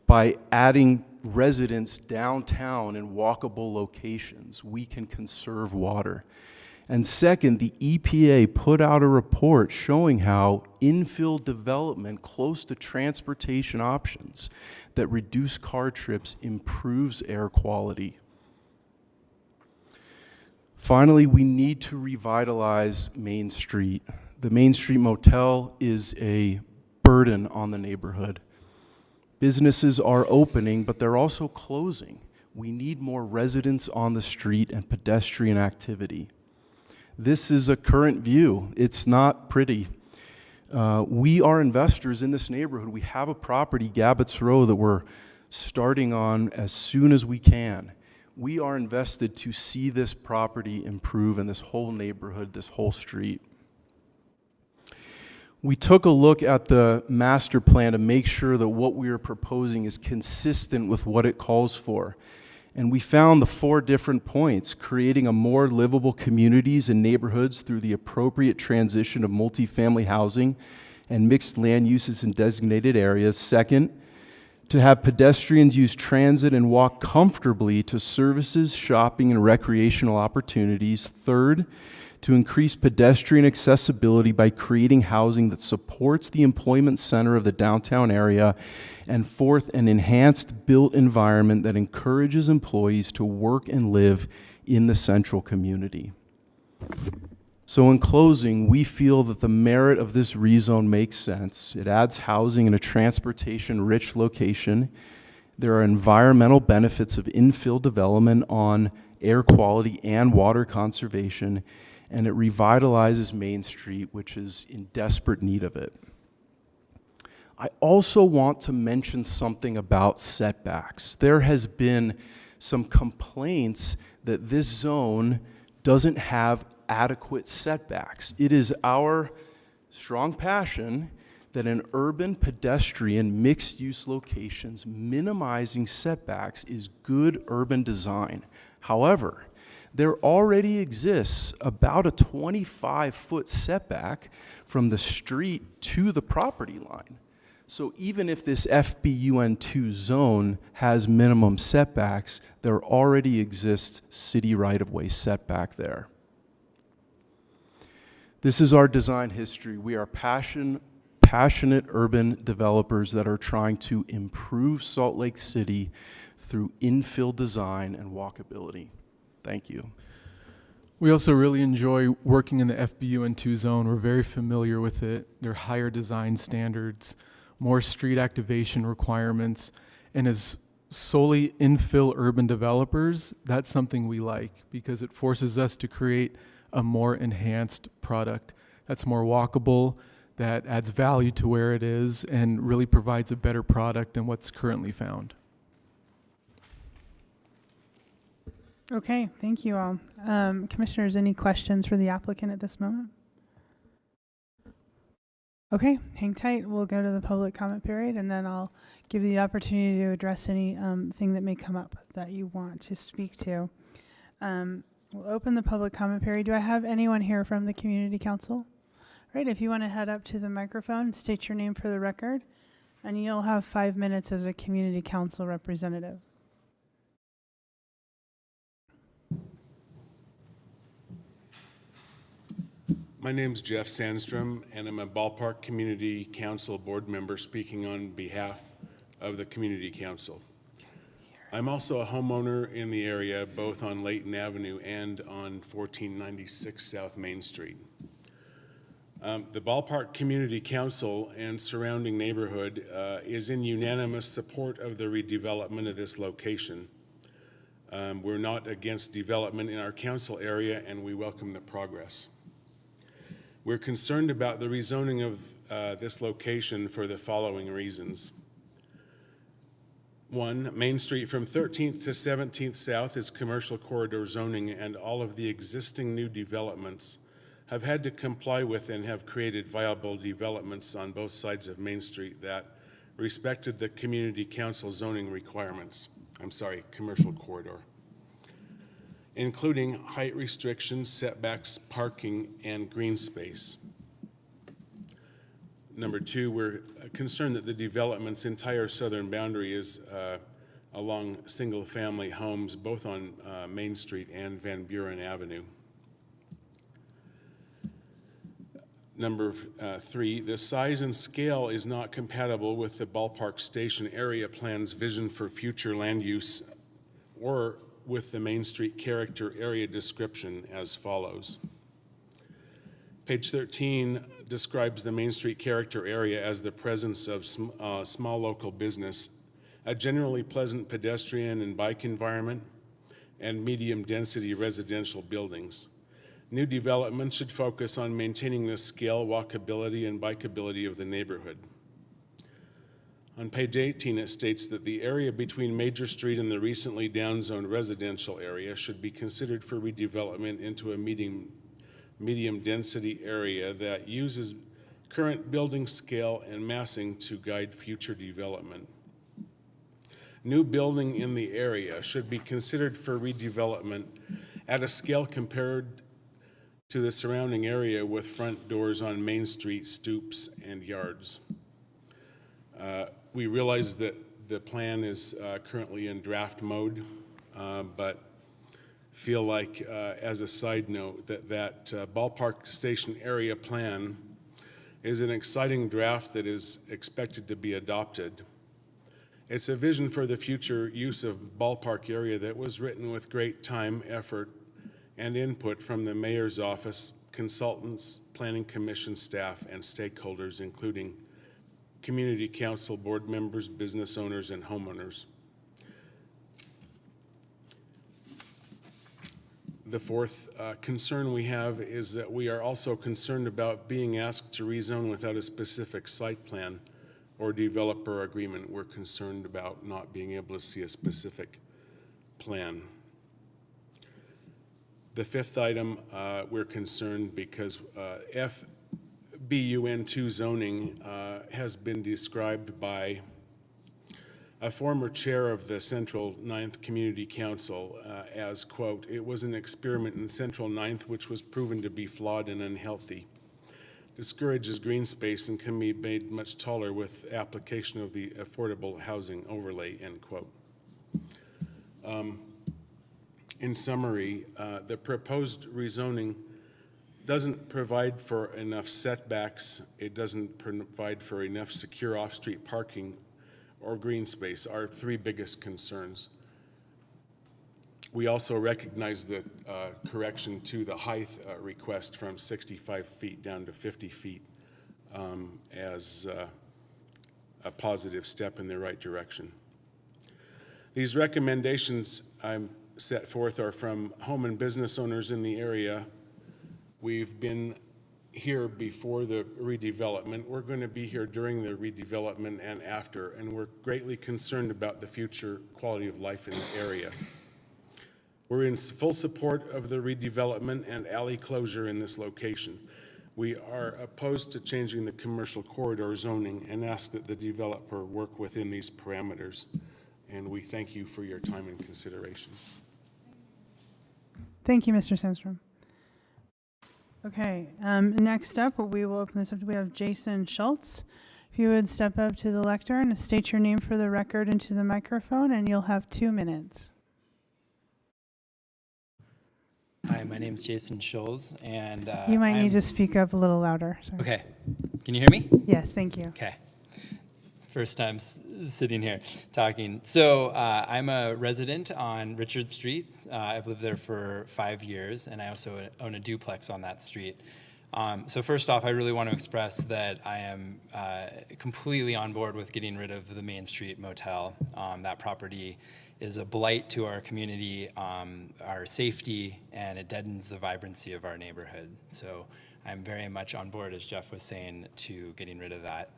By adding residents downtown in walkable locations, we can conserve water. And second, the EPA put out a report showing how infill development close to transportation options that reduce car trips improves air quality. Finally, we need to revitalize Main Street. The Main Street Motel is a burden on the neighborhood. Businesses are opening, but they're also closing. We need more residents on the street and pedestrian activity. This is a current view. It's not pretty. We are investors in this neighborhood. We have a property, Gabbets Row, that we're starting on as soon as we can. We are invested to see this property improve in this whole neighborhood, this whole street. We took a look at the master plan to make sure that what we are proposing is consistent with what it calls for. And we found the 4 different points: creating a more livable communities and neighborhoods through the appropriate transition of multifamily housing and mixed land uses in designated areas. Second, to have pedestrians use transit and walk comfortably to services, shopping, and recreational opportunities. Third, to increase pedestrian accessibility by creating housing that supports the employment center of the downtown area. And fourth, an enhanced built environment that encourages employees to work and live in the central community. So in closing, we feel that the merit of this rezone makes sense. It adds housing in a transportation-rich location. There are environmental benefits of infill development on air quality and water conservation, and it revitalizes Main Street, which is in desperate need of it. I also want to mention something about setbacks. There has been some complaints that this zone doesn't have adequate setbacks. It is our strong passion that in urban, pedestrian, mixed-use locations, minimizing setbacks is good urban design. However, there already exists about a 25-foot setback from the street to the property line. So even if this FBUN2 zone has minimum setbacks, there already exists city right-of-way setback there. This is our design history. We are passionate urban developers that are trying to improve Salt Lake City through infill design and walkability. Thank you. We also really enjoy working in the FBUN2 zone. We're very familiar with it. There are higher design standards, more street activation requirements, and as solely infill urban developers, that's something we like because it forces us to create a more enhanced product that's more walkable, that adds value to where it is, and really provides a better product than what's currently found. Okay, thank you all. Commissioners, any questions for the applicant at this moment? Okay, hang tight. We'll go to the public comment period, and then I'll give you the opportunity to address any thing that may come up that you want to speak to. We'll open the public comment period. Do I have anyone here from the Community Council? All right, if you want to head up to the microphone, state your name for the record, and you'll have 5 minutes as a Community Council representative. My name's Jeff Sandstrom, and I'm a Ballpark Community Council board member speaking on behalf of the Community Council. I'm also a homeowner in the area, both on Layton Avenue and on 1496 South Main Street. The Ballpark Community Council and surrounding neighborhood is in unanimous support of the redevelopment of this location. We're not against development in our council area, and we welcome the progress. We're concerned about the rezoning of this location for the following reasons. One, Main Street from 13th to 17th South is commercial corridor zoning, and all of the existing new developments have had to comply with and have created viable developments on both sides of Main Street that respected the Community Council zoning requirements. Commercial corridor, including height restrictions, setbacks, parking, and green space. Number two, we're concerned that the development's entire southern boundary is along single-family homes, both on Main Street and Van Buren Avenue. Number three, the size and scale is not compatible with the Ballpark Station area plan's vision for future land use or with the Main Street character area description as follows. Page 13 describes the Main Street character area as the presence of small local business, a generally pleasant pedestrian and bike environment, and medium density residential buildings. New development should focus on maintaining the scale, walkability, and bikeability of the neighborhood. On page 18, it states that the area between Major Street and the recently downzoned residential area should be considered for redevelopment into a medium density area that uses current building scale and massing to guide future development. New building in the area should be considered for redevelopment at a scale compared to the surrounding area with front doors on Main Street, stoops, and yards. We realize that the plan is currently in draft mode, but feel like, as a side note, that Ballpark Station area plan is an exciting draft that is expected to be adopted. It's a vision for the future use of Ballpark area that was written with great time, effort, and input from the mayor's office, consultants, planning commission staff, and stakeholders, including Community Council board members, business owners, and homeowners. The fourth concern we have is that we are also concerned about being asked to rezone without a specific site plan or developer agreement. We're concerned about not being able to see a specific plan. The fifth item, we're concerned because BUN2 zoning has been described by a former chair of the Central Ninth Community Council as, quote, "It was an experiment in Central Ninth which was proven to be flawed and unhealthy. Discourages green space and can be made much taller with application of the affordable housing overlay," end quote. In summary, the proposed rezoning doesn't provide for enough setbacks, it doesn't provide for enough secure off-street parking or green space, our three biggest concerns. We also recognize the correction to the height request from 65 feet down to 50 feet as a positive step in the right direction. These recommendations I'm set forth are from home and business owners in the area. We've been here before the redevelopment. We're going to be here during the redevelopment and after, and we're greatly concerned about the future quality of life in the area. We're in full support of the redevelopment and alley closure in this location. We are opposed to changing the commercial corridor zoning and ask that the developer work within these parameters. And we thank you for your time and consideration. Thank you, Mr. Sandstrom. Okay, next up, we will open this up. We have Jason Schultz. If you would step up to the lectern and state your name for the record into the microphone, and you'll have 2 minutes. Hi, my name is Jason Schultz, and You might need to speak up a little louder. Sorry. Okay, can you hear me? Yes, thank you. Okay. First time sitting here talking. So I'm a resident on Richard Street. I've lived there for 5 years, and I also own a duplex on that street. So first off, I really want to express that I am completely on board with getting rid of the Main Street Motel. That property is a blight to our community, our safety, and it deadens the vibrancy of our neighborhood. So I'm very much on board, as Jeff was saying, to getting rid of that.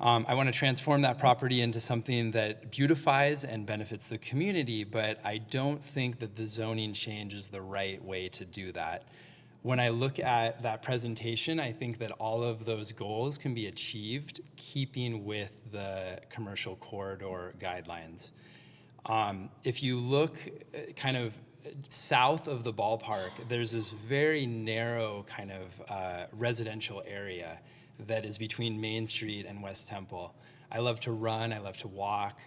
I want to transform that property into something that beautifies and benefits the community, but I don't think that the zoning change is the right way to do that. When I look at that presentation, I think that all of those goals can be achieved keeping with the commercial corridor guidelines. If you look kind of south of the ballpark, there's this very narrow kind of residential area that is between Main Street and West Temple. I love to run, I love to walk,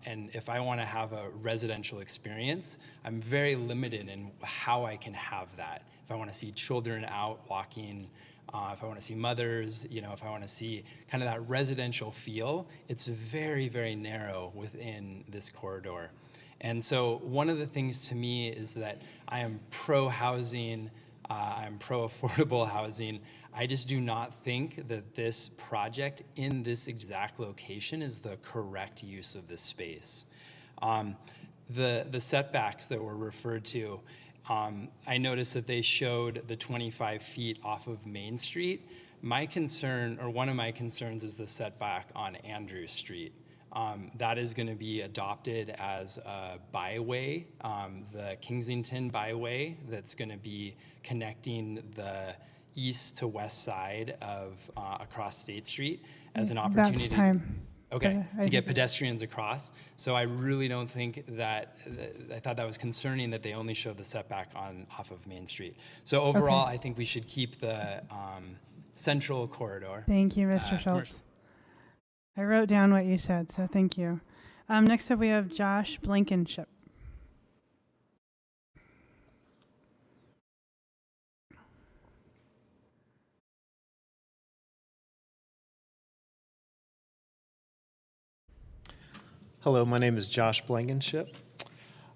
and if I want to have a residential experience, I'm very limited in how I can have that. If I want to see children out walking, if I want to see mothers, if I want to see kind of that residential feel, it's very, very narrow within this corridor. And so one of the things to me is that I am pro-housing, I'm pro-affordable housing. I just do not think that this project in this exact location is the correct use of this space. The setbacks that were referred to, I noticed that they showed the 25 feet off of Main Street. My concern, or one of my concerns, is the setback on Andrews Street. That is going to be adopted as a byway, the Kingsington byway, that's going to be connecting the east to west side of across State Street as an opportunity. That's time. Okay, to get pedestrians across. So I really don't think that, I thought that was concerning that they only showed the setback off of Main Street. So overall, I think we should keep the central corridor. Thank you, Mr. Schultz. I wrote down what you said, so thank you. Next up, we have Josh Blankenship. Hello, my name is Josh Blankenship.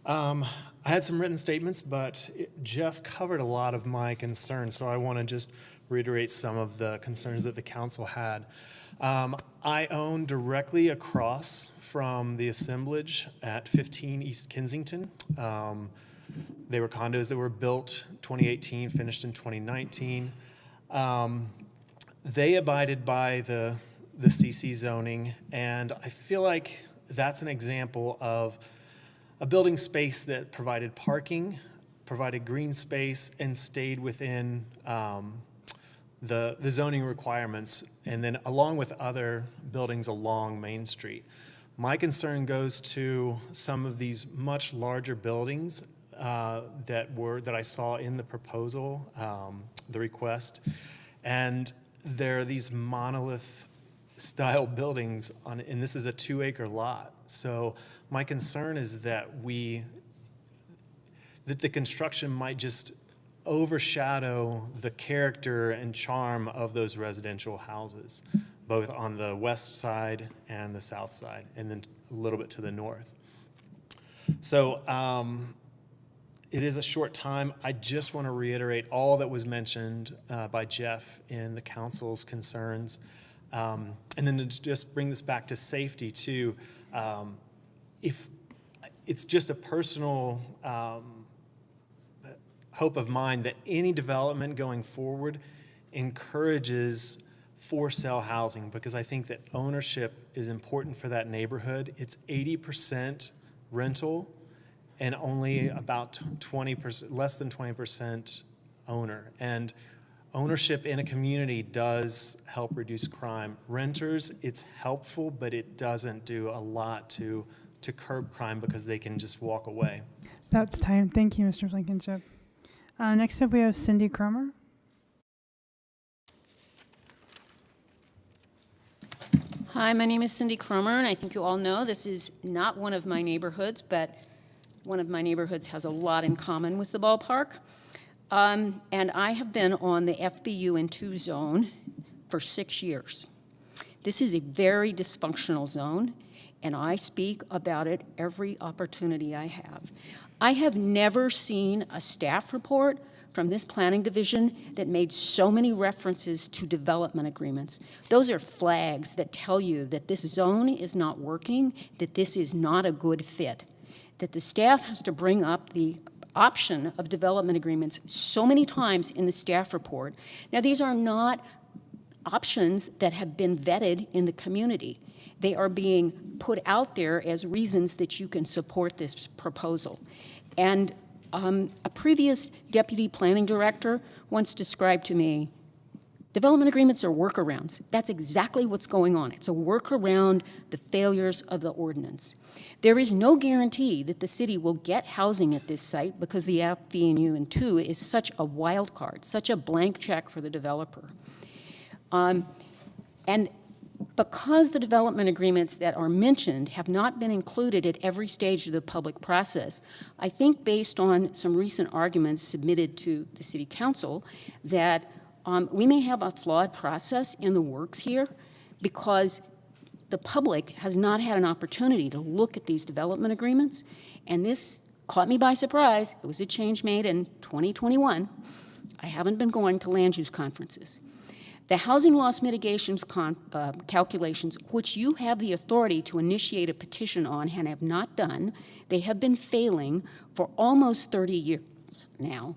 I had some written statements, but Jeff covered a lot of my concerns, so I want to just reiterate some of the concerns that the council had. I own directly across from the assemblage at 15 East Kensington. They were condos that were built 2018, finished in 2019. They abided by the CC zoning, and I feel like that's an example of a building space that provided parking, provided green space, and stayed within the zoning requirements, and then along with other buildings along Main Street. My concern goes to some of these much larger buildings that I saw in the proposal, the request, and there are these monolith-style buildings and this is a 2-acre lot. So my concern is that the construction might just overshadow the character and charm of those residential houses, both on the west side and the south side, and then a little bit to the north. So it is a short time. I just want to reiterate all that was mentioned by Jeff in the council's concerns. And then to just bring this back to safety too, if it's just a personal hope of mine that any development going forward encourages for-sale housing, because I think that ownership is important for that neighborhood. It's 80% rental and only about 20%, less than 20% owner. And ownership in a community does help reduce crime. Renters, it's helpful, but it doesn't do a lot to curb crime because they can just walk away. That's time. Thank you, Mr. Blankenship. Next up, we have Cindy Cromer. Hi, my name is Cindy Cromer, and I think you all know this is not one of my neighborhoods, but one of my neighborhoods has a lot in common with the ballpark. And I have been on the FBU-N2 zone for 6 years. This is a very dysfunctional zone, and I speak about it every opportunity I have. I have never seen a staff report from this planning division that made so many references to development agreements. Those are flags that tell you that this zone is not working, that this is not a good fit, that the staff has to bring up the option of development agreements so many times in the staff report. Now, these are not options that have been vetted in the community. They are being put out there as reasons that you can support this proposal. And a previous deputy planning director once described to me, development agreements are workarounds. That's exactly what's going on. It's a workaround the failures of the ordinance. There is no guarantee that the city will get housing at this site because the FBU-N2 is such a wild card, such a blank check for the developer. And because the development agreements that are mentioned have not been included at every stage of the public process, I think based on some recent arguments submitted to the City Council that we may have a flawed process in the works here because the public has not had an opportunity to look at these development agreements, and this caught me by surprise. It was a change made in 2021. I haven't been going to land use conferences. The housing loss mitigations calculations, which you have the authority to initiate a petition on and have not done, they have been failing for almost 30 years now.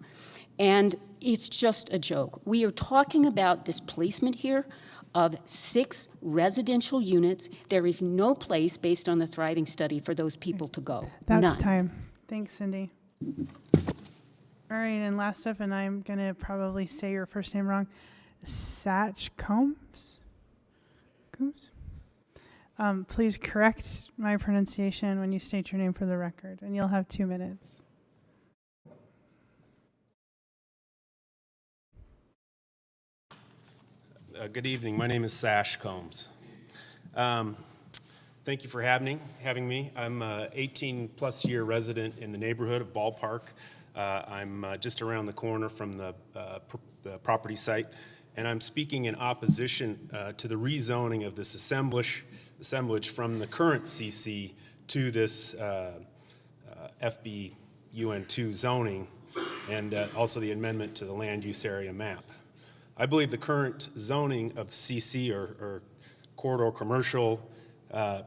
And it's just a joke. We are talking about displacement here of 6 residential units. There is no place based on the thriving study for those people to go. That's None. time. Thanks, Cindy. All right, and last up, and I'm going to probably say your first name wrong, Satch Combs? Please correct my pronunciation when you state your name for the record, and you'll have 2 minutes. Good evening. My name is Sash Combs. Thank you for having me. I'm an 18-plus year resident in the neighborhood of Ballpark. I'm just around the corner from the property site, and I'm speaking in opposition to the rezoning of this assemblage from the current CC to this FBU-N2 zoning, and also the amendment to the land use area map. I believe the current zoning of CC or corridor commercial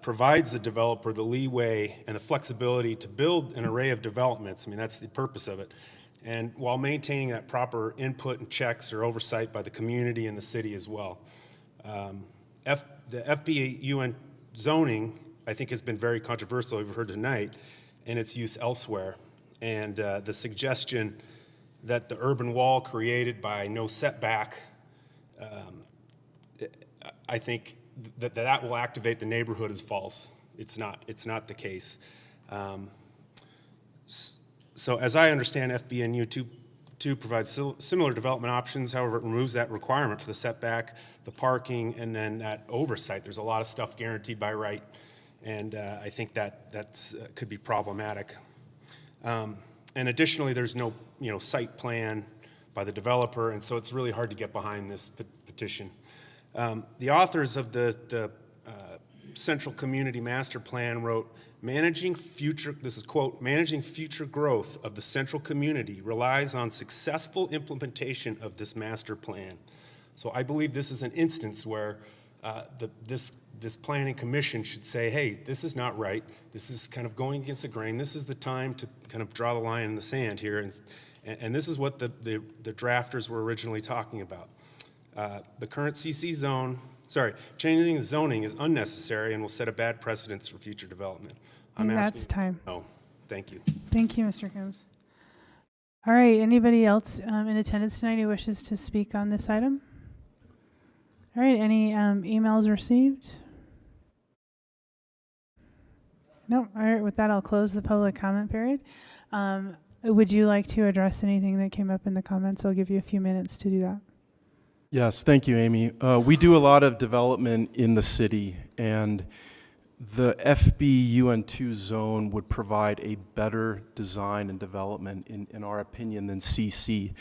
provides the developer the leeway and the flexibility to build an array of developments. I mean, that's the purpose of it. And while maintaining that proper input and checks or oversight by the community and the city as well. The FBU zoning, I think, has been very controversial, we've heard tonight, in its use elsewhere. And the suggestion that the urban wall created by no setback I think that will activate the neighborhood is false. It's not the case. So as I understand, FBNU 2 provides similar development options. However, it removes that requirement for the setback, the parking, and then that oversight. There's a lot of stuff guaranteed by right, and I think that's could be problematic. And additionally, there's no site plan by the developer, and so it's really hard to get behind this petition. The authors of the Central Community Master Plan wrote, this is quote, managing future growth of the central community relies on successful implementation of this master plan. So I believe this is an instance where this planning commission should say, hey, this is not right. This is kind of going against the grain. This is the time to kind of draw the line in the sand here. And this is what the drafters were originally talking about. The current changing the zoning is unnecessary and will set a bad precedence for future development. And that's time. No, thank you. Thank you, Mr. Combs. All right, anybody else in attendance tonight who wishes to speak on this item? All right, any emails received? No, all right, with that, I'll close the public comment period. Would you like to address anything that came up in the comments? I'll give you a few minutes to do that. Yes, thank you, Amy. We do a lot of development in the city, and the FB-UN2 zone would provide a better design and development, in our opinion, than CC.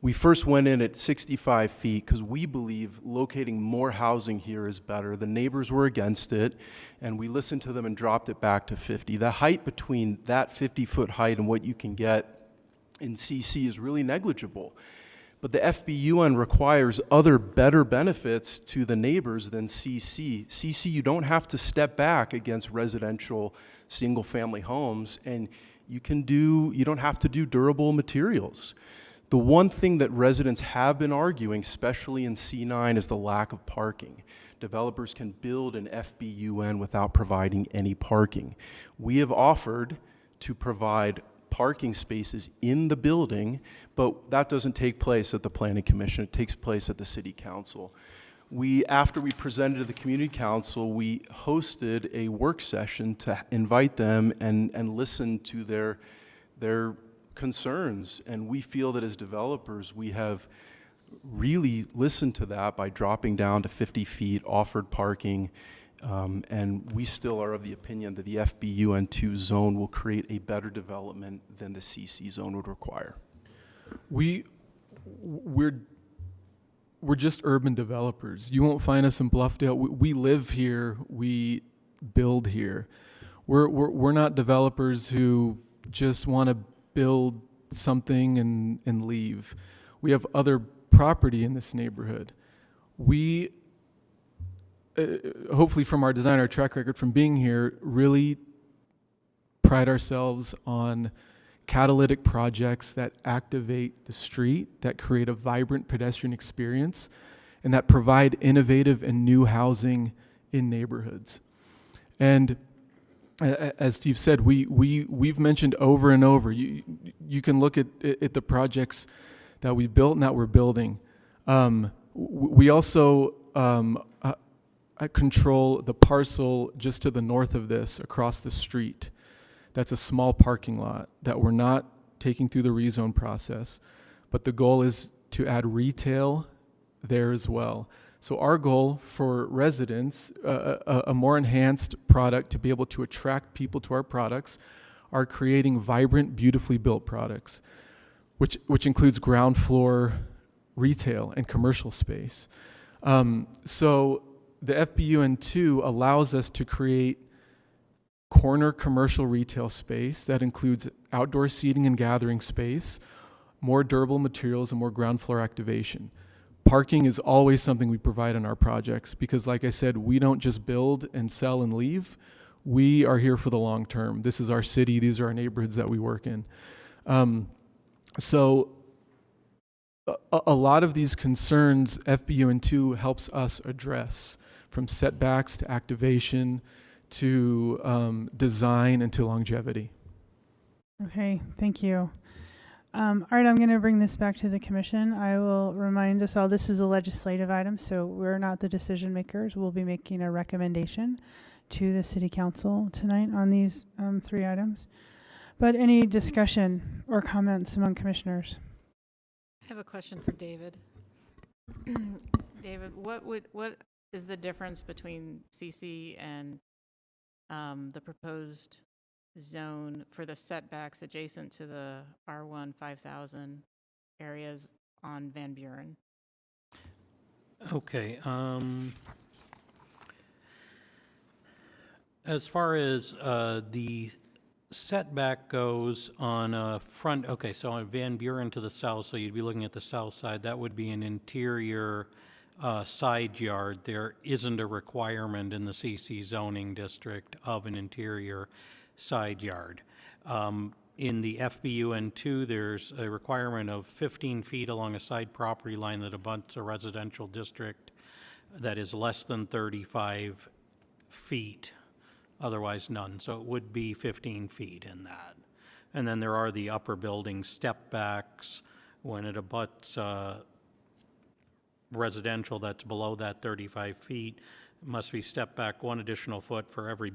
We first went in at 65 feet because we believe locating more housing here is better. The neighbors were against it, and we listened to them and dropped it back to 50. The height between that 50-foot height and what you can get in CC is really negligible. But the FB-UN requires other better benefits to the neighbors than CC. CC, you don't have to step back against residential single-family homes, and you don't have to do durable materials. The one thing that residents have been arguing, especially in C9, is the lack of parking. Developers can build an FB-UN without providing any parking. We have offered to provide parking spaces in the building, but that doesn't take place at the Planning Commission. It takes place at the City Council. After we presented to the Community Council, we hosted a work session to invite them and listen to their concerns. And we feel that as developers, we have really listened to that by dropping down to 50 feet, offered parking, and we still are of the opinion that the FB-UN2 zone will create a better development than the CC zone would require. We're just urban developers. You won't find us in Bluffdale. We live here. We build here. We're not developers who just want to build something and leave. We have other property in this neighborhood. We hopefully from our design, our track record from being here, really pride ourselves on catalytic projects that activate the street, that create a vibrant pedestrian experience, and that provide innovative and new housing in neighborhoods. And as Steve said, we've mentioned over and over, you can look at the projects that we built and that we're building. We also control the parcel just to the north of this, across the street. That's a small parking lot that we're not taking through the rezone process, but the goal is to add retail there as well. So our goal for residents, a more enhanced product to be able to attract people to our products, are creating vibrant, beautifully built products, which includes ground floor retail and commercial space. So the FB-UN2 allows us to create corner commercial retail space that includes outdoor seating and gathering space, more durable materials, and more ground floor activation. Parking is always something we provide in our projects because, like I said, we don't just build and sell and leave. We are here for the long term. This is our city. These are our neighborhoods that we work in. So a lot of these concerns FB-UN2 helps us address, from setbacks to activation to design and to longevity. Okay, thank you. All right, I'm going to bring this back to the commission. I will remind us all, this is a legislative item, so we're not the decision makers. We'll be making a recommendation to the city council tonight on these 3 items. But any discussion or comments among commissioners? I have a question for David. David, what is the difference between CC and the proposed zone for the setbacks adjacent to the R1 5000 areas on Van Buren? Okay. As far as the setback goes on front, okay, so on Van Buren to the south, so you'd be looking at the south side, that would be an interior side yard. There isn't a requirement in the CC zoning district of an interior side yard. In the FBUN2, there's a requirement of 15 feet along a side property line that abuts a residential district that is less than 35 feet, otherwise none. So it would be 15 feet in that. And then there are the upper building step backs when it abuts residential that's below that 35 feet. It must be stepped back 1 additional foot for every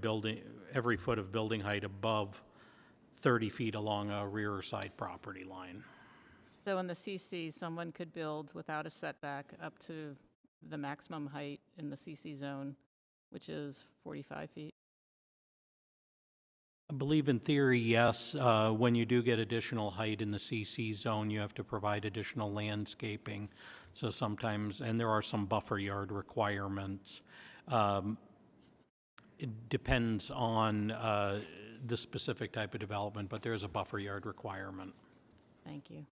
foot of building height above 30 feet along a rear or side property line. So in the CC, someone could build without a setback up to the maximum height in the CC zone, which is 45 feet. I believe in theory, yes. When you do get additional height in the CC zone, you have to provide additional landscaping. So sometimes, and there are some buffer yard requirements. It depends on the specific type of development, but there's a buffer yard requirement. Thank you.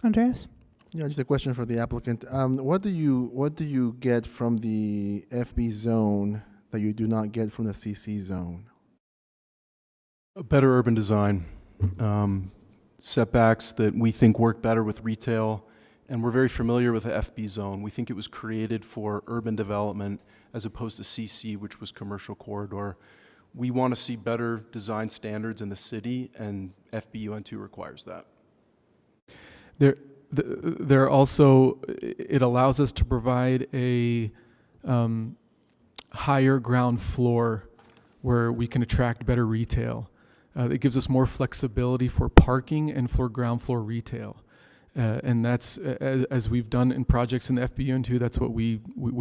Andreas? Yeah, just a question for the applicant. What do you get from the FB zone that you do not get from the CC zone? A better urban design, setbacks that we think work better with retail, and we're very familiar with the FB zone. We think it was created for urban development as opposed to CC, which was commercial corridor. We want to see better design standards in the city, and FBUN2 requires that. There also, it allows us to provide a higher ground floor where we can attract better retail. It gives us more flexibility for parking and for ground floor retail. And that's, as we've done in projects in the FBUN2, that's what we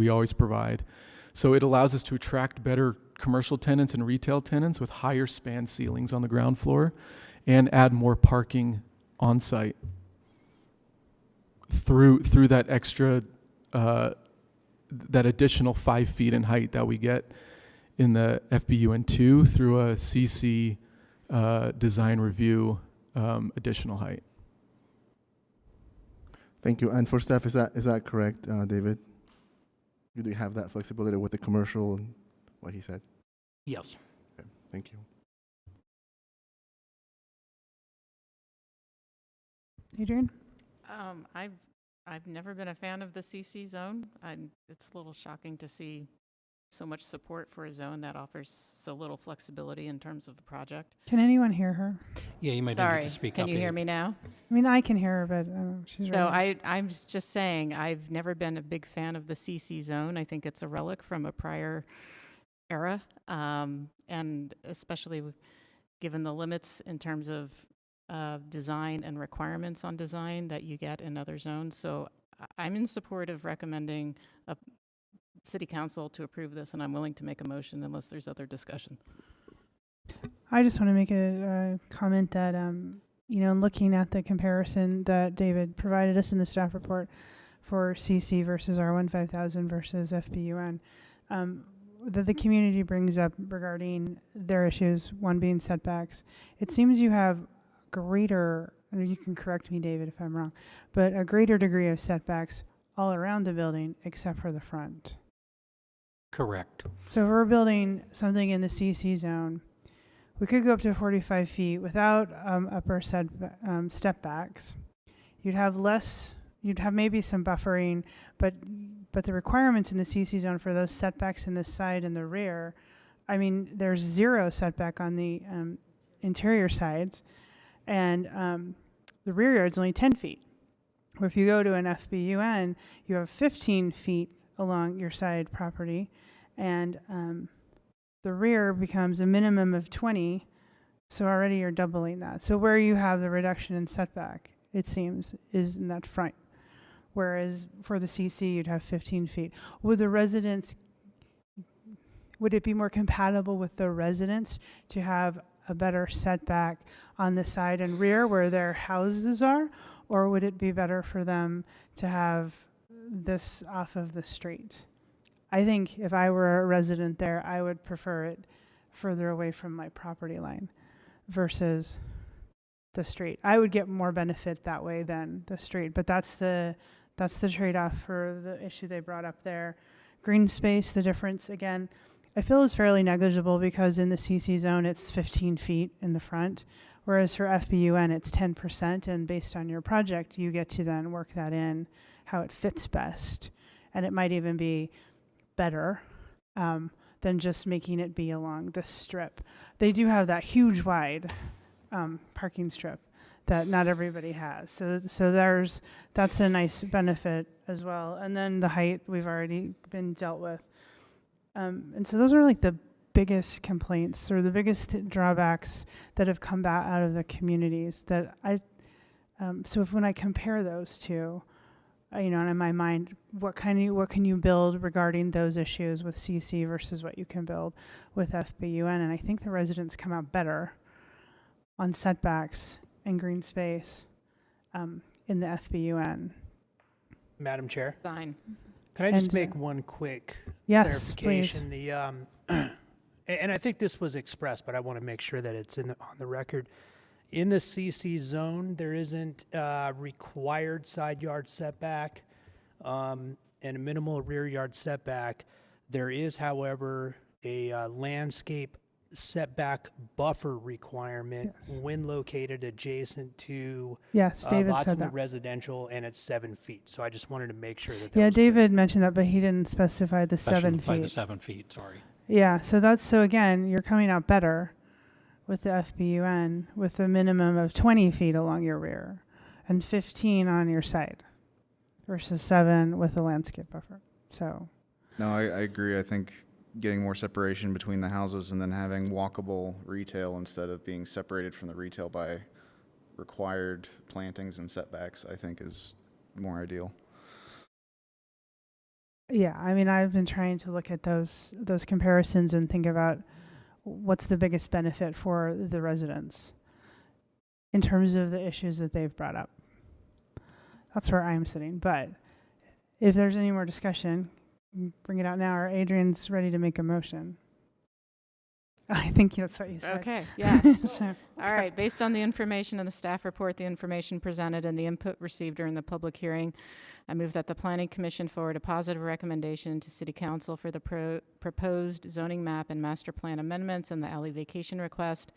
always provide. So it allows us to attract better commercial tenants and retail tenants with higher span ceilings on the ground floor and add more parking on site through that extra, that additional 5 feet in height that we get in the FBUN2 through a CC design review additional height. Thank you. And for staff, is that correct, David? You do have that flexibility with the commercial and what he said? Yes. Okay. Thank you. Adrian? I've never been a fan of the CC zone. It's a little shocking to see so much support for a zone that offers so little flexibility in terms of the project. Can anyone hear her? Yeah, you might need to speak up. Can you hear me now? I mean, I can hear her, but she's So right. I'm just saying, I've never been a big fan of the CC zone. I think it's a relic from a prior era, and especially given the limits in terms of design and requirements on design that you get in other zones. So I'm in support of recommending a city council to approve this, and I'm willing to make a motion unless there's other discussion. I just want to make a comment that, looking at the comparison that David provided us in the staff report for CC versus R1 5000 versus FBUN, that the community brings up regarding their issues, one being setbacks. It seems you have greater, and you can correct me, David, if I'm wrong, but a greater degree of setbacks all around the building except for the front. Correct. So if we're building something in the CC zone, we could go up to 45 feet without upper step backs. You'd have maybe some buffering, but the requirements in the CC zone for those setbacks in the side and the rear, I mean, there's 0 setback on the interior sides. And the rear yard's only 10 feet. Or if you go to an FBUN, you have 15 feet along your side property, and the rear becomes a minimum of 20, so already you're doubling that. So where you have the reduction in setback, it seems, is in that front. Whereas for the CC, you'd have 15 feet. Would it be more compatible with the residents to have a better setback on the side and rear where their houses are? Or would it be better for them to have this off of the street? I think if I were a resident there, I would prefer it further away from my property line versus the street. I would get more benefit that way than the street, but that's the trade-off for the issue they brought up there. Green space, the difference, again, I feel is fairly negligible because in the CC zone, it's 15 feet in the front, whereas for FBUN, it's 10%, and based on your project, you get to then work that in how it fits best. And it might even be better than just making it be along the strip. They do have that huge wide parking strip that not everybody has. So that's a nice benefit as well. And then the height we've already been dealt with. And so those are like the biggest complaints or the biggest drawbacks that have come back out of the communities that so when I compare those two, and in my mind, what can you build regarding those issues with CC versus what you can build with FBUN? And I think the residents come out better on setbacks and green space in the FBUN. Madam Chair, Sign. can I just And, make one quick Yes, clarification? And I think this was expressed, but I want to make sure that it's on the record. In the CC zone, there isn't required side yard setback and a minimal rear yard setback. There is, however, a landscape setback buffer requirement when located adjacent to David lots said of the that. residential, and it's 7 feet. So I just wanted to make sure that. Yeah, David mentioned that, but he didn't specify the 7 By the feet. 7 feet, sorry. Yeah, so again, you're coming out better with the FBUN with a minimum of 20 feet along your rear and 15 on your side versus 7 with a landscape buffer. So. No, I agree. I think getting more separation between the houses and then having walkable retail instead of being separated from the retail by required plantings and setbacks, I think is more ideal. Yeah, I mean, I've been trying to look at those comparisons and think about what's the biggest benefit for the residents in terms of the issues that they've brought up. That's where I'm sitting. But if there's any more discussion, bring it out now, or Adrian's ready to make a motion. I think that's what you said. Okay, yes. So, All right, based on the information in the staff report, the information presented, and the input received during the public hearing, I move that the Planning Commission forward a positive recommendation to City Council for the proposed zoning map and master plan amendments and the alley vacation request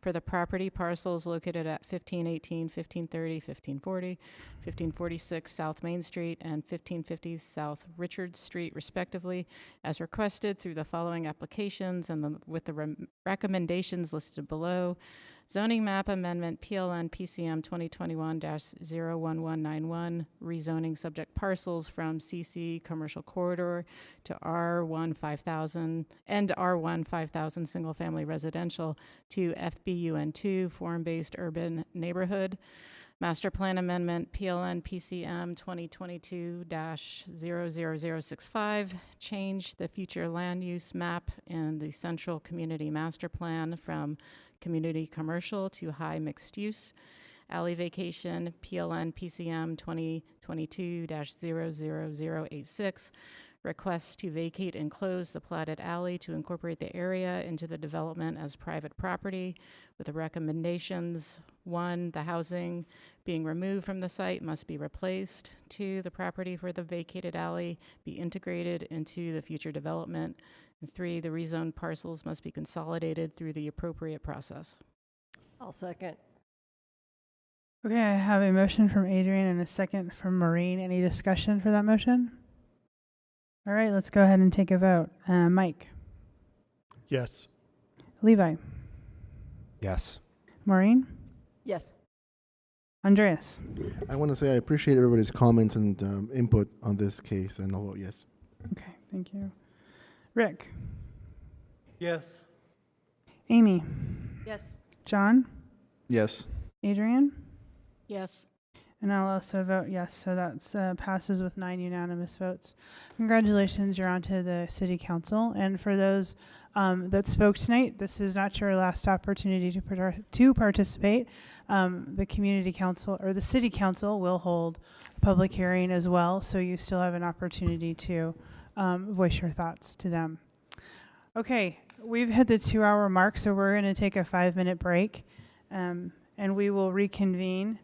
for the property parcels located at 1518, 1530, 1540, 1546 South Main Street, and 1550 South Richard Street, respectively, as requested through the following applications and with the recommendations listed below. Zoning map amendment PLN PCM 2021-01191, rezoning subject parcels from CC commercial corridor to R1 5000 and R1 5000 single family residential to FBUN2 form-based urban neighborhood. Master plan amendment PLN PCM 2022-00065, change the future land use map in the central community master plan from community commercial to high mixed use. Alley vacation PLN PCM 2022-00086, requests to vacate and close the platted alley to incorporate the area into the development as private property with the recommendations: 1, the housing being removed from the site must be replaced. 2, the property for the vacated alley be integrated into the future development. And 3, the rezoned parcels must be consolidated through the appropriate process. I'll second. okay, I have a motion from Adrian and a second from Maureen. Any discussion for that motion? All right, let's go ahead and take a vote. Mike? Yes. Levi? Yes. Maureen? Yes. Andreas? I want to say I appreciate everybody's comments and input on this case, and I'll vote yes. Okay, thank you. Rick? Yes. Amy? Yes. John? Yes. Adrian? Yes. And I'll also vote yes, so that's passes with 9 unanimous votes. Congratulations, you're on to the City Council. And for those that spoke tonight, this is not your last opportunity to participate. The Community Council, or the City Council, will hold a public hearing as well, so you still have an opportunity to voice your thoughts to them. Okay, we've hit the 2-hour mark, so we're going to take a 5-minute break, and we will reconvene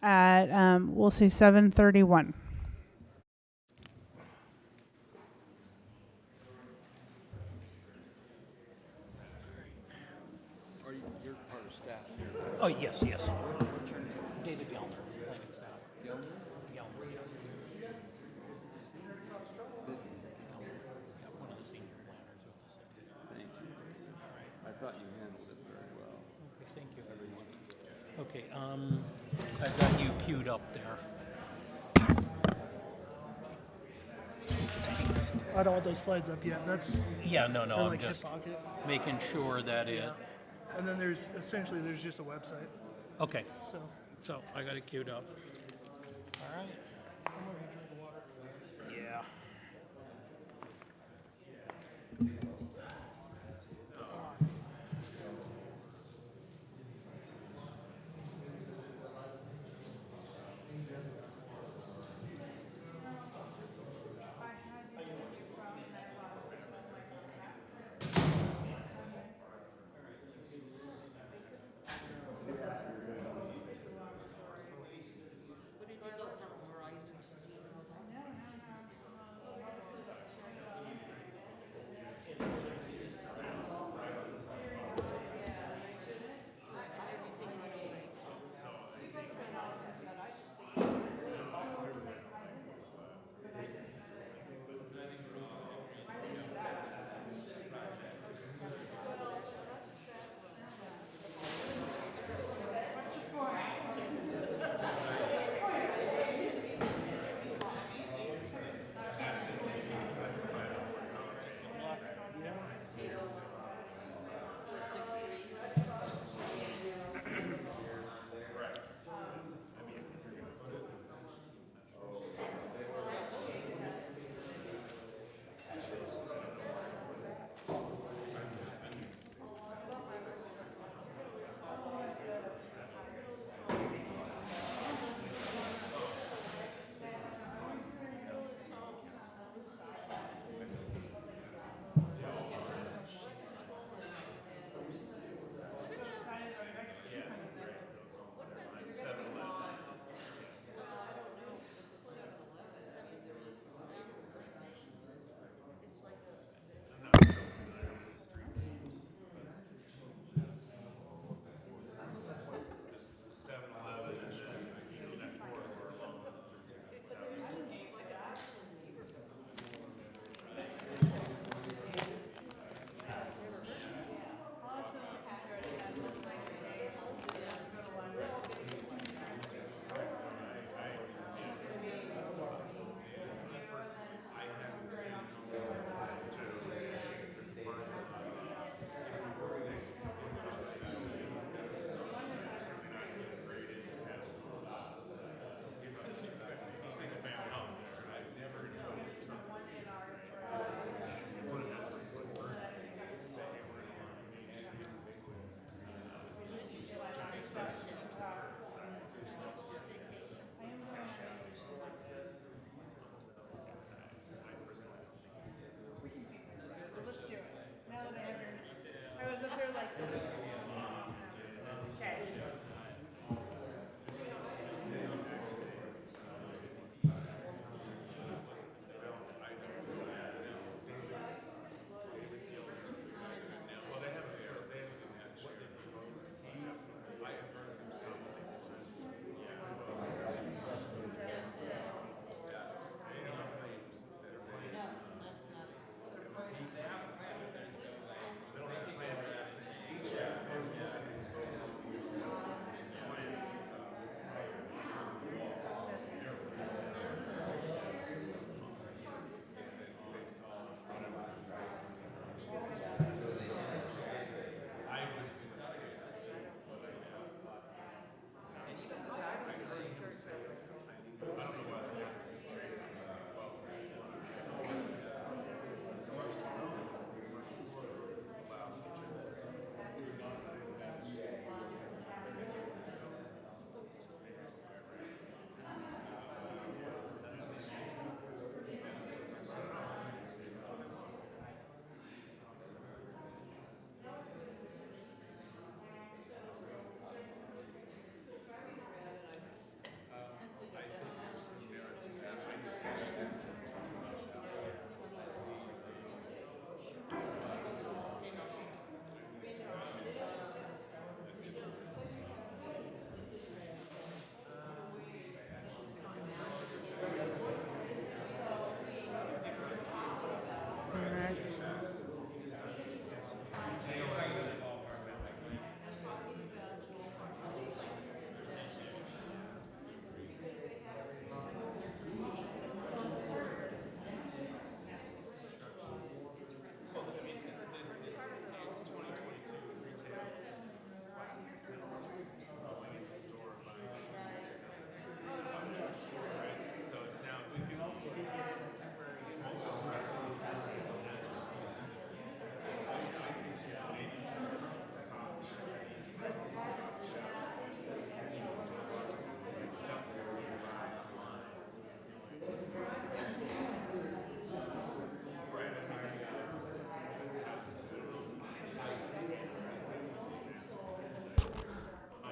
at, we'll say 7:31. Oh, yes, yes. David Gellner, planning staff. Gellner, yeah. One of the senior planners with the city. Thank you. I thought you handled it very well. Okay, thank you, everyone. Okay, I've got you queued up there. I don't want those slides up yet. That's Yeah, no, they're I'm like hip just pocket. making sure that it, And then there's just a website. okay, So so I got it queued up. All right. Yeah.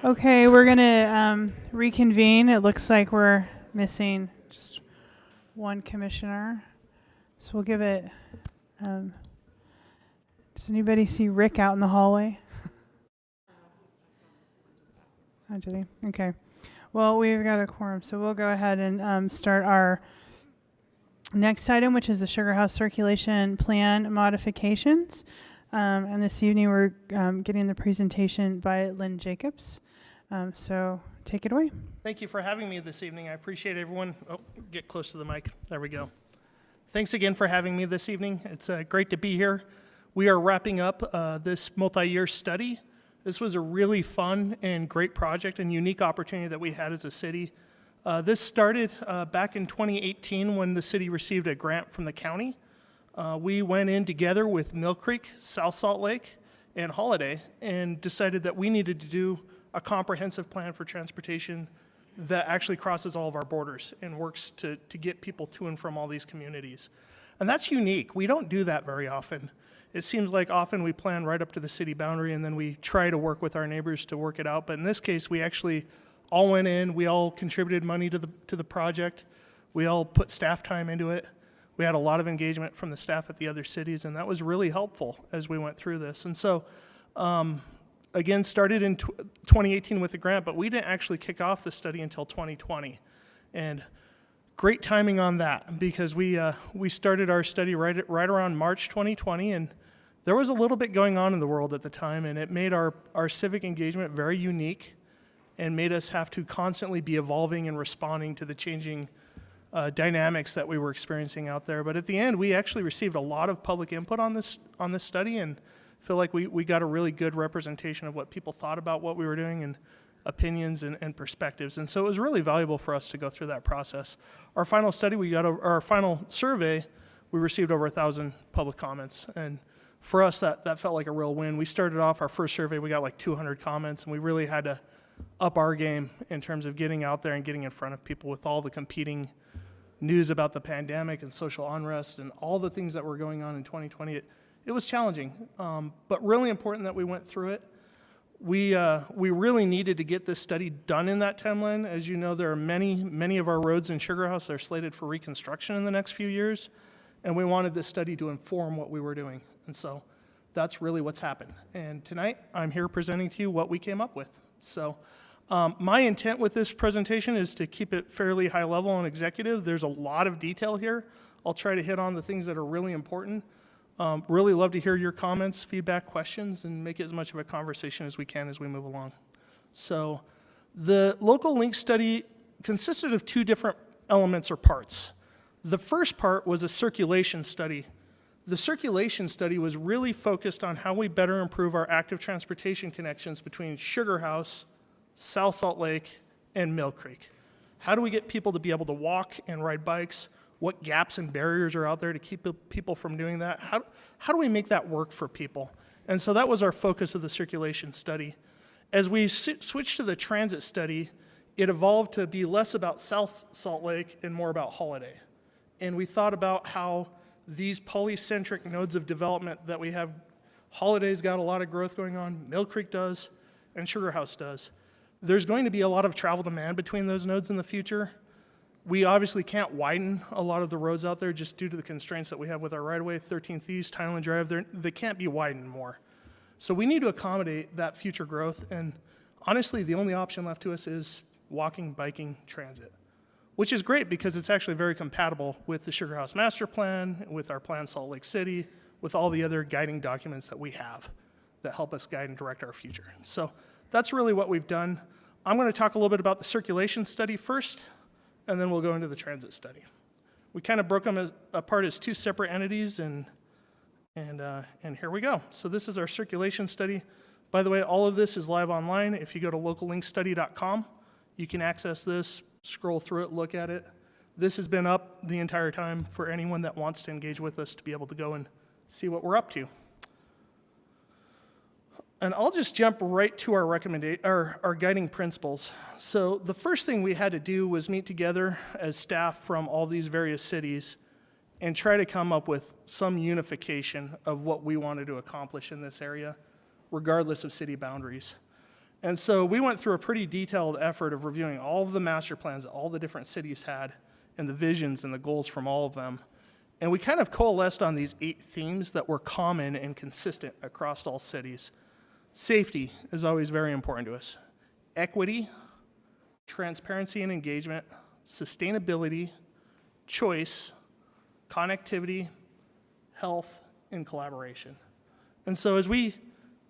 Okay, we're gonna reconvene. It looks like we're missing just one commissioner. So we'll give it, does anybody see Rick out in the hallway? Oh, did he? Okay. Well, we've got a quorum, so we'll go ahead and start our next item, which is the Sugar House Circulation Plan modifications. And this evening we're getting the presentation by Lynn Jacobs. So take it away. Thank you for having me this evening. I appreciate everyone. Oh, get close to the mic. There we go. Thanks again for having me this evening. It's great to be here. We are wrapping up this multi-year study. This was a really fun and great project and unique opportunity that we had as a city. This started back in 2018 when the city received a grant from the county. We went in together with Mill Creek, South Salt Lake, and Holiday and decided that we needed to do a comprehensive plan for transportation that actually crosses all of our borders and works to get people to and from all these communities. And that's unique. We don't do that very often. It seems like often we plan right up to the city boundary and then we try to work with our neighbors to work it out. But in this case, we actually all went in, we all contributed money to the project. We all put staff time into it. We had a lot of engagement from the staff at the other cities, and that was really helpful as we went through this. And so, again, started in 2018 with the grant, but we didn't actually kick off the study until 2020. And great timing on that, because we started our study right around March 2020, and there was a little bit going on in the world at the time, and it made our civic engagement very unique and made us have to constantly be evolving and responding to the changing dynamics that we were experiencing out there. But at the end, we actually received a lot of public input on this study, and feel like we got a really good representation of what people thought about what we were doing and opinions and perspectives. And so it was really valuable for us to go through that process. Our final study, our final survey, we received over 1,000 public comments. And for us, that felt like a real win. We started off our first survey, we got like 200 comments, and we really had to up our game in terms of getting out there and getting in front of people with all the competing news about the pandemic and social unrest and all the things that were going on in 2020. It was challenging, but really important that we went through it. We really needed to get this study done in that timeline. As you know, there are many of our roads in Sugar House that are slated for reconstruction in the next few years, and we wanted this study to inform what we were doing. And so that's really what's happened. And tonight, I'm here presenting to you what we came up with. So my intent with this presentation is to keep it fairly high level and executive. There's a lot of detail here. I'll try to hit on the things that are really important. Really love to hear your comments, feedback, questions, and make it as much of a conversation as we can as we move along. So the local link study consisted of two different elements or parts. The first part was a circulation study. The circulation study was really focused on how we better improve our active transportation connections between Sugar House, South Salt Lake, and Mill Creek. How do we get people to be able to walk and ride bikes? What gaps and barriers are out there to keep people from doing that? How do we make that work for people? And so that was our focus of the circulation study. As we switched to the transit study, it evolved to be less about South Salt Lake and more about Holiday. And we thought about how these polycentric nodes of development that we have, Holiday's got a lot of growth going on, Mill Creek does, and Sugar House does. There's going to be a lot of travel demand between those nodes in the future. We obviously can't widen a lot of the roads out there just due to the constraints that we have with our right-of-way, 13th East, Highland Drive. They can't be widened more. So we need to accommodate that future growth, and honestly, the only option left to us is walking, biking, transit, which is great because it's actually very compatible with the Sugar House Master Plan, with our plan Salt Lake City, with all the other guiding documents that we have that help us guide and direct our future. So that's really what we've done. I'm going to talk a little bit about the circulation study first, and then we'll go into the transit study. We kind of broke them apart as two separate entities, and here we go. So this is our circulation study. By the way, all of this is live online. If you go to locallinkstudy.com, you can access this, scroll through it, look at it. This has been up the entire time for anyone that wants to engage with us to be able to go and see what we're up to. And I'll just jump right to our guiding principles. So the first thing we had to do was meet together as staff from all these various cities and try to come up with some unification of what we wanted to accomplish in this area, regardless of city boundaries. And so we went through a pretty detailed effort of reviewing all of the master plans that all the different cities had and the visions and the goals from all of them. And we kind of coalesced on these 8 themes that were common and consistent across all cities. Safety is always very important to us. Equity, transparency and engagement, sustainability, choice, connectivity, health, and collaboration. And so as we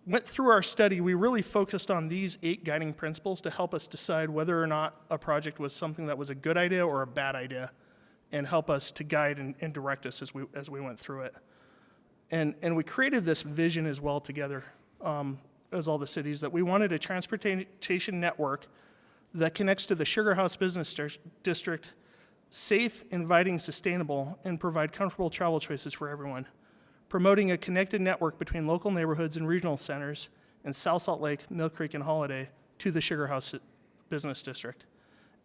went through our study, we really focused on these 8 guiding principles to help us decide whether or not a project was something that was a good idea or a bad idea, and help us to guide and direct us as we went through it. And we created this vision as well together as all the cities, that we wanted a transportation network that connects to the Sugar House Business District, safe, inviting, sustainable, and provide comfortable travel choices for everyone. Promoting a connected network between local neighborhoods and regional centers in South Salt Lake, Mill Creek, and Holiday to the Sugar House Business District.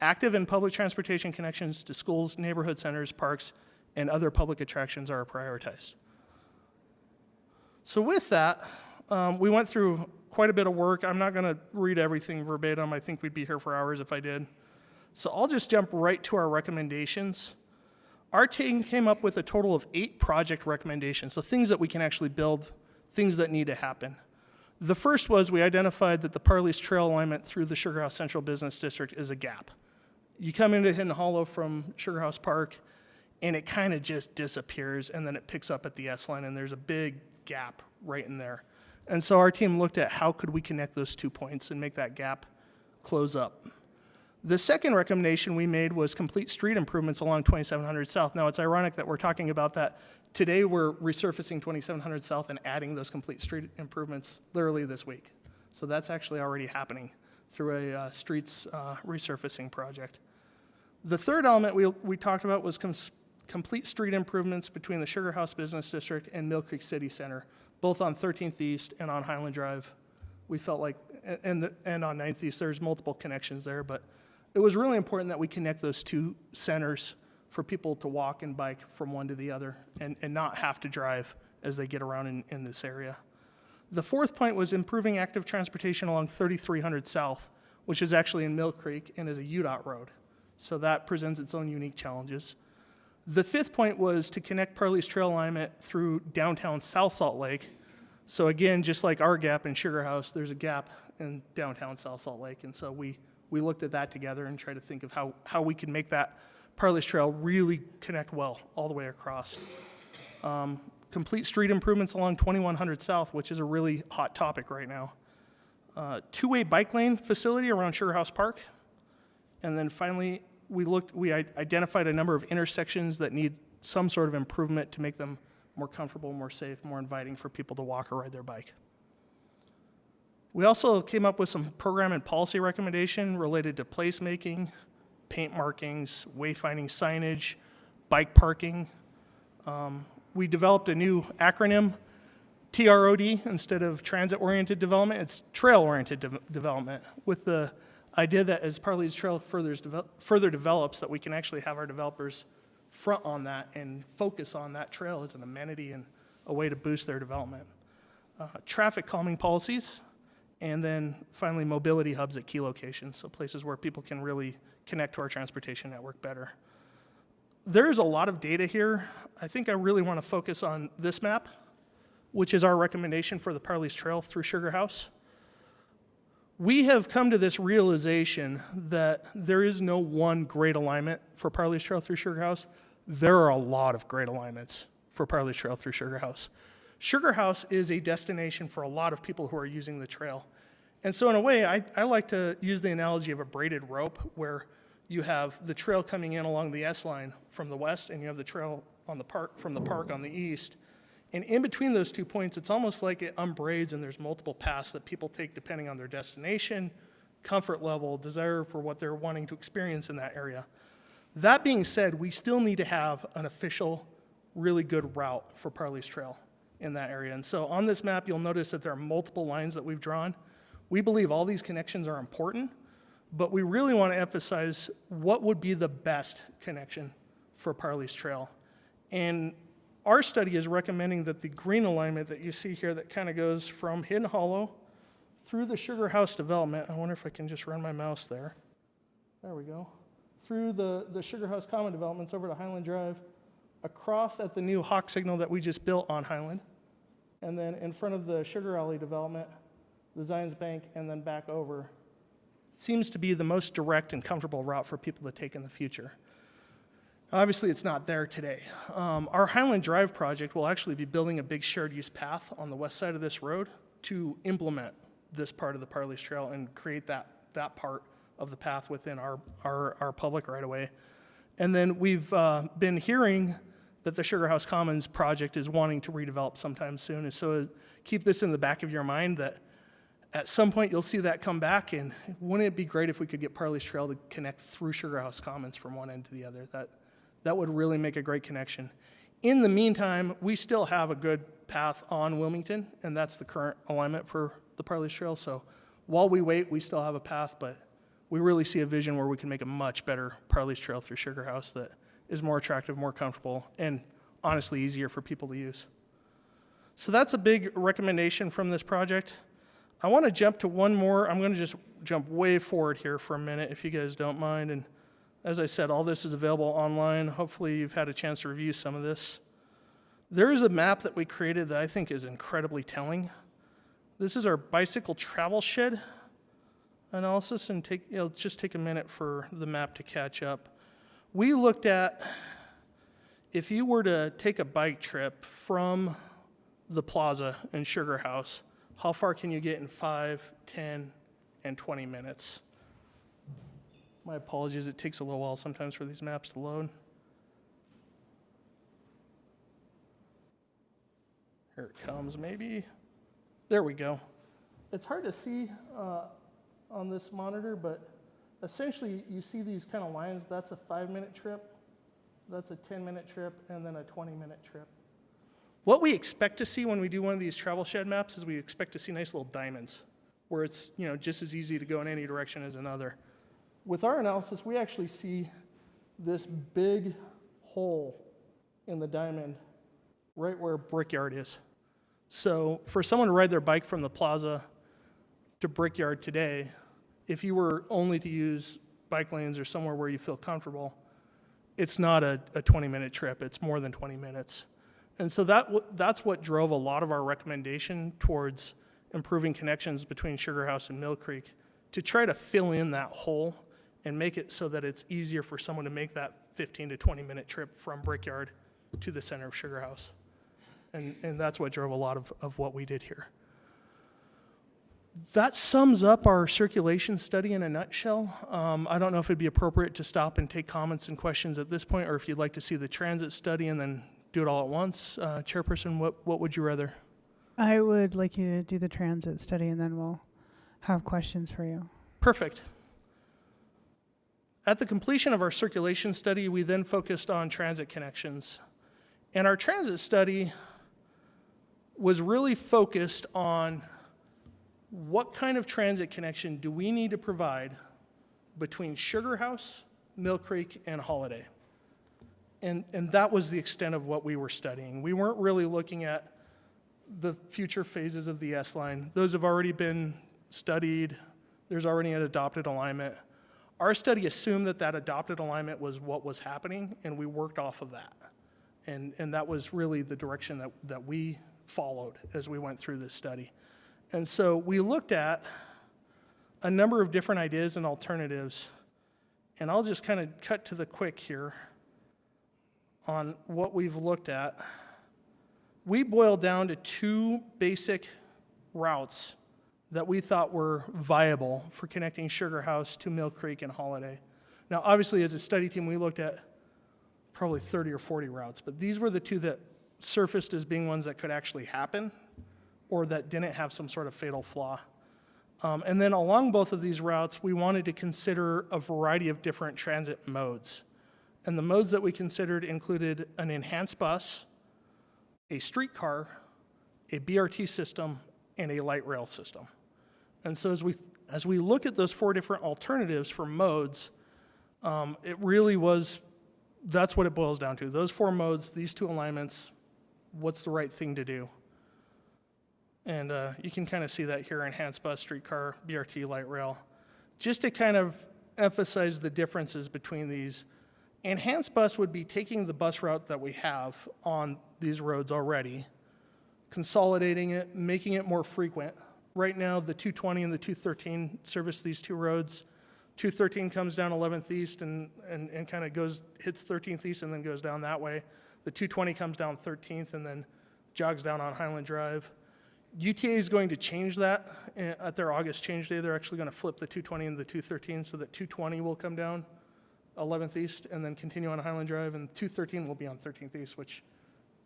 Active and public transportation connections to schools, neighborhood centers, parks, and other public attractions are prioritized. So with that, we went through quite a bit of work. I'm not going to read everything verbatim. I think we'd be here for hours if I did. So I'll just jump right to our recommendations. Our team came up with a total of 8 project recommendations, so things that we can actually build, things that need to happen. The first was we identified that the Parley's trail alignment through the Sugar House Central Business District is a gap. You come into Hidden Hollow from Sugar House Park, and it kind of just disappears, and then it picks up at the S-line, and there's a big gap right in there. And so our team looked at how could we connect those 2 points and make that gap close up. The second recommendation we made was complete street improvements along 2700 South. Now, it's ironic that we're talking about that. Today, we're resurfacing 2700 South and adding those complete street improvements literally this week. So that's actually already happening through a streets resurfacing project. The third element we talked about was complete street improvements between the Sugar House Business District and Mill Creek City Center, both on 13th East and on Highland Drive. We felt like, and on 9th East, there's multiple connections there, but it was really important that we connect those 2 centers for people to walk and bike from one to the other and not have to drive as they get around in this area. The fourth point was improving active transportation along 3300 South, which is actually in Mill Creek and is a UDOT road. So that presents its own unique challenges. The fifth point was to connect Parley's trail alignment through downtown South Salt Lake. So again, just like our gap in Sugar House, there's a gap in downtown South Salt Lake. And so we looked at that together and tried to think of how we can make that Parley's trail really connect well all the way across. Complete street improvements along 2100 South, which is a really hot topic right now. 2-way bike lane facility around Sugar House Park. And then finally, we identified a number of intersections that need some sort of improvement to make them more comfortable, more safe, more inviting for people to walk or ride their bike. We also came up with some program and policy recommendation related to placemaking, paint markings, wayfinding signage, bike parking. We developed a new acronym, TROD, instead of transit-oriented development. It's trail-oriented development, with the idea that as Parley's Trail further develops, that we can actually have our developers front on that and focus on that trail as an amenity and a way to boost their development. Traffic calming policies, and then finally mobility hubs at key locations, so places where people can really connect to our transportation network better. There's a lot of data here. I think I really want to focus on this map, which is our recommendation for the Parley's Trail through Sugar House. We have come to this realization that there is no one great alignment for Parley's Trail through Sugar House. There are a lot of great alignments for Parley's Trail through Sugar House. Sugar House is a destination for a lot of people who are using the trail. And so in a way, I like to use the analogy of a braided rope, where you have the trail coming in along the S-line from the west, and you have the trail on the park from the park on the east. And in between those 2 points, it's almost like it unbraids, and there's multiple paths that people take depending on their destination, comfort level, desire for what they're wanting to experience in that area. That being said, we still need to have an official, really good route for Parley's Trail in that area. And so on this map, you'll notice that there are multiple lines that we've drawn. We believe all these connections are important, but we really want to emphasize what would be the best connection for Parley's Trail. And our study is recommending that the green alignment that you see here that kind of goes from Hidden Hollow through the Sugar House development. I wonder if I can just run my mouse there. There we go. Through the Sugar House Common developments over to Highland Drive, across at the new Hawk signal that we just built on Highland, and then in front of the Sugar Alley development, the Zions Bank, and then back over. Seems to be the most direct and comfortable route for people to take in the future. Obviously, it's not there today. Our Highland Drive project will actually be building a big shared use path on the west side of this road to implement this part of the Parley's Trail and create that part of the path within our public right of way. And then we've been hearing that the Sugar House Commons project is wanting to redevelop sometime soon. And so keep this in the back of your mind that at some point you'll see that come back, and wouldn't it be great if we could get Parley's Trail to connect through Sugar House Commons from one end to the other? That would really make a great connection. In the meantime, we still have a good path on Wilmington, and that's the current alignment for the Parley's Trail. So while we wait, we still have a path, but we really see a vision where we can make a much better Parley's Trail through Sugar House that is more attractive, more comfortable, and honestly easier for people to use. So that's a big recommendation from this project. I want to jump to one more. I'm going to just jump way forward here for a minute, if you guys don't mind. And as I said, all this is available online. Hopefully you've had a chance to review some of this. There is a map that we created that I think is incredibly telling. This is our bicycle travel shed analysis, and it'll just take a minute for the map to catch up. We looked at, if you were to take a bike trip from the plaza in Sugar House, how far can you get in 5, 10, and 20 minutes? My apologies, it takes a little while sometimes for these maps to load. Here it comes, maybe. There we go. It's hard to see on this monitor, but essentially you see these kind of lines. That's a 5-minute trip, that's a 10-minute trip, and then a 20-minute trip. What we expect to see when we do one of these travel shed maps is we expect to see nice little diamonds where it's just as easy to go in any direction as another. With our analysis, we actually see this big hole in the diamond right where Brickyard is. So for someone to ride their bike from the plaza to Brickyard today, if you were only to use bike lanes or somewhere where you feel comfortable, it's not a 20-minute trip. It's more than 20 minutes. And so that's what drove a lot of our recommendation towards improving connections between Sugar House and Mill Creek, to try to fill in that hole and make it so that it's easier for someone to make that 15 to 20-minute trip from Brickyard to the center of Sugar House. And that's what drove a lot of what we did here. That sums up our circulation study in a nutshell. I don't know if it'd be appropriate to stop and take comments and questions at this point, or if you'd like to see the transit study and then do it all at once. Chairperson, what would you rather? I would like you to do the transit study, and then we'll have questions for you. Perfect. At the completion of our circulation study, we then focused on transit connections. And our transit study was really focused on what kind of transit connection do we need to provide between Sugar House, Mill Creek, and Holiday. And that was the extent of what we were studying. We weren't really looking at the future phases of the S-line. Those have already been studied. There's already an adopted alignment. Our study assumed that adopted alignment was what was happening, and we worked off of that. And that was really the direction that we followed as we went through this study. And so we looked at a number of different ideas and alternatives, and I'll just kind of cut to the quick here on what we've looked at. We boiled down to 2 basic routes that we thought were viable for connecting Sugar House to Mill Creek and Holiday. Now, obviously, as a study team, we looked at probably 30 or 40 routes, but these were the 2 that surfaced as being ones that could actually happen or that didn't have some sort of fatal flaw. And then along both of these routes, we wanted to consider a variety of different transit modes. And the modes that we considered included an enhanced bus, a streetcar, a BRT system, and a light rail system. And so as we look at those 4 different alternatives for modes, it really was, that's what it boils down to. Those 4 modes, these 2 alignments, what's the right thing to do? And you can kind of see that here, enhanced bus, streetcar, BRT, light rail. Just to kind of emphasize the differences between these, enhanced bus would be taking the bus route that we have on these roads already, consolidating it, making it more frequent. Right now, the 220 and the 213 service these two roads. 213 comes down 11th East and kind of hits 13th East and then goes down that way. The 220 comes down 13th and then jogs down on Highland Drive. UTA is going to change that at their August change day. They're actually going to flip the 220 and the 213 so that 220 will come down 11th East and then continue on Highland Drive, and 213 will be on 13th East, which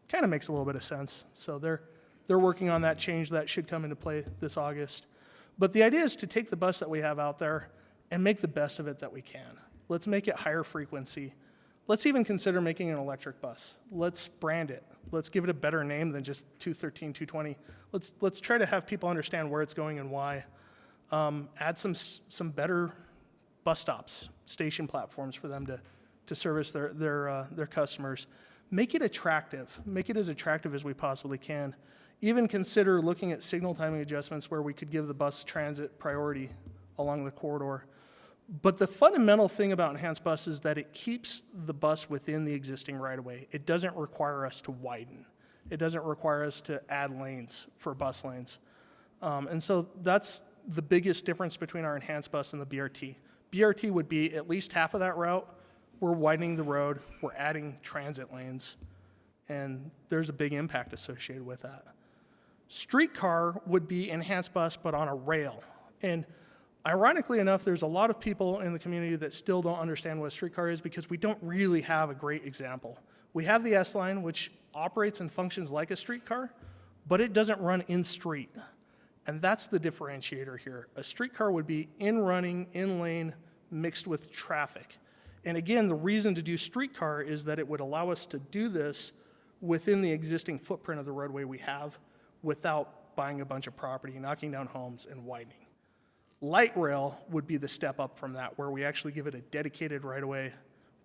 kind of makes a little bit of sense. So they're working on that change. That should come into play this August. But the idea is to take the bus that we have out there and make the best of it that we can. Let's make it higher frequency. Let's even consider making an electric bus. Let's brand it. Let's give it a better name than just 213, 220. Let's try to have people understand where it's going and why. Add some better bus stops, station platforms for them to service their customers. Make it attractive. Make it as attractive as we possibly can. Even consider looking at signal timing adjustments where we could give the bus transit priority along the corridor. But the fundamental thing about enhanced bus is that it keeps the bus within the existing right-of-way. It doesn't require us to widen. It doesn't require us to add lanes for bus lanes. And so that's the biggest difference between our enhanced bus and the BRT. BRT would be at least half of that route. We're widening the road. We're adding transit lanes. And there's a big impact associated with that. Streetcar would be enhanced bus, but on a rail. And ironically enough, there's a lot of people in the community that still don't understand what a streetcar is because we don't really have a great example. We have the S-Line, which operates and functions like a streetcar, but it doesn't run in street. And that's the differentiator here. A streetcar would be in running, in lane, mixed with traffic. And again, the reason to do streetcar is that it would allow us to do this within the existing footprint of the roadway we have without buying a bunch of property, knocking down homes, and widening. Light rail would be the step up from that, where we actually give it a dedicated right-of-way.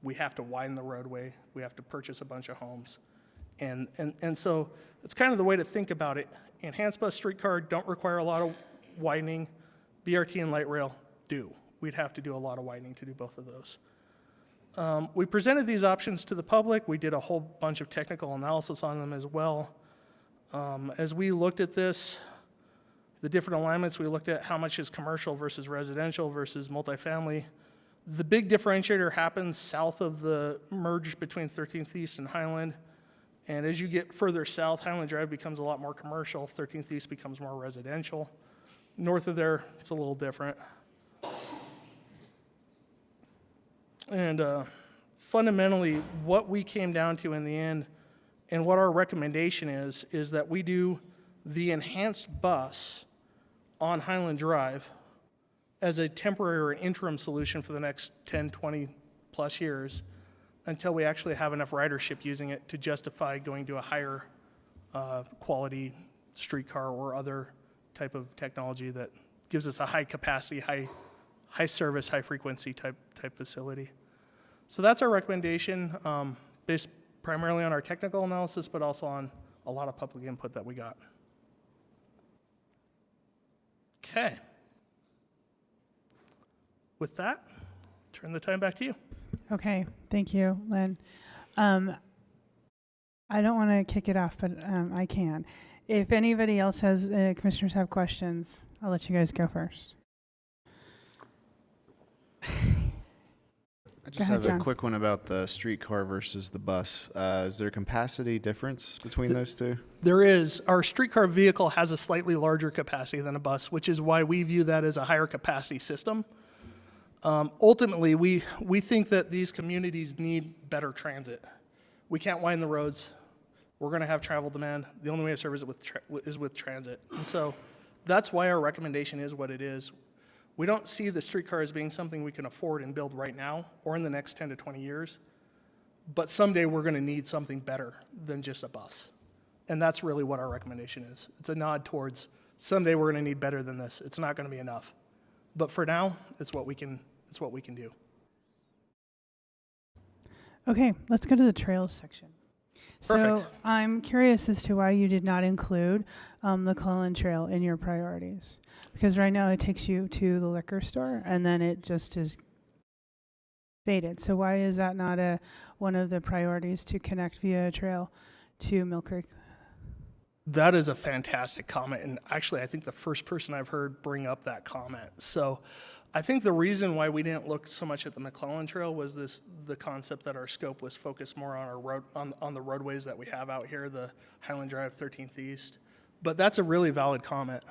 We have to widen the roadway. We have to purchase a bunch of homes. And so it's kind of the way to think about it. Enhanced bus streetcar don't require a lot of widening. BRT and light rail do. We'd have to do a lot of widening to do both of those. We presented these options to the public. We did a whole bunch of technical analysis on them as well. As we looked at this, the different alignments, we looked at how much is commercial versus residential versus multifamily. The big differentiator happens south of the merge between 13th East and Highland. And as you get further south, Highland Drive becomes a lot more commercial. 13th East becomes more residential. North of there, it's a little different. And fundamentally, what we came down to in the end and what our recommendation is that we do the enhanced bus on Highland Drive as a temporary or interim solution for the next 10, 20 plus years until we actually have enough ridership using it to justify going to a higher quality streetcar or other type of technology that gives us a high capacity, high service, high frequency type facility. So that's our recommendation, based primarily on our technical analysis, but also on a lot of public input that we got. Okay. With that, turn the time back to you. Okay, thank you, Lynn. I don't want to kick it off, but I can. If anybody else has, commissioners have questions, I'll let you guys go first. I just have a quick one about the streetcar versus the bus. Is there a capacity difference between those two? There is. Our streetcar vehicle has a slightly larger capacity than a bus, which is why we view that as a higher capacity system. Ultimately, we think that these communities need better transit. We can't widen the roads. We're going to have travel demand. The only way to service it is with transit. And so that's why our recommendation is what it is. We don't see the streetcar as being something we can afford and build right now or in the next 10 to 20 years. But someday we're going to need something better than just a bus. And that's really what our recommendation is. It's a nod towards someday we're going to need better than this. It's not going to be enough. But for now, it's what we can do. Okay, let's go to the trails section. So Perfect. I'm curious as to why you did not include McClellan Trail in your priorities. Because right now it takes you to the liquor store and then it just is faded. So why is that not one of the priorities to connect via trail to Mill Creek? That is a fantastic comment, and actually I think the first person I've heard bring up that comment. So I think the reason why we didn't look so much at the McClellan Trail was the concept that our scope was focused more on our road on the roadways that we have out here, the Highland Drive, 13th East. But that's a really valid comment.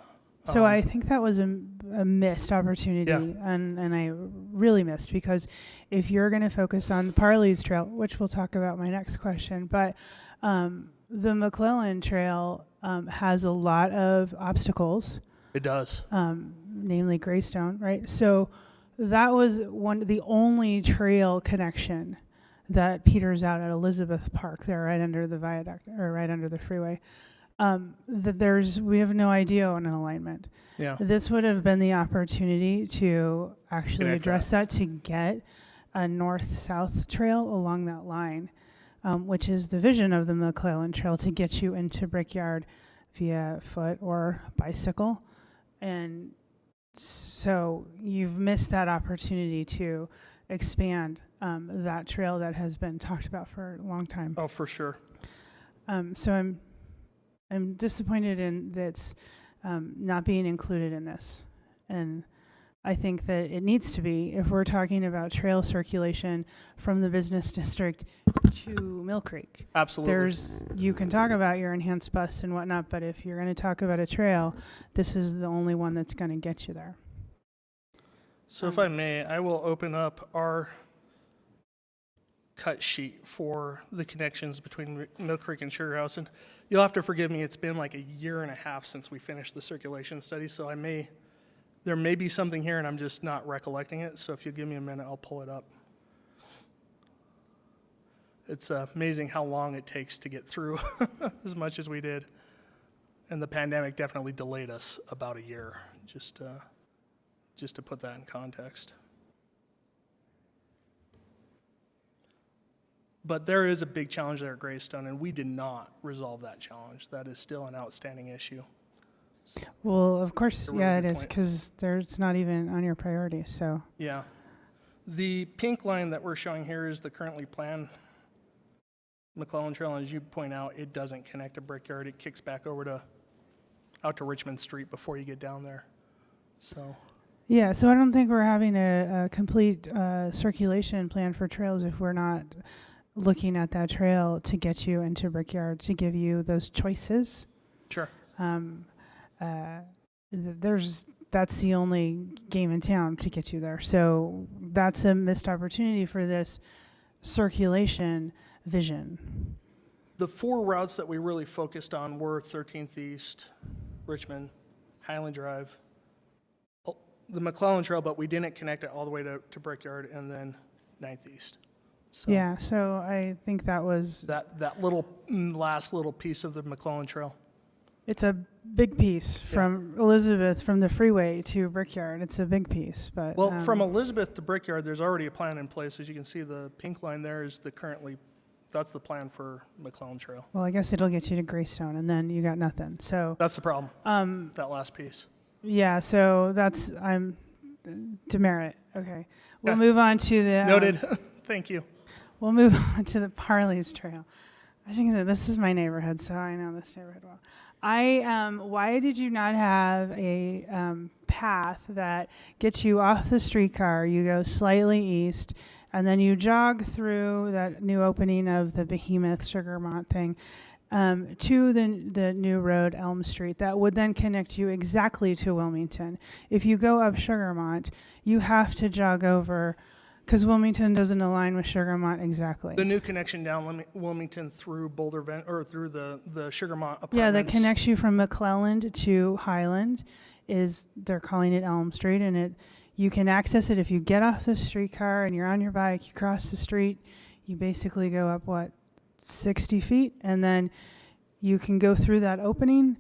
So I think that was a missed opportunity, Yeah. and I really missed, because if you're going to focus on Parley's Trail, which we'll talk about my next question, but the McClellan Trail has a lot of obstacles. It does. Namely Greystone, right? So that was the only trail connection that peters out at Elizabeth Park there, right under the viaduct, or right under the freeway. We have no idea on an alignment. Yeah. This would have been the opportunity to actually Connect address that, to get a north-south trail along that line, which is the vision of the McClellan Trail, to get you into Brickyard via foot or bicycle. And so you've missed that opportunity to expand that trail that has been talked about for a long time. Oh, for sure. So I'm disappointed in that's not being included in this. And I think that it needs to be, if we're talking about trail circulation from the business district to Mill Creek. Absolutely. You can talk about your enhanced bus and whatnot, but if you're going to talk about a trail, this is the only one that's going to get you there. So if I may, I will open up our cut sheet for the connections between Mill Creek and Sugar House. And you'll have to forgive me, it's been like a year and a half since we finished the circulation study, so there may be something here and I'm just not recollecting it. So if you give me a minute, I'll pull it up. It's amazing how long it takes to get through as much as we did. And the pandemic definitely delayed us about a year, just to put that in context. But there is a big challenge there at Greystone, and we did not resolve that challenge. That is still an outstanding issue. Well, of course, Really yeah, it good is, point. because it's not even on your priority, so. Yeah. The pink line that we're showing here is the currently planned McClellan Trail, and as you point out, it doesn't connect to Brickyard. It kicks back over out to Richmond Street before you get down there. So. Yeah, so I don't think we're having a complete circulation plan for trails if we're not looking at that trail to get you into Brickyard, to give you those choices. Sure. That's the only game in town to get you there. So that's a missed opportunity for this circulation vision. The four routes that we really focused on were 13th East, Richmond, Highland Drive, the McClellan Trail, but we didn't connect it all the way to Brickyard, and then 9th East. So Yeah, so I think that was, that little last little piece of the McClellan Trail. it's a big piece from Elizabeth, from the freeway to Brickyard. It's a big piece, but. Well, from Elizabeth to Brickyard, there's already a plan in place. As you can see, the pink line there is that's the plan for McClellan Trail. Well, I guess it'll get you to Greystone, and then you got nothing, so. That's the problem, that last piece. Yeah, so I'm demerit. Okay. We'll Yeah. move on to the. Noted. Thank you. We'll move on to the Parley's Trail. I think that this is my neighborhood, so I know this neighborhood well. Why did you not have a path that gets you off the streetcar, you go slightly east, and then you jog through that new opening of the Behemoth Sugarmont thing to the new road, Elm Street, that would then connect you exactly to Wilmington. If you go up Sugarmont, you have to jog over, because Wilmington doesn't align with Sugarmont exactly. The new connection down Wilmington through through the Sugarmont apartments. Yeah, that connects you from McClelland to Highland they're calling it Elm Street, and you can access it if you get off the streetcar and you're on your bike, you cross the street, you basically go up, 60 feet, and then you can go through that opening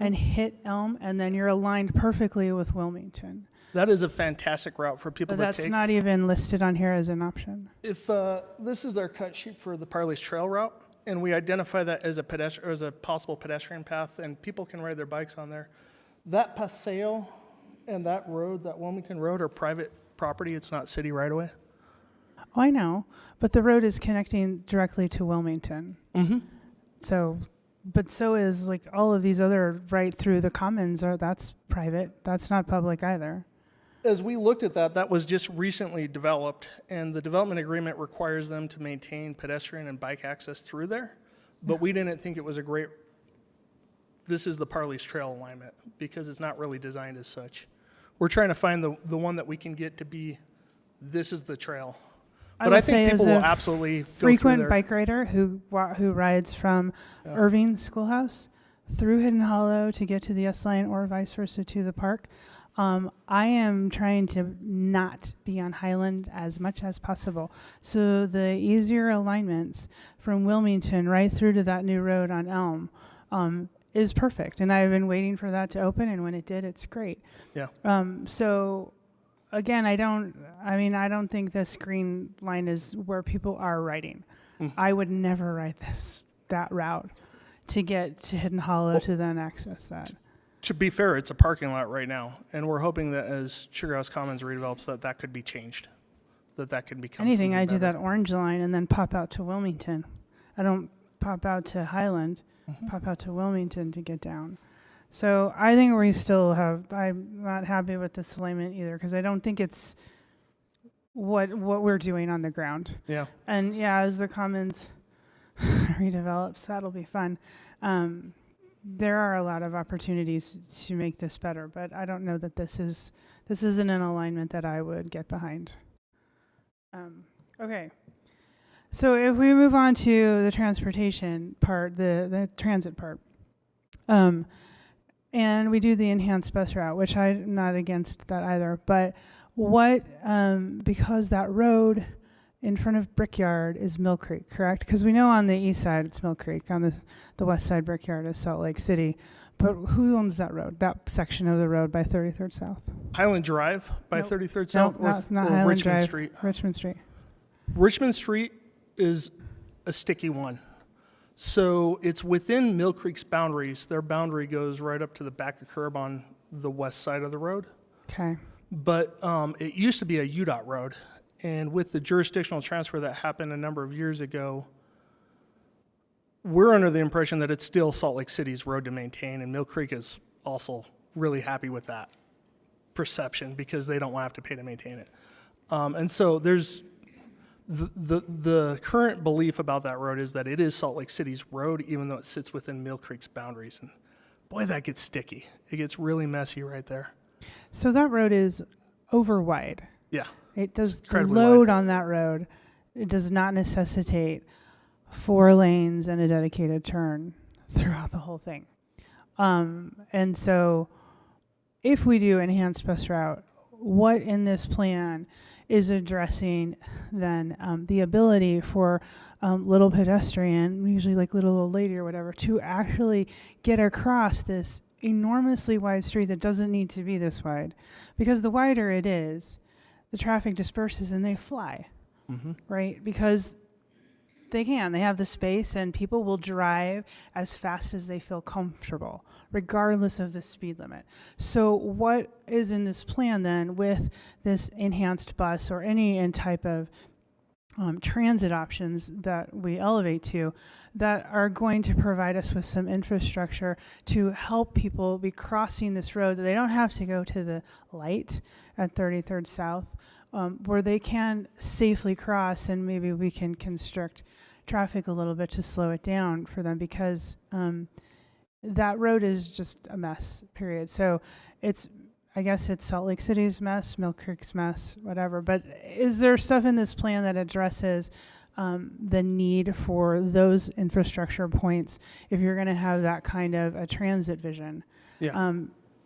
and hit Elm, and then you're aligned perfectly with Wilmington. That is a fantastic route for people But to that's take. not even listed on here as an option. If this is our cut sheet for the Parley's Trail route, and we identify that as a possible pedestrian path, and people can ride their bikes on there. That Paseo and that road, that Wilmington Road, are private property. It's not city right away. Oh, I know, but the road is connecting directly to Wilmington. Mm-hmm. So, but so is like all of these other right through the commons that's private. That's not public either. As we looked at that, that was just recently developed, and the development agreement requires them to maintain pedestrian and bike access through there. But we didn't think it was this is the Parley's trail alignment, because it's not really designed as such. We're trying to find the one that we can get to be, this is the trail. But I think people will absolutely go through frequent there. bike rider who rides from Irving Schoolhouse through Hidden Hollow to get to the S line or vice versa to the park. I am trying to not be on Highland as much as possible. So the easier alignments from Wilmington right through to that new road on Elm is perfect. And I've been waiting for that to open, and when it did, it's great. Yeah. So again, I don't think this green line is where people are riding. I would never ride that route to get to Hidden Hollow to then access that. To be fair, it's a parking lot right now, and we're hoping that as Sugar House Commons redevelops, that could be changed, that could become Anything, I something do better. that orange line and then pop out to Wilmington. I don't pop out to Highland, pop out to Wilmington to get down. So I think I'm not happy with this alignment either, because I don't think it's what we're doing on the ground. Yeah. And yeah, as the commons redevelops, that'll be fun. There are a lot of opportunities to make this better, but I don't know that this isn't an alignment that I would get behind. Okay. So if we move on to the transportation part, the transit part, and we do the enhanced bus route, which I'm not against that either, but because that road in front of Brickyard is Mill Creek, correct? Because we know on the east side it's Mill Creek, on the west side Brickyard is Salt Lake City. But who owns that road, that section of the road by 33rd South? Highland Drive by Nope. 33rd South, No, not or Highland Richmond Drive. Street? Richmond Street. Richmond Street is a sticky one. So it's within Mill Creek's boundaries. Their boundary goes right up to the back of curb on the west side of the road. Okay. But it used to be a UDOT road. And with the jurisdictional transfer that happened a number of years ago, we're under the impression that it's still Salt Lake City's road to maintain, and Mill Creek is also really happy with that perception because they don't want to have to pay to maintain it. And so there's the current belief about that road is that it is Salt Lake City's road, even though it sits within Mill Creek's boundaries. And boy, that gets sticky. It gets really messy right there. So that road is over wide. Yeah. It does incredibly load wide. on that road. It does not necessitate 4 lanes and a dedicated turn throughout the whole thing. And so if we do enhanced bus route, what in this plan is addressing then the ability for little pedestrian, usually like little old lady or whatever, to actually get across this enormously wide street that doesn't need to be this wide? Because the wider it is, the traffic disperses and they fly, right? Because they have the space, and people will drive as fast as they feel comfortable, regardless of the speed limit. So what is in this plan then with this enhanced bus or any type of transit options that we elevate to that are going to provide us with some infrastructure to help people be crossing this road, that they don't have to go to the light at 33rd South, where they can safely cross, and maybe we can constrict traffic a little bit to slow it down for them, because that road is just a mess, period. So I guess it's Salt Lake City's mess, Mill Creek's mess, whatever. But is there stuff in this plan that addresses the need for those infrastructure points if you're going to have that kind of a transit vision? Yeah.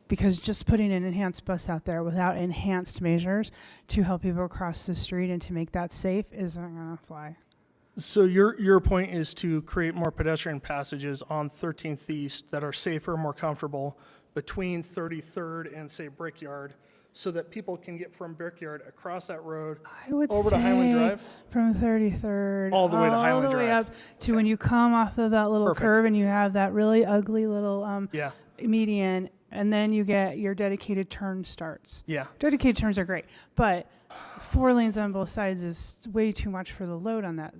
Because just putting an enhanced bus out there without enhanced measures to help people cross the street and to make that safe isn't going to fly. So your point is to create more pedestrian passages on 13th East that are safer, more comfortable between 33rd and, say, Brickyard, so that people can get from Brickyard across that road I would over say to Highland Drive? from 33rd All the way to Highland all the way Drive. up to when you come off of that little Perfect. curve and you have that really ugly little Yeah, median, and then you get your dedicated turn starts. yeah, Dedicated turns are great, but 4 lanes on both sides is way too much for the load on that.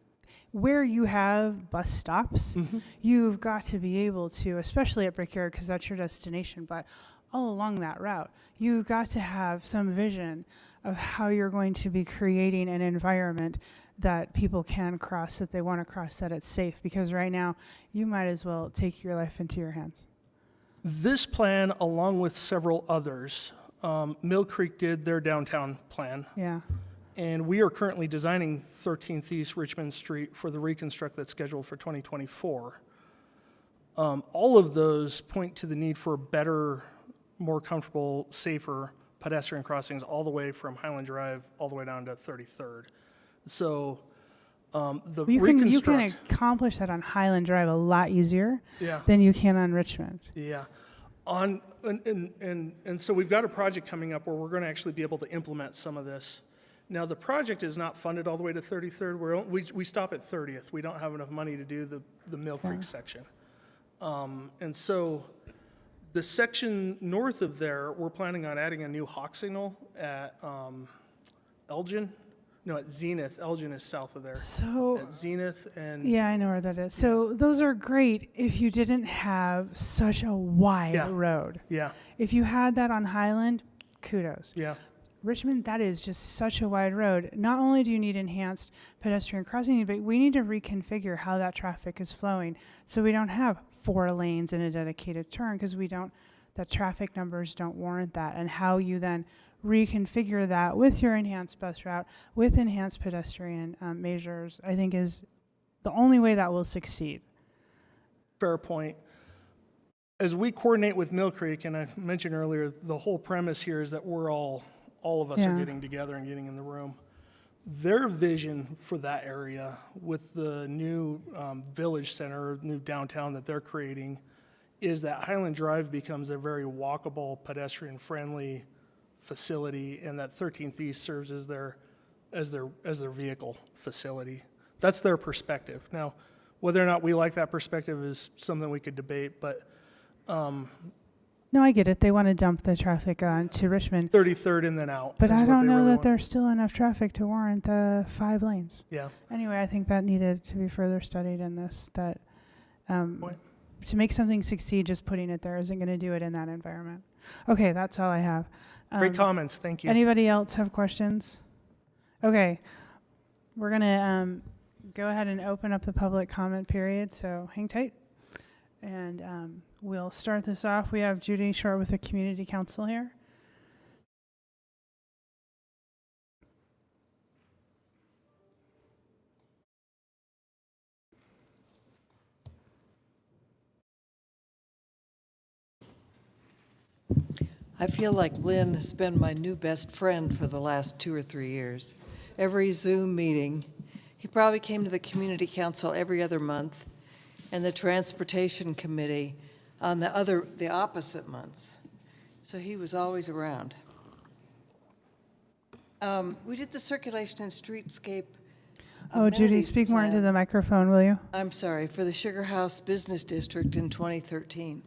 Where you have bus stops, you've got to be able to, especially at Brickyard because that's your destination, but all along that route, you've got to have some vision of how you're going to be creating an environment that people can cross, that they want to cross, that it's safe, because right now you might as well take your life into your hands. This plan, along with several others, Mill Creek did their downtown plan, Yeah. and we are currently designing 13th East Richmond Street for the reconstruct that's scheduled for 2024. All of those point to the need for better, more comfortable, safer pedestrian crossings all the way from Highland Drive all the way down to 33rd. So the You can reconstruct, accomplish that on Highland Drive a lot easier yeah, than you can on Richmond. yeah. And so we've got a project coming up where we're going to actually be able to implement some of this. Now, the project is not funded all the way to 33rd. We stop at 30th. We don't have enough money to do the Mill Creek section. And so the section north of there, we're planning on adding a new hawk signal at Elgin. No, at Zenith. Elgin is south of there. So At Zenith and yeah, I know where that is. So those are great if you didn't have such a wide Yeah. road. yeah, If you had that on Highland, kudos. yeah, Richmond, that is just such a wide road. Not only do you need enhanced pedestrian crossing, but we need to reconfigure how that traffic is flowing so we don't have 4 lanes in a dedicated turn, because the traffic numbers don't warrant that. And how you then reconfigure that with your enhanced bus route, with enhanced pedestrian measures, I think is the only way that will succeed. fair point. As we coordinate with Mill Creek, and I mentioned earlier, the whole premise here is that we're all of us are Yeah. getting together and getting in the room. Their vision for that area with the new village center, new downtown that they're creating, is that Highland Drive becomes a very walkable, pedestrian-friendly facility, and that 13th East serves as their vehicle facility. That's their perspective. Now, whether or not we like that perspective is something we could debate, but No, I get it. They want to dump the traffic on to Richmond. 33rd and then out. But is I what don't they know really that want. there's still enough traffic to warrant the 5 lanes. Yeah, Anyway, I think that needed to be further studied in this, that Point. to make something succeed, just putting it there isn't going to do it in that environment. Okay, that's all I have. great comments, thank you. Anybody else have questions? Okay, we're going to go ahead and open up the public comment period, so hang tight. And we'll start this off. We have Judy Short with the Community Council here. I feel like Lynn has been my new best friend for the last 2 or 3 years. Every Zoom meeting, he probably came to the community council every other month, and the transportation committee on the opposite months. So he was always around. We did the circulation and streetscape. Oh, Judy, amenities speak more into plan. the microphone, will you? I'm sorry, for the Sugar House Business District in 2013.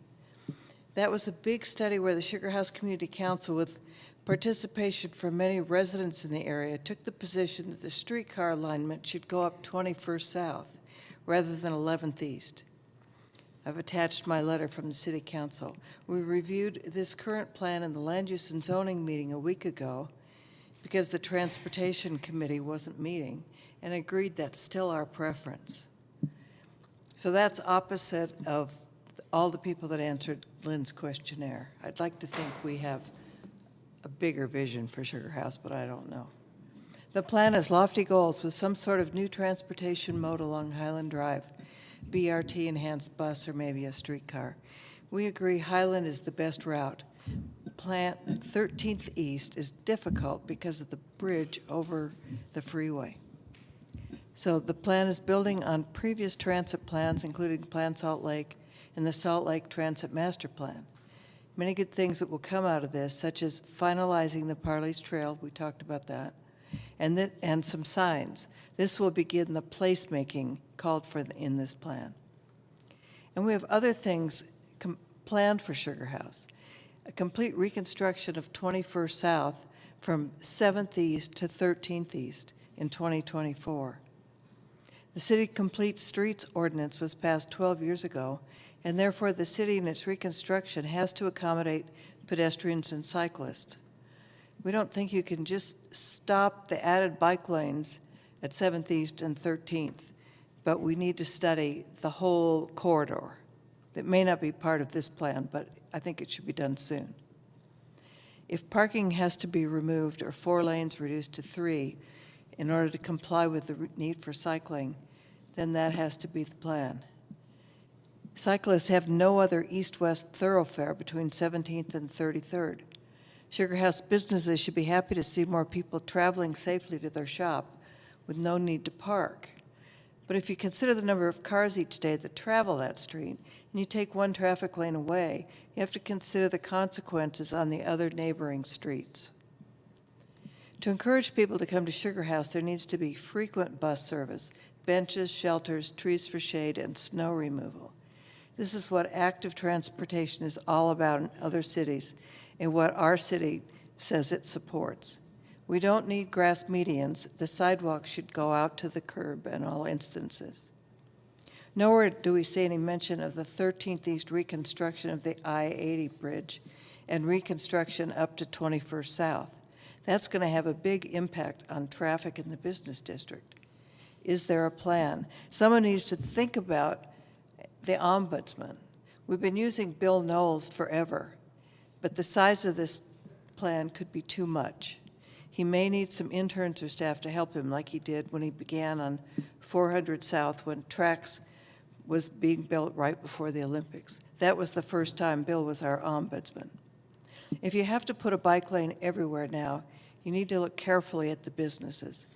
That was a big study where the Sugar House Community Council, with participation from many residents in the area, took the position that the streetcar alignment should go up 21st South rather than 11th East. I've attached my letter from the City Council. We reviewed this current plan in the Land Use and Zoning meeting a week ago because the Transportation Committee wasn't meeting, and agreed that's still our preference. So that's opposite of all the people that answered Lynn's questionnaire. I'd like to think we have a bigger vision for Sugar House, but I don't know. The plan has lofty goals with some sort of new transportation mode along Highland Drive, BRT enhanced bus, or maybe a streetcar. We agree Highland is the best route. Plan 13th East is difficult because of the bridge over the freeway. So the plan is building on previous transit plans, including Plan Salt Lake and the Salt Lake Transit Master Plan. many good things that will come out of this, such as finalizing the Parley's Trail, we talked about that, and some signs. This will begin the placemaking called for in this plan. And we have other things planned for Sugar House. A complete reconstruction of 21st South from 7th East to 13th East in 2024. The City Complete Streets Ordinance was passed 12 years ago, and therefore the city in its reconstruction has to accommodate pedestrians and cyclists. We don't think you can just stop the added bike lanes at 7th East and 13th, but we need to study the whole corridor. That may not be part of this plan, but I think it should be done soon. If parking has to be removed or 4 lanes reduced to 3 in order to comply with the need for cycling, then that has to be the plan. Cyclists have no other east-west thoroughfare between 17th and 33rd. Sugar House businesses should be happy to see more people traveling safely to their shop with no need to park. But if you consider the number of cars each day that travel that street, and you take one traffic lane away, you have to consider the consequences on the other neighboring streets. To encourage people to come to Sugar House, there needs to be frequent bus service, benches, shelters, trees for shade, and snow removal. This is what active transportation is all about in other cities and what our city says it supports. We don't need grass medians. The sidewalk should go out to the curb in all instances. Nowhere do we see any mention of the 13th East reconstruction of the I-80 bridge and reconstruction up to 21st South. That's going to have a big impact on traffic in the business district. Is there a plan? Someone needs to think about the ombudsman. We've been using Bill Knowles forever, but the size of this plan could be too much. He may need some interns or staff to help him like he did when he began on 400 South when Trax was being built right before the Olympics. That was the first time Bill was our ombudsman. If you have to put a bike lane everywhere now, you need to look carefully at the businesses.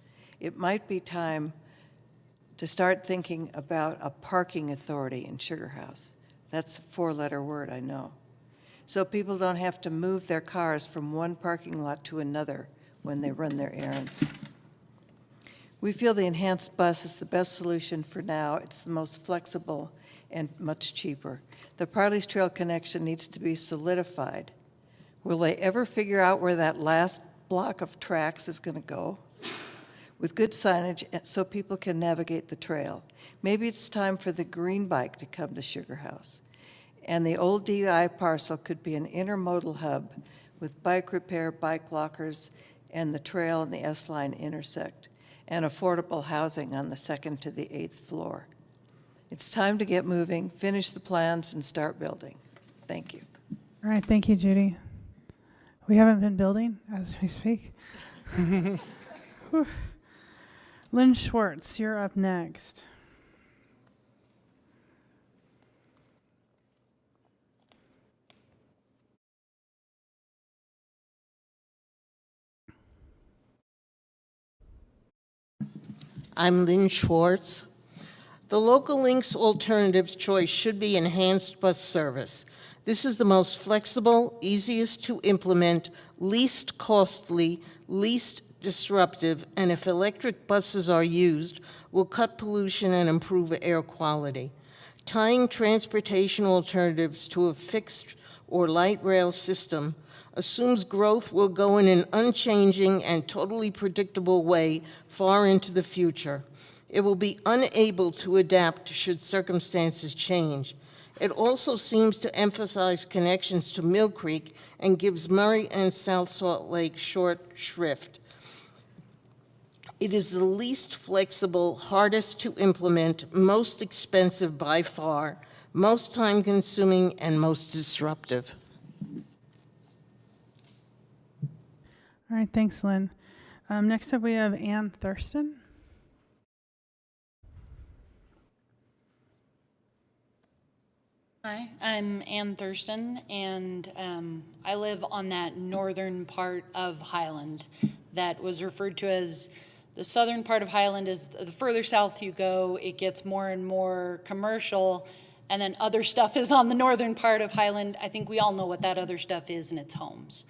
It might be time to start thinking about a parking authority in Sugar House. That's a 4-letter word, I know. So people don't have to move their cars from one parking lot to another when they run their errands. We feel the enhanced bus is the best solution for now. It's the most flexible and much cheaper. The Parley's Trail connection needs to be solidified. Will they ever figure out where that last block of tracks is going to go? With good signage so people can navigate the trail. Maybe it's time for the green bike to come to Sugar House. And the old DI parcel could be an intermodal hub with bike repair, bike lockers, and the trail and the S-line intersect, and affordable housing on the 2nd to the 8th floor. It's time to get moving, finish the plans, and start building. Thank you. All right, thank you, Judy. We haven't been building as we speak. Whew. Lynn Schwartz, you're up next. I'm Lynn Schwartz. The Local Links Alternatives choice should be enhanced bus service. This is the most flexible, easiest to implement, least costly, least disruptive, and if electric buses are used, will cut pollution and improve air quality. Tying transportation alternatives to a fixed or light rail system assumes growth will go in an unchanging and totally predictable way far into the future. It will be unable to adapt should circumstances change. It also seems to emphasize connections to Mill Creek and gives Murray and South Salt Lake short shrift. It is the least flexible, hardest to implement, most expensive by far, most time-consuming, and most disruptive. All right, thanks, Lynn. Next up, we have Ann Thurston. Hi, I'm Ann Thurston, and I live on that northern part of Highland that was referred to as the southern part of Highland. Is the further south you go, it gets more and more commercial, and then other stuff is on the northern part of Highland. I think we all know what that other stuff is, and it's homes.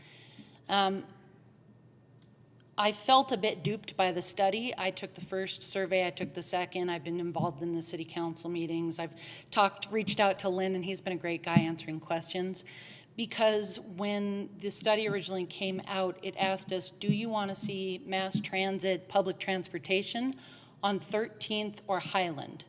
I felt a bit duped by the study. I took the first survey, I took the second. I've been involved in the city council meetings. I've reached out to Lynn, and he's been a great guy answering questions. Because when the study originally came out, it asked us, do you want to see mass transit, public transportation on 13th or Highland?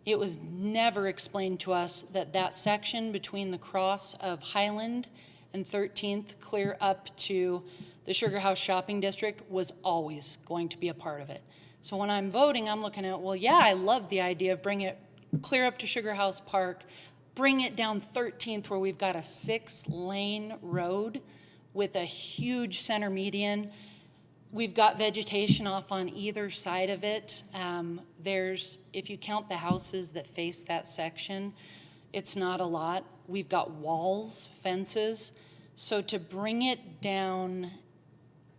It was never explained to us that that section between the cross of Highland and 13th clear up to the Sugar House Shopping District was always going to be a part of it. So when I'm voting, I'm looking at, well, yeah, I love the idea of bring it clear up to Sugar House Park, bring it down 13th where we've got a 6-lane road with a huge center median. We've got vegetation off on either side of it. If you count the houses that face that section, it's not a lot. We've got walls, fences. So to bring it down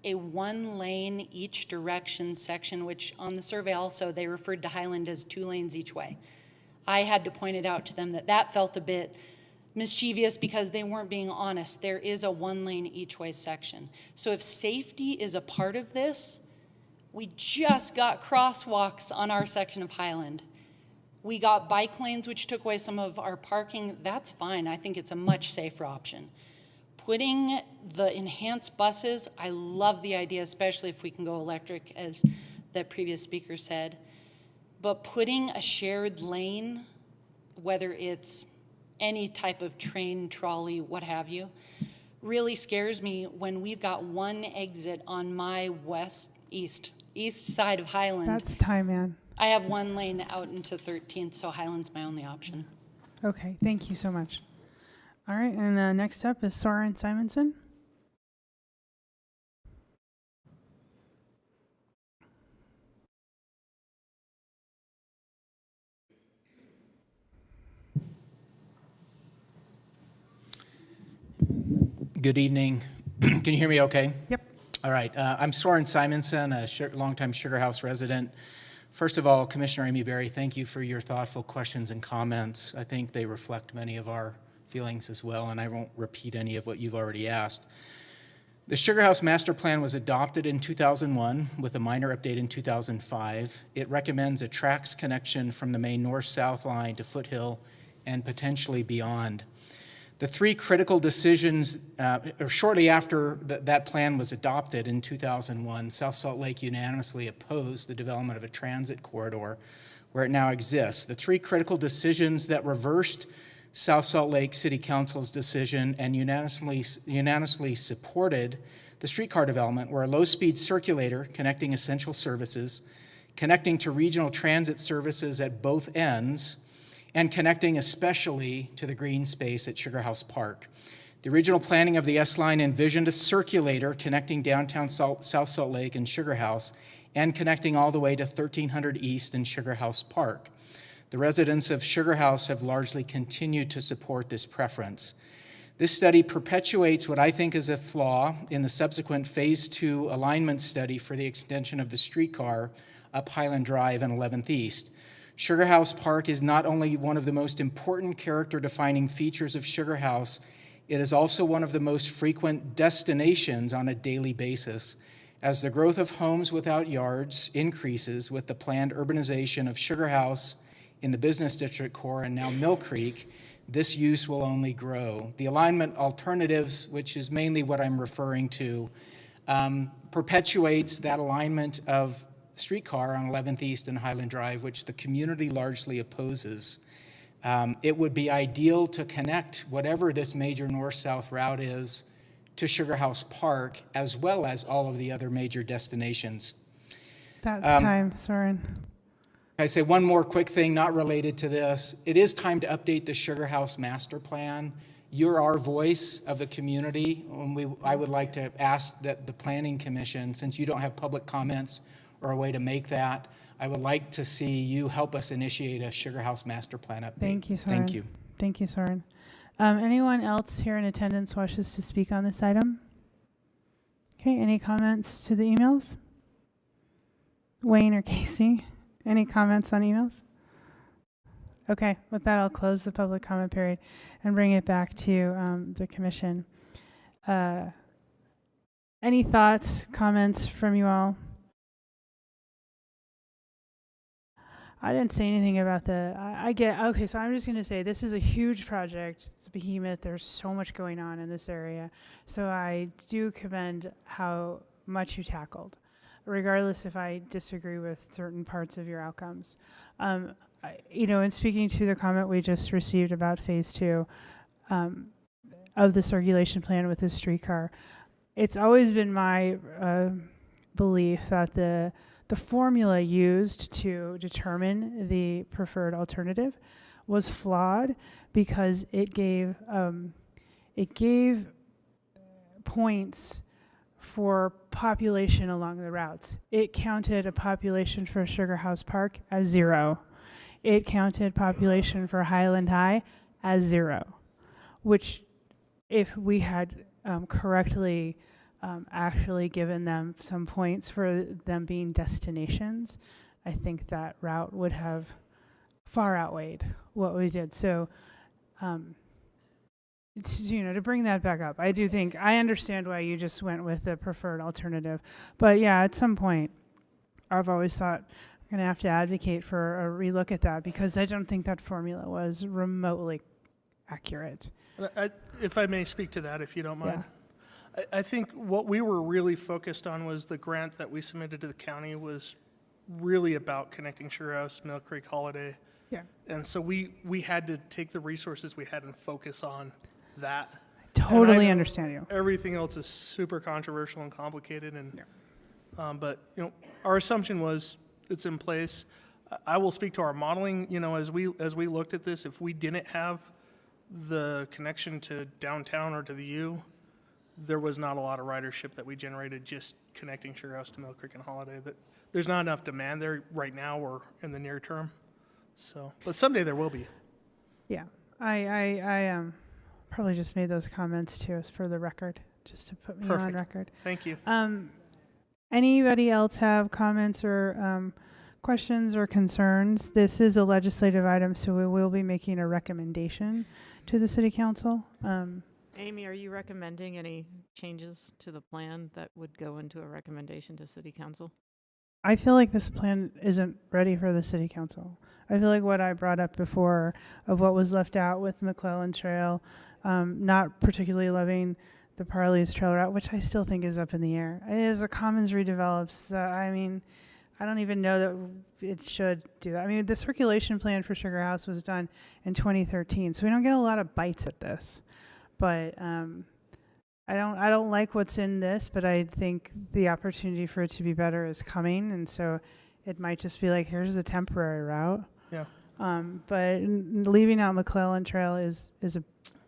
a 1-lane each direction section, which on the survey also they referred to Highland as 2 lanes each way. I had to point it out to them that that felt a bit mischievous because they weren't being honest. There is a 1-lane each way section. So if safety is a part of this, we just got crosswalks on our section of Highland. We got bike lanes, which took away some of our parking. That's fine. I think it's a much safer option. Putting the enhanced buses, I love the idea, especially if we can go electric, as the previous speaker said. But putting a shared lane, whether it's any type of train, trolley, what have you, really scares me when we've got one exit on my east side of Highland. That's time, man. I have 1 lane out into 13th, so Highland's my only option. Okay, thank you so much. All right, and next up is Soren Simonson. Good evening. Can you hear me okay? Yep. All right. I'm Soren Simonson, a longtime Sugar House resident. First of all, Commissioner Amy Berry, thank you for your thoughtful questions and comments. I think they reflect many of our feelings as well, and I won't repeat any of what you've already asked. The Sugar House Master Plan was adopted in 2001 with a minor update in 2005. It recommends a tracks connection from the main north-south line to Foothill and potentially beyond. The 3 critical decisions, or shortly after that plan was adopted in 2001, South Salt Lake unanimously opposed the development of a transit corridor where it now exists. The 3 critical decisions that reversed South Salt Lake City Council's decision and unanimously supported the streetcar development were a low-speed circulator connecting essential services, connecting to regional transit services at both ends, and connecting especially to the green space at Sugar House Park. The original planning of the S-Line envisioned a circulator connecting downtown South Salt Lake and Sugar House and connecting all the way to 1300 East and Sugar House Park. The residents of Sugar House have largely continued to support this preference. This study perpetuates what I think is a flaw in the subsequent Phase 2 alignment study for the extension of the streetcar up Highland Drive and 11th East. Sugar House Park is not only one of the most important character-defining features of Sugar House, it is also one of the most frequent destinations on a daily basis. As the growth of homes without yards increases with the planned urbanization of Sugar House in the business district core and now Mill Creek, this use will only grow. The alignment alternatives, which is mainly what I'm referring to, perpetuates that alignment of streetcar on 11th East and Highland Drive, which the community largely opposes. It would be ideal to connect whatever this major north-south route is to Sugar House Park, as well as all of the other major destinations. That's time, Soren. I say one more quick thing not related to this. It is time to update the Sugar House Master Plan. You're our voice of the community. I would like to ask that the Planning Commission, since you don't have public comments or a way to make that, I would like to see you help us initiate a Sugar House Master Plan update. Thank you, Soren. Thank you. Thank you, Soren. Anyone else here in attendance wishes to speak on this item? Okay, any comments to the emails? Wayne or Casey, any comments on emails? Okay, with that, I'll close the public comment period and bring it back to the commission. Any thoughts, comments from you all? I didn't say anything about okay, so I'm just going to say this is a huge project. It's a behemoth. There's so much going on in this area. So I do commend how much you tackled, regardless if I disagree with certain parts of your outcomes. In speaking to the comment we just received about phase 2 of the circulation plan with the streetcar, it's always been my belief that the formula used to determine the preferred alternative was flawed because it gave points for population along the routes. It counted a population for Sugar House Park as 0. It counted population for Highland High as 0, which if we had correctly actually given them some points for them being destinations, I think that route would have far outweighed what we did. So, to bring that back up, I do think, I understand why you just went with the preferred alternative. But yeah, at some point, I've always thought I'm going to have to advocate for a relook at that because I don't think that formula was remotely accurate. If I may speak to that, if you don't mind. Yeah. I think what we were really focused on was the grant that we submitted to the county was really about connecting Sugar House, Mill Creek, Holiday. Yeah. And so we had to take the resources we had and focus on that. Totally understand you. Everything else is super controversial and complicated, and but our assumption was it's in place. I will speak to our modeling. As we looked at this, if we didn't have the connection to downtown or to the U, there was not a lot of ridership that we generated just connecting Sugar House to Mill Creek and Holiday. That there's not enough demand there right now or in the near term. So, but someday there will be. Yeah, I probably just made those comments too, for the record, just to put me on record. Thank you. Anybody else have comments or questions or concerns? This is a legislative item, so we will be making a recommendation to the City Council. Amy, are you recommending any changes to the plan that would go into a recommendation to City Council? I feel like this plan isn't ready for the City Council. I feel like what I brought up before of what was left out with McClellan Trail, not particularly loving the Parley's Trail route, which I still think is up in the air. As the Commons redevelops, I don't even know that it should do that. I mean, the circulation plan for Sugar House was done in 2013, so we don't get a lot of bites at this. But I don't like what's in this, but I think the opportunity for it to be better is coming, and so it might just be like, here's the temporary route. Yeah. But leaving out McClellan Trail is a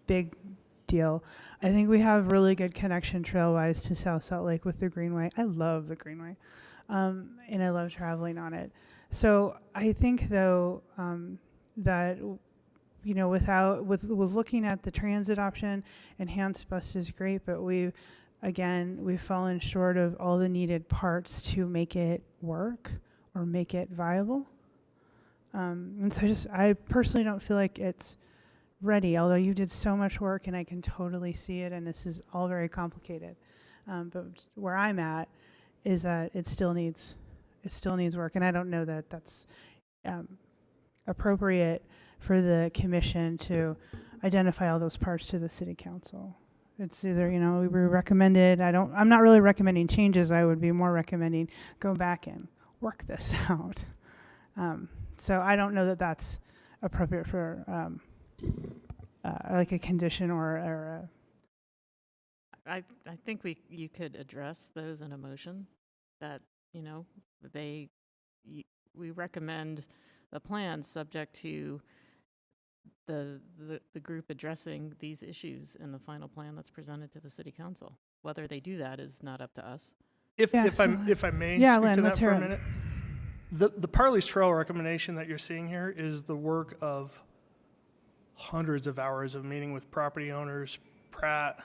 big deal. I think we have really good connection trail-wise to South Salt Lake with the Greenway. I love the Greenway, and I love traveling on it. So I think, though, that with looking at the transit option, enhanced bus is great, but we've fallen short of all the needed parts to make it work or make it viable. And so I personally don't feel like it's ready, although you did so much work and I can totally see it, and this is all very complicated. But where I'm at is that it still needs work, and I don't know that that's appropriate for the commission to identify all those parts to the City Council. It's either, we recommended, I'm not really recommending changes. I would be more recommending go back and work this out. So I don't know that that's appropriate for like a condition or a. I think you could address those in a motion that, we recommend the plan subject to the group addressing these issues in the final plan that's presented to the City Council. Whether they do that is not up to us. If I may speak Lynn, to let's that hear for a it. minute. The Parley's Trail recommendation that you're seeing here is the work of hundreds of hours of meeting with property owners, Pratt,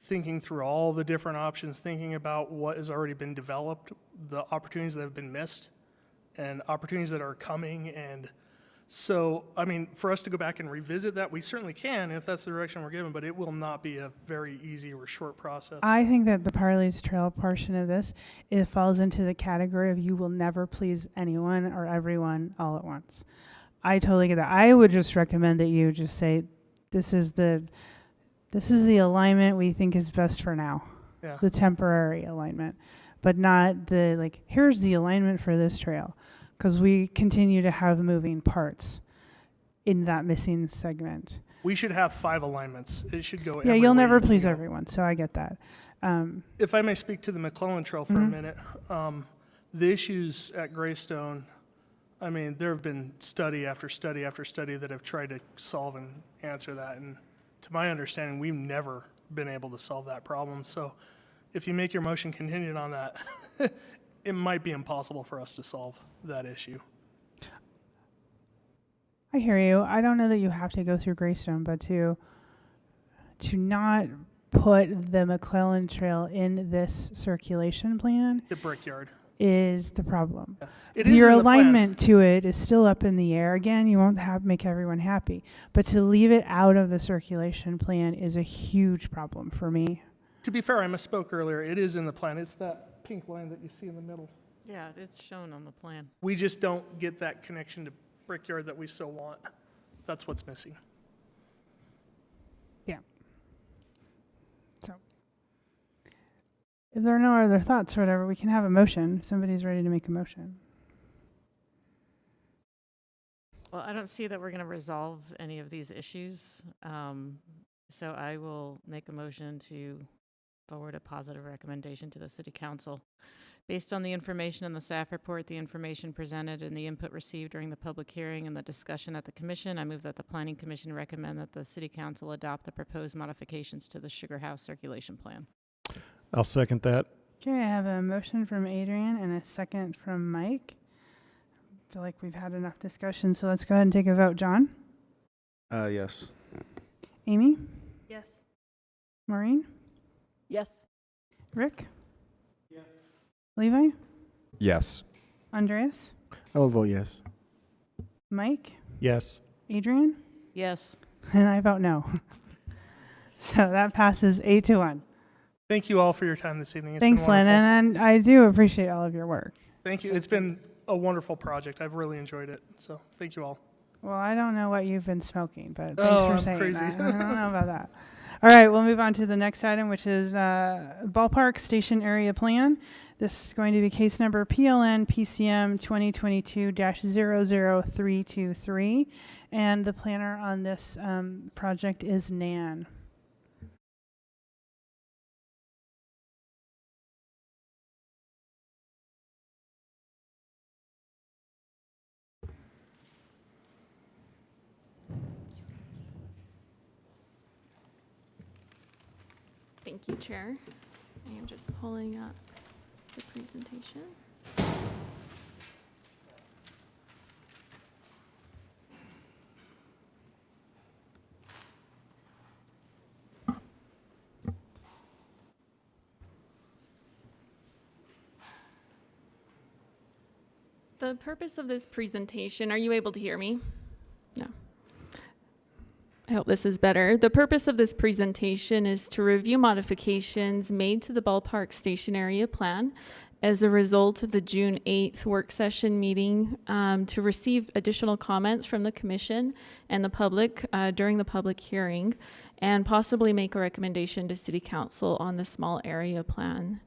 thinking through all the different options, thinking about what has already been developed, the opportunities that have been missed, and opportunities that are coming, and So, I mean, for us to go back and revisit that, we certainly can if that's the direction we're given, but it will not be a very easy or short process. I think that the Parley's Trail portion of this, it falls into the category of you will never please anyone or everyone all at once. I totally get that. I would just recommend that you just say, this is the alignment we think is best for now. Yeah. The temporary alignment, but not the, like, here's the alignment for this trail. Because we continue to have moving parts in that missing segment. We should have 5 alignments. It should go Yeah, every you'll way never you can please go. everyone, so I get that. If I may speak to the McClellan Trail for a Mhm. minute, the issues at Greystone, I mean, there have been study after study after study that have tried to solve and answer that. And to my understanding, we've never been able to solve that problem. So if you make your motion contingent on that, it might be impossible for us to solve that issue. I hear you. I don't know that you have to go through Greystone, but to not put the McClellan Trail in this circulation plan The Brickyard. is the problem. It is Your in the plan. alignment to it is still up in the air. Again, you won't make everyone happy, but to leave it out of the circulation plan is a huge problem for me. To be fair, I misspoke earlier. It is in the plan. It's that pink line that you see in the middle. Yeah, it's shown on the plan. We just don't get that connection to Brickyard that we so want. That's what's missing. Yeah. So, if there are no other thoughts or whatever, we can have a motion. If somebody's ready to make a motion. Well, I don't see that we're going to resolve any of these issues. So I will make a motion to forward a positive recommendation to the City Council. Based on the information in the staff report, the information presented, and the input received during the public hearing and the discussion at the Commission, I move that the Planning Commission recommend that the City Council adopt the proposed modifications to the Sugar House Circulation Plan. I'll second that. Okay, I have a motion from Adrian and a second from Mike. I feel like we've had enough discussion, so let's go ahead and take a vote. John? Yes. Amy? Yes. Maureen? Yes. Rick? Yes. Levi? Yes. Andreas? I will vote yes. Mike? Yes. Adrian? Yes. And I vote no. So that passes 8-1. Thank you all for your time this evening. It's Thanks, been Lynn, wonderful. and I do appreciate all of your work. Thank you. It's been a wonderful project. I've really enjoyed it. So thank you all. Well, I don't know what you've been smoking, but thanks Oh, for I'm saying crazy. that. I don't know about that. All right, we'll move on to the next item, which is Ballpark Station Area Plan. This is going to be case number PLN PCM 2022-00323, and the planner on this project is Nan. Thank you, Chair. I am just pulling up the presentation. The purpose of this presentation, are you able to hear me? No. I hope this is better. The purpose of this presentation is to review modifications made to the Ballpark Station Area Plan as a result of the June 8th work session meeting, to receive additional comments from the Commission and the public during the public hearing, and possibly make a recommendation to City Council on the small area plan.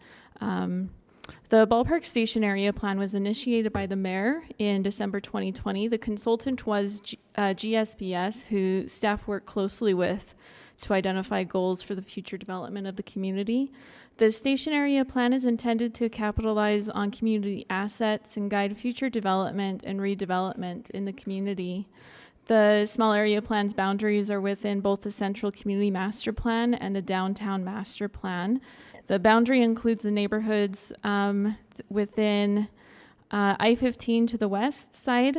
The Ballpark Station Area Plan was initiated by the mayor in December 2020. The consultant was GSBS, who staff worked closely with to identify goals for the future development of the community. The Station Area Plan is intended to capitalize on community assets and guide future development and redevelopment in the community. The small area plan's boundaries are within both the Central Community Master Plan and the Downtown Master Plan. The boundary includes the neighborhoods within I-15 to the west side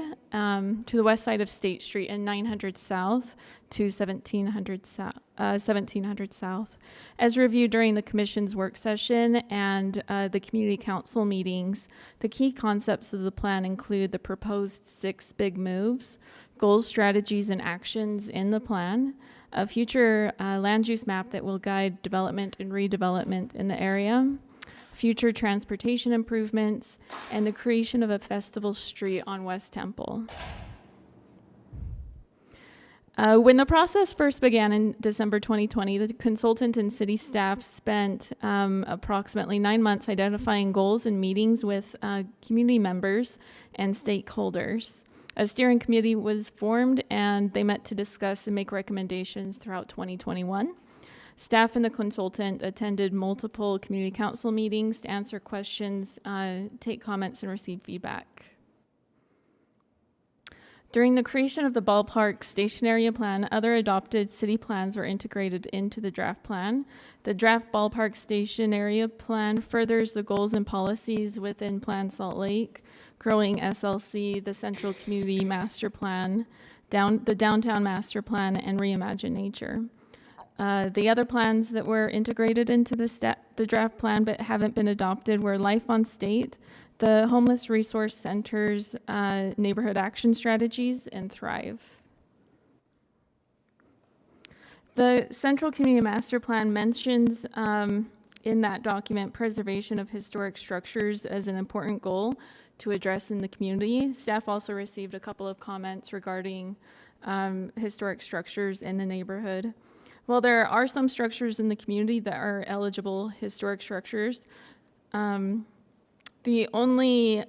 of State Street and 900 South to 1700 South, as reviewed during the Commission's work session and the Community Council meetings. The key concepts of the plan include the proposed 6 big moves, goals, strategies, and actions in the plan, a future land use map that will guide development and redevelopment in the area, future transportation improvements, and the creation of a festival street on West Temple. When the process first began in December 2020, the consultant and city staff spent approximately 9 months identifying goals and meetings with community members and stakeholders. A steering committee was formed, and they met to discuss and make recommendations throughout 2021. Staff and the consultant attended multiple community council meetings to answer questions, take comments, and receive feedback. During the creation of the ballpark station area plan, other adopted city plans were integrated into the draft plan. The draft ballpark station area plan furthers the goals and policies within Plan Salt Lake, growing SLC, the Central Community Master Plan, the Downtown Master Plan, and Reimagine Nature. The other plans that were integrated into the draft plan but haven't been adopted were Life on State, the Homeless Resource Centers, Neighborhood Action Strategies, and Thrive. The Central Community Master Plan mentions in that document preservation of historic structures as an important goal to address in the community. Staff also received a couple of comments regarding historic structures in the neighborhood. While there are some structures in the community that are eligible historic structures, the only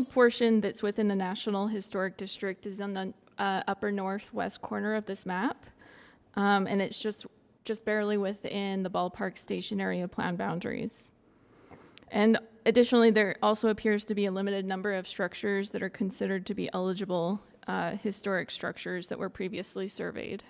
portion that's within the National Historic District is on the upper northwest corner of this map, and it's just barely within the ballpark station area plan boundaries. And additionally, there also appears to be a limited number of structures that are considered to be eligible historic structures that were previously surveyed.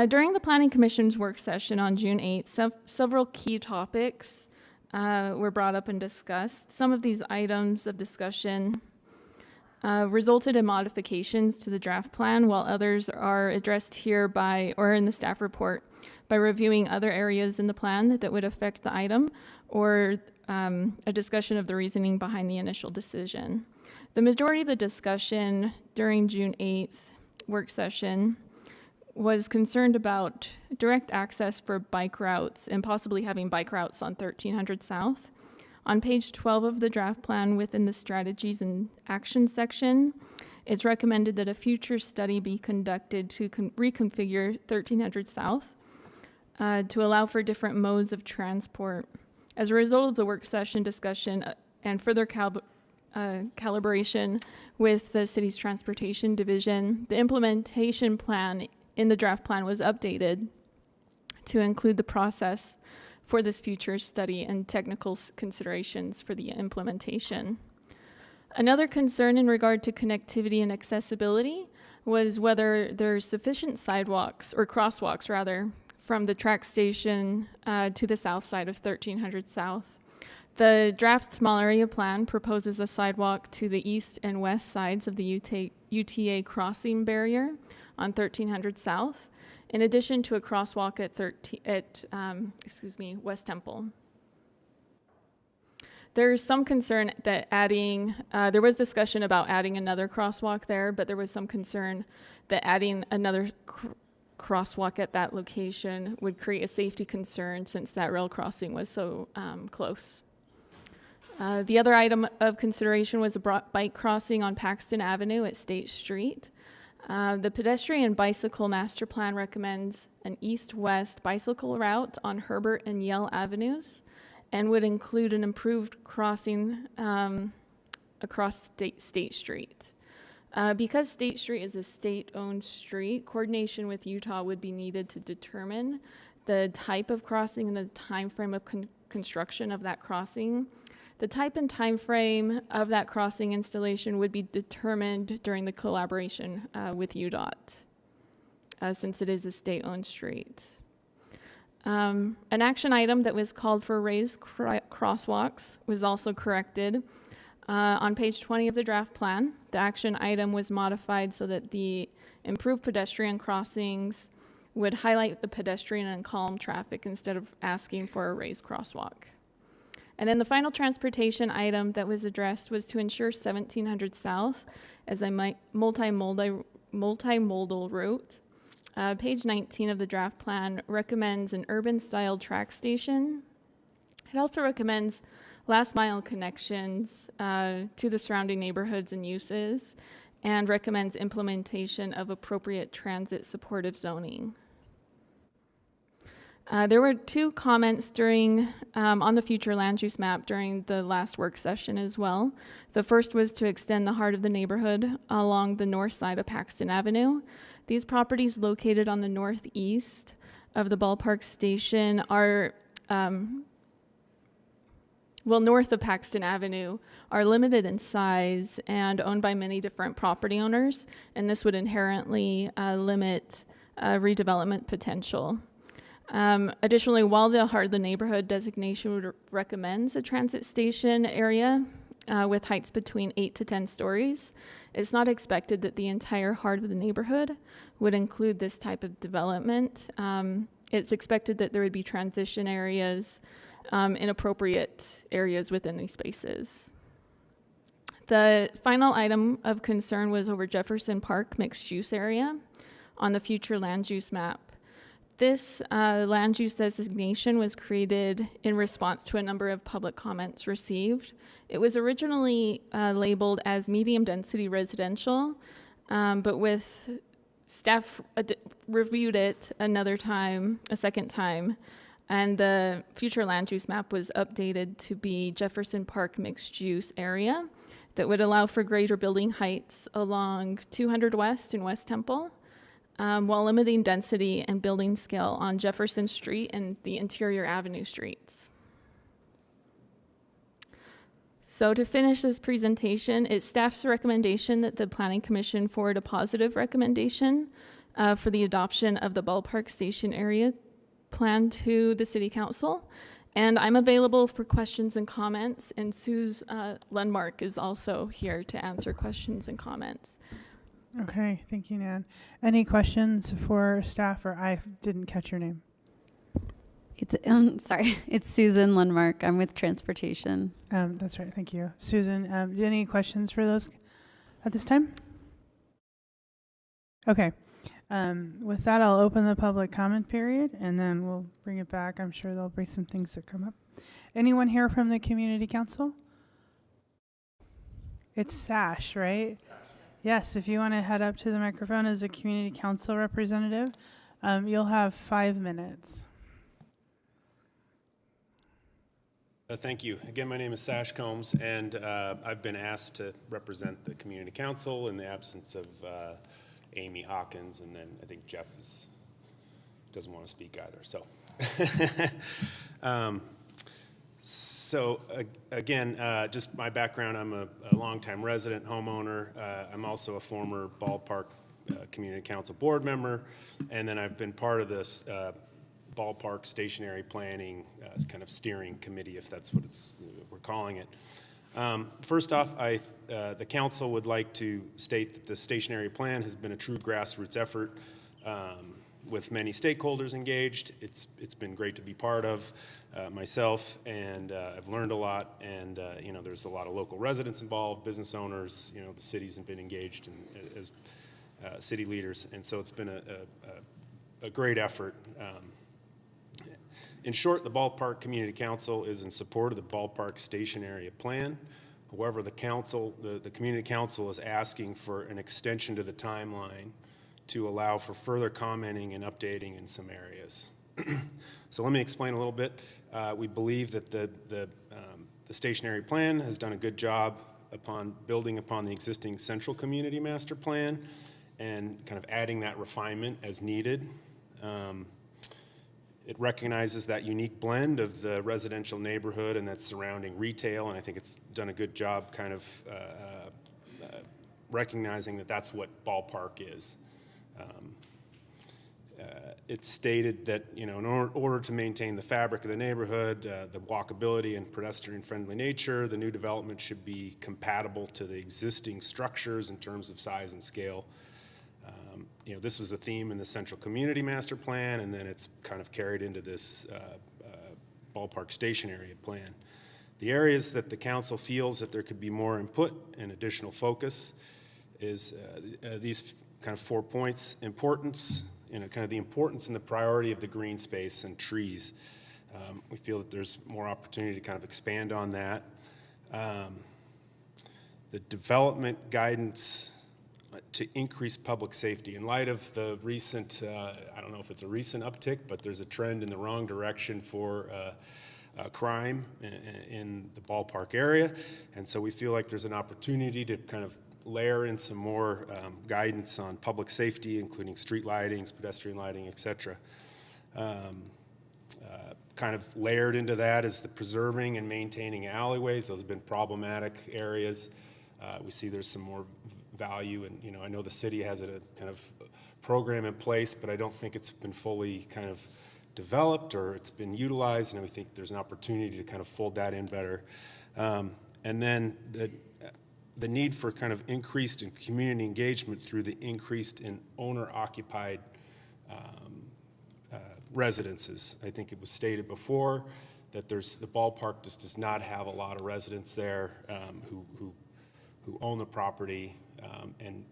During the Planning Commission's work session on June 8th, several key topics were brought up and discussed. Some of these items of discussion resulted in modifications to the draft plan, while others are addressed here or in the staff report by reviewing other areas in the plan that would affect the item, or a discussion of the reasoning behind the initial decision. The majority of the discussion during June 8th work session was concerned about direct access for bike routes and possibly having bike routes on 1300 South. On page 12 of the draft plan within the strategies and action section, it's recommended that a future study be conducted to reconfigure 1300 South to allow for different modes of transport. As a result of the work session discussion and further calibration with the city's transportation division, the implementation plan in the draft plan was updated to include the process for this future study and technical considerations for the implementation. Another concern in regard to connectivity and accessibility was whether there's sufficient sidewalks, or crosswalks rather, from the track station to the south side of 1300 South. The draft small area plan proposes a sidewalk to the east and west sides of the UTA crossing barrier on 1300 South, in addition to a crosswalk at West Temple. There's some concern that there was discussion about adding another crosswalk there, but there was some concern that adding another crosswalk at that location would create a safety concern since that rail crossing was so close. The other item of consideration was a bike crossing on Paxton Avenue at State Street. The pedestrian bicycle master plan recommends an east-west bicycle route on Herbert and Yale Avenues and would include an improved crossing across State Street. Because State Street is a state-owned street, coordination with Utah would be needed to determine the type of crossing and the time frame of construction of that crossing. The type and time frame of that crossing installation would be determined during the collaboration with UDOT, since it is a state-owned street. An action item that was called for raised crosswalks was also corrected. On page 20 of the draft plan, the action item was modified so that the improved pedestrian crossings would highlight the pedestrian and calm traffic instead of asking for a raised crosswalk. And then the final transportation item that was addressed was to ensure 1700 South as a multimodal route. Page 19 of the draft plan recommends an urban-style track station. It also recommends last-mile connections to the surrounding neighborhoods and uses, and recommends implementation of appropriate transit-supportive zoning. There were 2 comments on the future land use map during the last work session as well. The first was to extend the heart of the neighborhood along the north side of Paxton Avenue. These properties located on the northeast of the ballpark station are, north of Paxton Avenue, are limited in size and owned by many different property owners, and this would inherently limit redevelopment potential. Additionally, while the heart of the neighborhood designation recommends a transit station area with heights between 8 to 10 stories, it's not expected that the entire heart of the neighborhood would include this type of development. It's expected that there would be transition areas in appropriate areas within these spaces. The final item of concern was over Jefferson Park mixed use area on the future land use map. This land use designation was created in response to a number of public comments received. It was originally labeled as medium density residential, but with staff reviewed it a second time, and the future land use map was updated to be Jefferson Park mixed use area that would allow for greater building heights along 200 West and West Temple, while limiting density and building scale on Jefferson Street and the interior avenue streets. So to finish this presentation, it's staff's recommendation that the Planning Commission forward a positive recommendation for the adoption of the ballpark station area plan to the City Council. And I'm available for questions and comments, and Suze Lundmark is also here to answer questions and comments. Okay, thank you, Nan. Any questions for staff, or I didn't catch your name? It's it's Susan Lundmark. I'm with Transportation. That's right, thank you. Susan, any questions for those at this time? Okay, with that, I'll open the public comment period, and then we'll bring it back. I'm sure there'll be some things that come up. Anyone here from the Community Council? It's Sash, right? Yes, if you want to head up to the microphone as a Community Council representative, you'll have 5 minutes. Thank you. Again, my name is Sash Combs, and I've been asked to represent the Community Council in the absence of Amy Hawkins, and then I think Jeff doesn't want to speak either. So, again, just my background, I'm a longtime resident homeowner. I'm also a former ballpark Community Council board member, and then I've been part of this ballpark stationary planning kind of steering committee, if that's what we're calling it. First off, the council would like to state that the stationary plan has been a true grassroots effort with many stakeholders engaged. It's been great to be part of myself, and I've learned a lot, and there's a lot of local residents involved, business owners, the cities have been engaged as city leaders, and so it's been a great effort. In short, the Ballpark Community Council is in support of the Ballpark Station Area Plan. However, the Community Council is asking for an extension to the timeline to allow for further commenting and updating in some areas. So let me explain a little bit. We believe that the stationary plan has done a good job upon building upon the existing central community master plan and kind of adding that refinement as needed. It recognizes that unique blend of the residential neighborhood and that surrounding retail, and I think it's done a good job kind of recognizing that that's what ballpark is. It's stated that, you know, in order to maintain the fabric of the neighborhood, the walkability and pedestrian-friendly nature, the new development should be compatible to the existing structures in terms of size and scale. You know, this was the theme in the Central Community Master Plan, and then it's kind of carried into this ballpark station area plan. The areas that the council feels that there could be more input and additional focus is these kind of 4 points: importance, you know, kind of the importance and the priority of the green space and trees. We feel that there's more opportunity to kind of expand on that. The development guidance to increase public safety. In light of the recent, I don't know if it's a recent uptick, but there's a trend in the wrong direction for crime in the ballpark area. And so we feel like there's an opportunity to kind of layer in some more guidance on public safety, including street lightings, pedestrian lighting, et cetera. Kind of layered into that is the preserving and maintaining alleyways. Those have been problematic areas. We see there's some more value, and you know, I know the city has a kind of program in place, but I don't think it's been fully kind of developed or it's been utilized, and we think there's an opportunity to kind of fold that in better. And then the need for kind of increased in community engagement through the increased in owner-occupied residences. I think it was stated before that the ballpark just does not have a lot of residents there who own the property and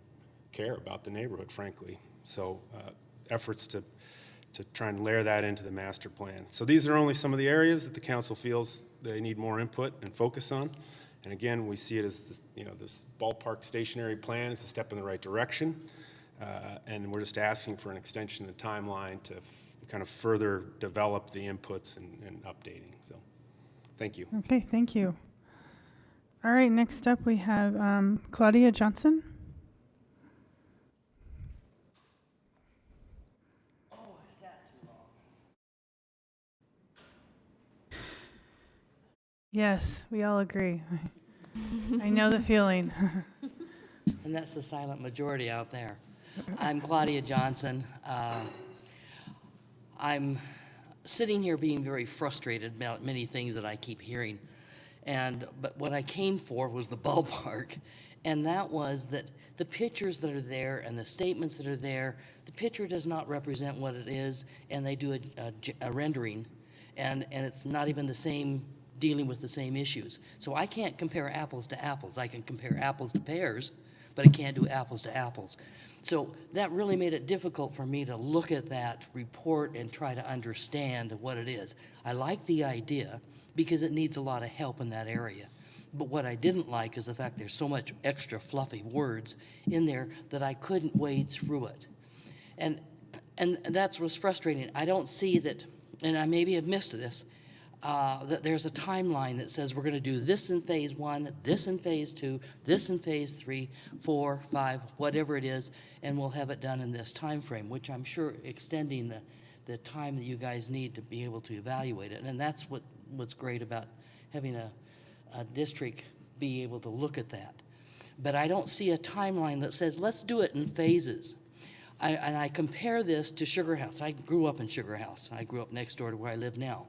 care about the neighborhood, frankly. So efforts to try and layer that into the master plan. So these are only some of the areas that the council feels they need more input and focus on. And again, we see it as this, you know, this ballpark stationary plan is a step in the right direction. And we're just asking for an extension of the timeline to kind of further develop the inputs and updating. So thank you. Okay, thank you. All right, next up we have Claudia Johnson. Yes, we all agree. I know the feeling. And that's the silent majority out there. I'm Claudia Johnson. I'm sitting here being very frustrated about many things that I keep hearing. But what I came for was the ballpark. And that was that the pictures that are there and the statements that are there, the picture does not represent what it is, and they do a rendering. And it's not even the same, dealing with the same issues. So I can't compare apples to apples. I can compare apples to pears, but I can't do apples to apples. So that really made it difficult for me to look at that report and try to understand what it is. I like the idea because it needs a lot of help in that area. But what I didn't like is the fact there's so much extra fluffy words in there that I couldn't wade through it. And that's what's frustrating. I don't see that, and I maybe have missed this, that there's a timeline that says we're going to do this in phase 1, this in phase 2, this in phase 3, 4, 5, whatever it is, and we'll have it done in this time frame, which I'm sure extending the time that you guys need to be able to evaluate it. And that's what's great about having a district be able to look at that. But I don't see a timeline that says let's do it in phases. And I compare this to Sugar House. I grew up in Sugar House. I grew up next door to where I live now.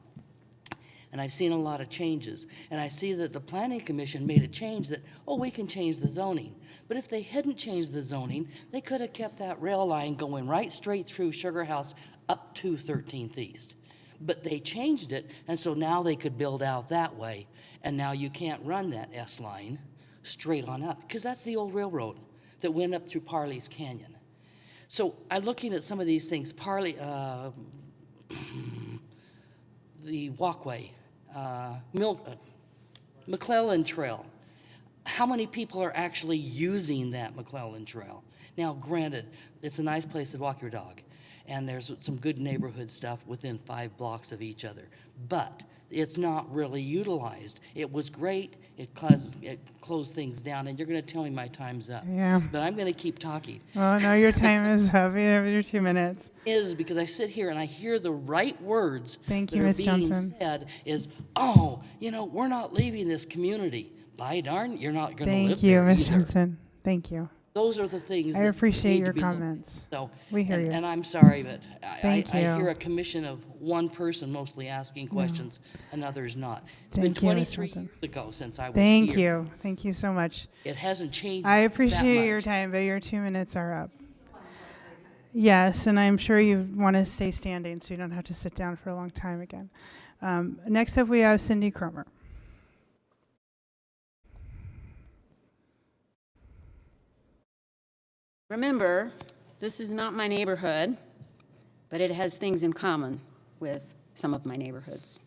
And I've seen a lot of changes. And I see that the Planning Commission made a change that, oh, we can change the zoning. But if they hadn't changed the zoning, they could have kept that rail line going right straight through Sugar House up to 13th East. But they changed it, and so now they could build out that way. And now you can't run that S line straight on up, because that's the old railroad that went up through Parley's Canyon. So I'm looking at some of these things. Parley, the walkway, McClellan Trail. How many people are actually using that McClellan Trail? Now, granted, it's a nice place to walk your dog, and there's some good neighborhood stuff within 5 blocks of each other, but it's not really utilized. It was great. It closed things down, and you're going to tell me my time's up. Yeah. But I'm going to keep talking. Oh, no, your time is up. You have your 2 minutes. Is because I sit here and I hear the right words Thank that you, are Ms. being Johnson. said is, oh, you know, we're not leaving this community. By darn, you're not going to live Thank you, there Ms. either. Johnson. Thank you. those are the things I that appreciate need your to be looked at. comments. So, We hear you. and I'm sorry, but Thank I you. hear a commission of one person mostly asking questions and others not. It's Thank been you, Ms. 23 Johnson. years ago since I was Thank here. you. Thank you so much. It hasn't changed I that appreciate your much. time, but your 2 minutes are up. Yes, and I'm sure you want to stay standing so you don't have to sit down for a long time again. Next up, we have Cindy Cromer. Remember, this is not my neighborhood, but it has things in common with some of my neighborhoods.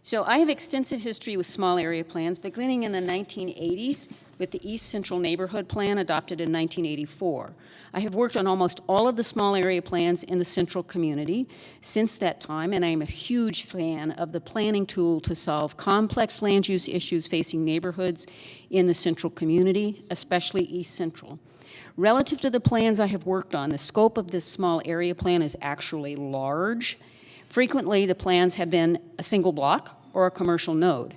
So I have extensive history with small area plans, beginning in the 1980s with the East Central Neighborhood Plan adopted in 1984. I have worked on almost all of the small area plans in the central community since that time, and I am a huge fan of the planning tool to solve complex land use issues facing neighborhoods in the central community, especially East Central. Relative to the plans I have worked on, the scope of this small area plan is actually large. Frequently, the plans have been a single block or a commercial node.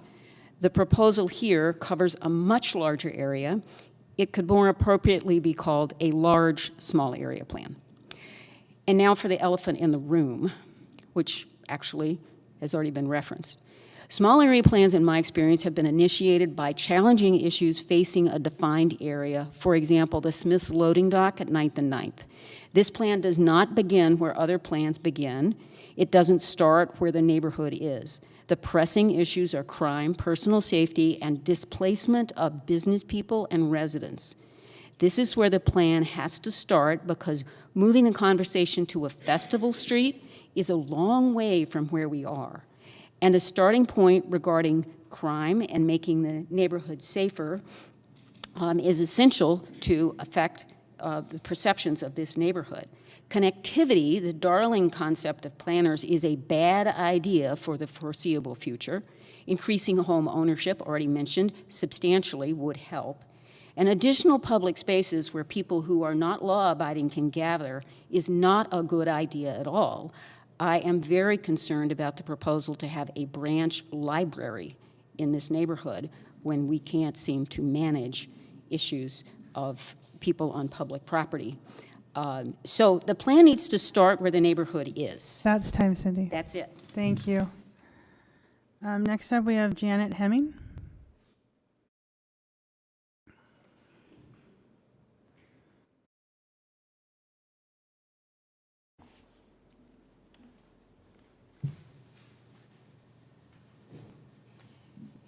The proposal here covers a much larger area. It could more appropriately be called a large small area plan. And now for the elephant in the room, which actually has already been referenced. Small area plans, in my experience, have been initiated by challenging issues facing a defined area. For example, the Smith's loading dock at 9th and 9th. This plan does not begin where other plans begin. It doesn't start where the neighborhood is. The pressing issues are crime, personal safety, and displacement of business people and residents. This is where the plan has to start because moving the conversation to a festival street is a long way from where we are. And a starting point regarding crime and making the neighborhood safer is essential to affect the perceptions of this neighborhood. Connectivity, the darling concept of planners, is a bad idea for the foreseeable future. Increasing home ownership, already mentioned, substantially would help. And additional public spaces where people who are not law-abiding can gather is not a good idea at all. I am very concerned about the proposal to have a branch library in this neighborhood when we can't seem to manage issues of people on public property. So the plan needs to start where the neighborhood is. That's time, Cindy. That's it. Thank you. Next up, we have Janet Hemming.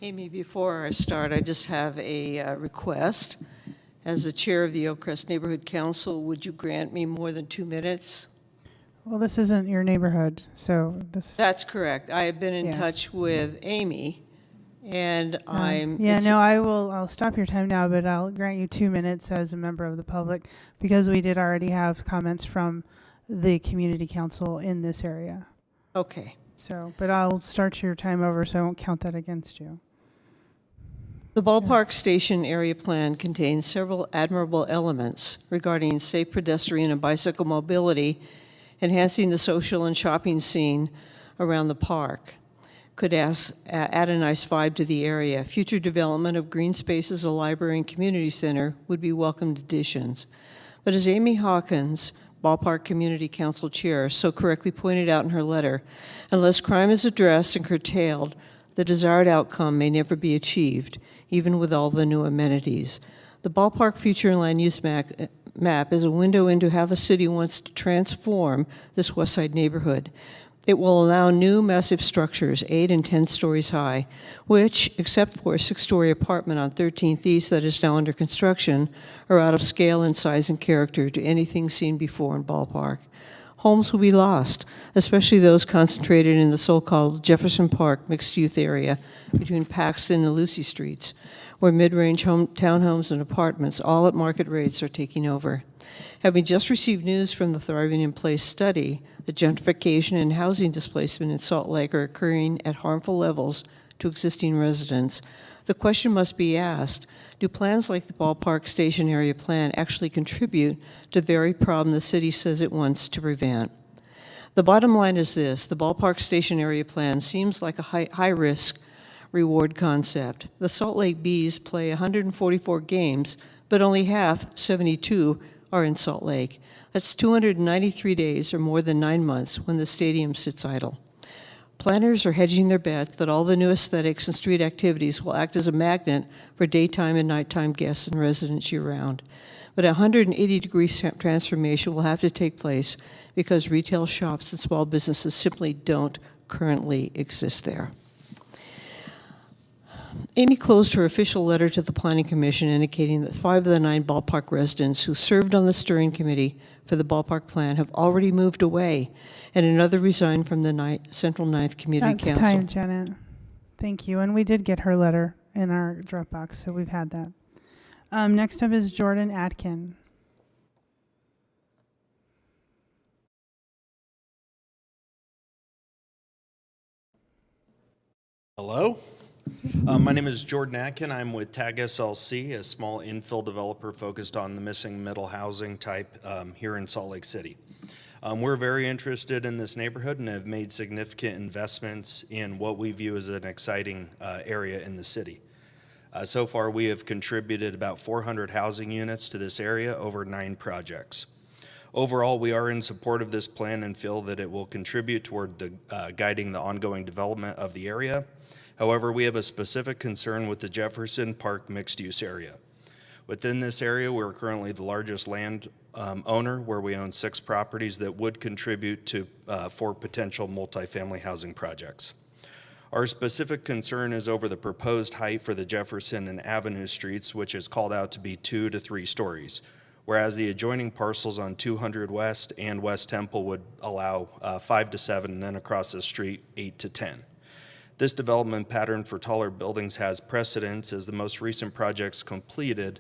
Amy, before I start, I just have a request. As the chair of the Oakcrest Neighborhood Council, would you grant me more than 2 minutes? Well, this isn't your neighborhood, so this is... That's correct. I have been in Yeah. touch with Amy, and I'll stop your time now, but I'll grant you 2 minutes as a member of the public because we did already have comments from the community council in this area. Okay. So, but I'll start your time over so I won't count that against you. The ballpark station area plan contains several admirable elements regarding safe pedestrian and bicycle mobility, enhancing the social and shopping scene around the park. Could add a nice vibe to the area. Future development of green spaces, a library, and community center would be welcomed additions. But as Amy Hawkins, Ballpark Community Council Chair, so correctly pointed out in her letter, unless crime is addressed and curtailed, the desired outcome may never be achieved, even with all the new amenities. The Ballpark Future Land Use Map is a window into how the city wants to transform this West Side neighborhood. It will allow new massive structures, 8 and 10 stories high, which, except for a 6-story apartment on 13th East that is now under construction, are out of scale in size and character to anything seen before in Ballpark. Homes will be lost, especially those concentrated in the so-called Jefferson Park mixed-use area between Paxton and Lucy Streets, where mid-range townhomes and apartments, all at market rates, are taking over. Having just received news from the Thriving in Place study, the gentrification and housing displacement in Salt Lake are occurring at harmful levels to existing residents. The question must be asked, do plans like the Ballpark Station Area Plan actually contribute to the very problem the city says it wants to prevent? The bottom line is this: the Ballpark Station Area Plan seems like a high-risk reward concept. The Salt Lake Bees play 144 games but only half, 72, are in Salt Lake. That's 293 days, or more than 9 months, when the stadium sits idle. Planners are hedging their bets that all the new aesthetics and street activities will act as a magnet for daytime and nighttime guests and residents year-round. But a 180-degree transformation will have to take place because retail shops and small businesses simply don't currently exist there. Amy closed her official letter to the Planning Commission indicating that 5 of the 9 ballpark residents who served on the steering committee for the ballpark plan have already moved away, and another resigned from the Central Ninth Community That's Council. time, Janet. Thank you. And we did get her letter in our Dropbox, so we've had that. Next up is Jordan Atkin. Hello. My name is Jordan Atkin. I'm with TAG SLC, a small infill developer focused on the missing middle housing type here in Salt Lake City. We're very interested in this neighborhood and have made significant investments in what we view as an exciting area in the city. So far, we have contributed about 400 housing units to this area over 9 projects. Overall, we are in support of this plan and feel that it will contribute toward guiding the ongoing development of the area. However, we have a specific concern with the Jefferson Park mixed-use area. Within this area, we're currently the largest land owner, where we own 6 properties that would contribute to 4 potential multifamily housing projects. Our specific concern is over the proposed height for the Jefferson and Avenue streets, which is called out to be 2 to 3 stories, whereas the adjoining parcels on 200 West and West Temple would allow 5 to 7, and then across the street, 8 to 10. This development pattern for taller buildings has precedence, as the most recent projects completed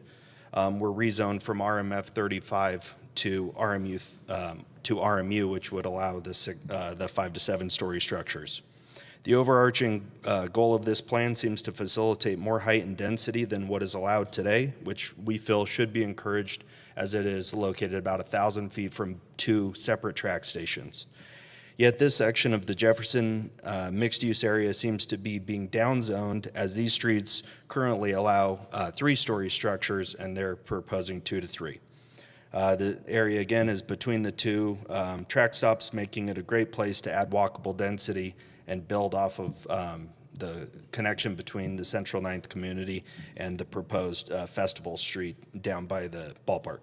were rezoned from RMF 35 to RMU, which would allow the 5 to 7 story structures. The overarching goal of this plan seems to facilitate more height and density than what is allowed today, which we feel should be encouraged, as it is located about 1,000 feet from 2 separate track stations. Yet this section of the Jefferson mixed-use area seems to be being downzoned, as these streets currently allow 3-story structures, and they're proposing 2 to 3. The area, again, is between the 2 track stops, making it a great place to add walkable density and build off of the connection between the Central Ninth community and the proposed Festival Street down by the ballpark.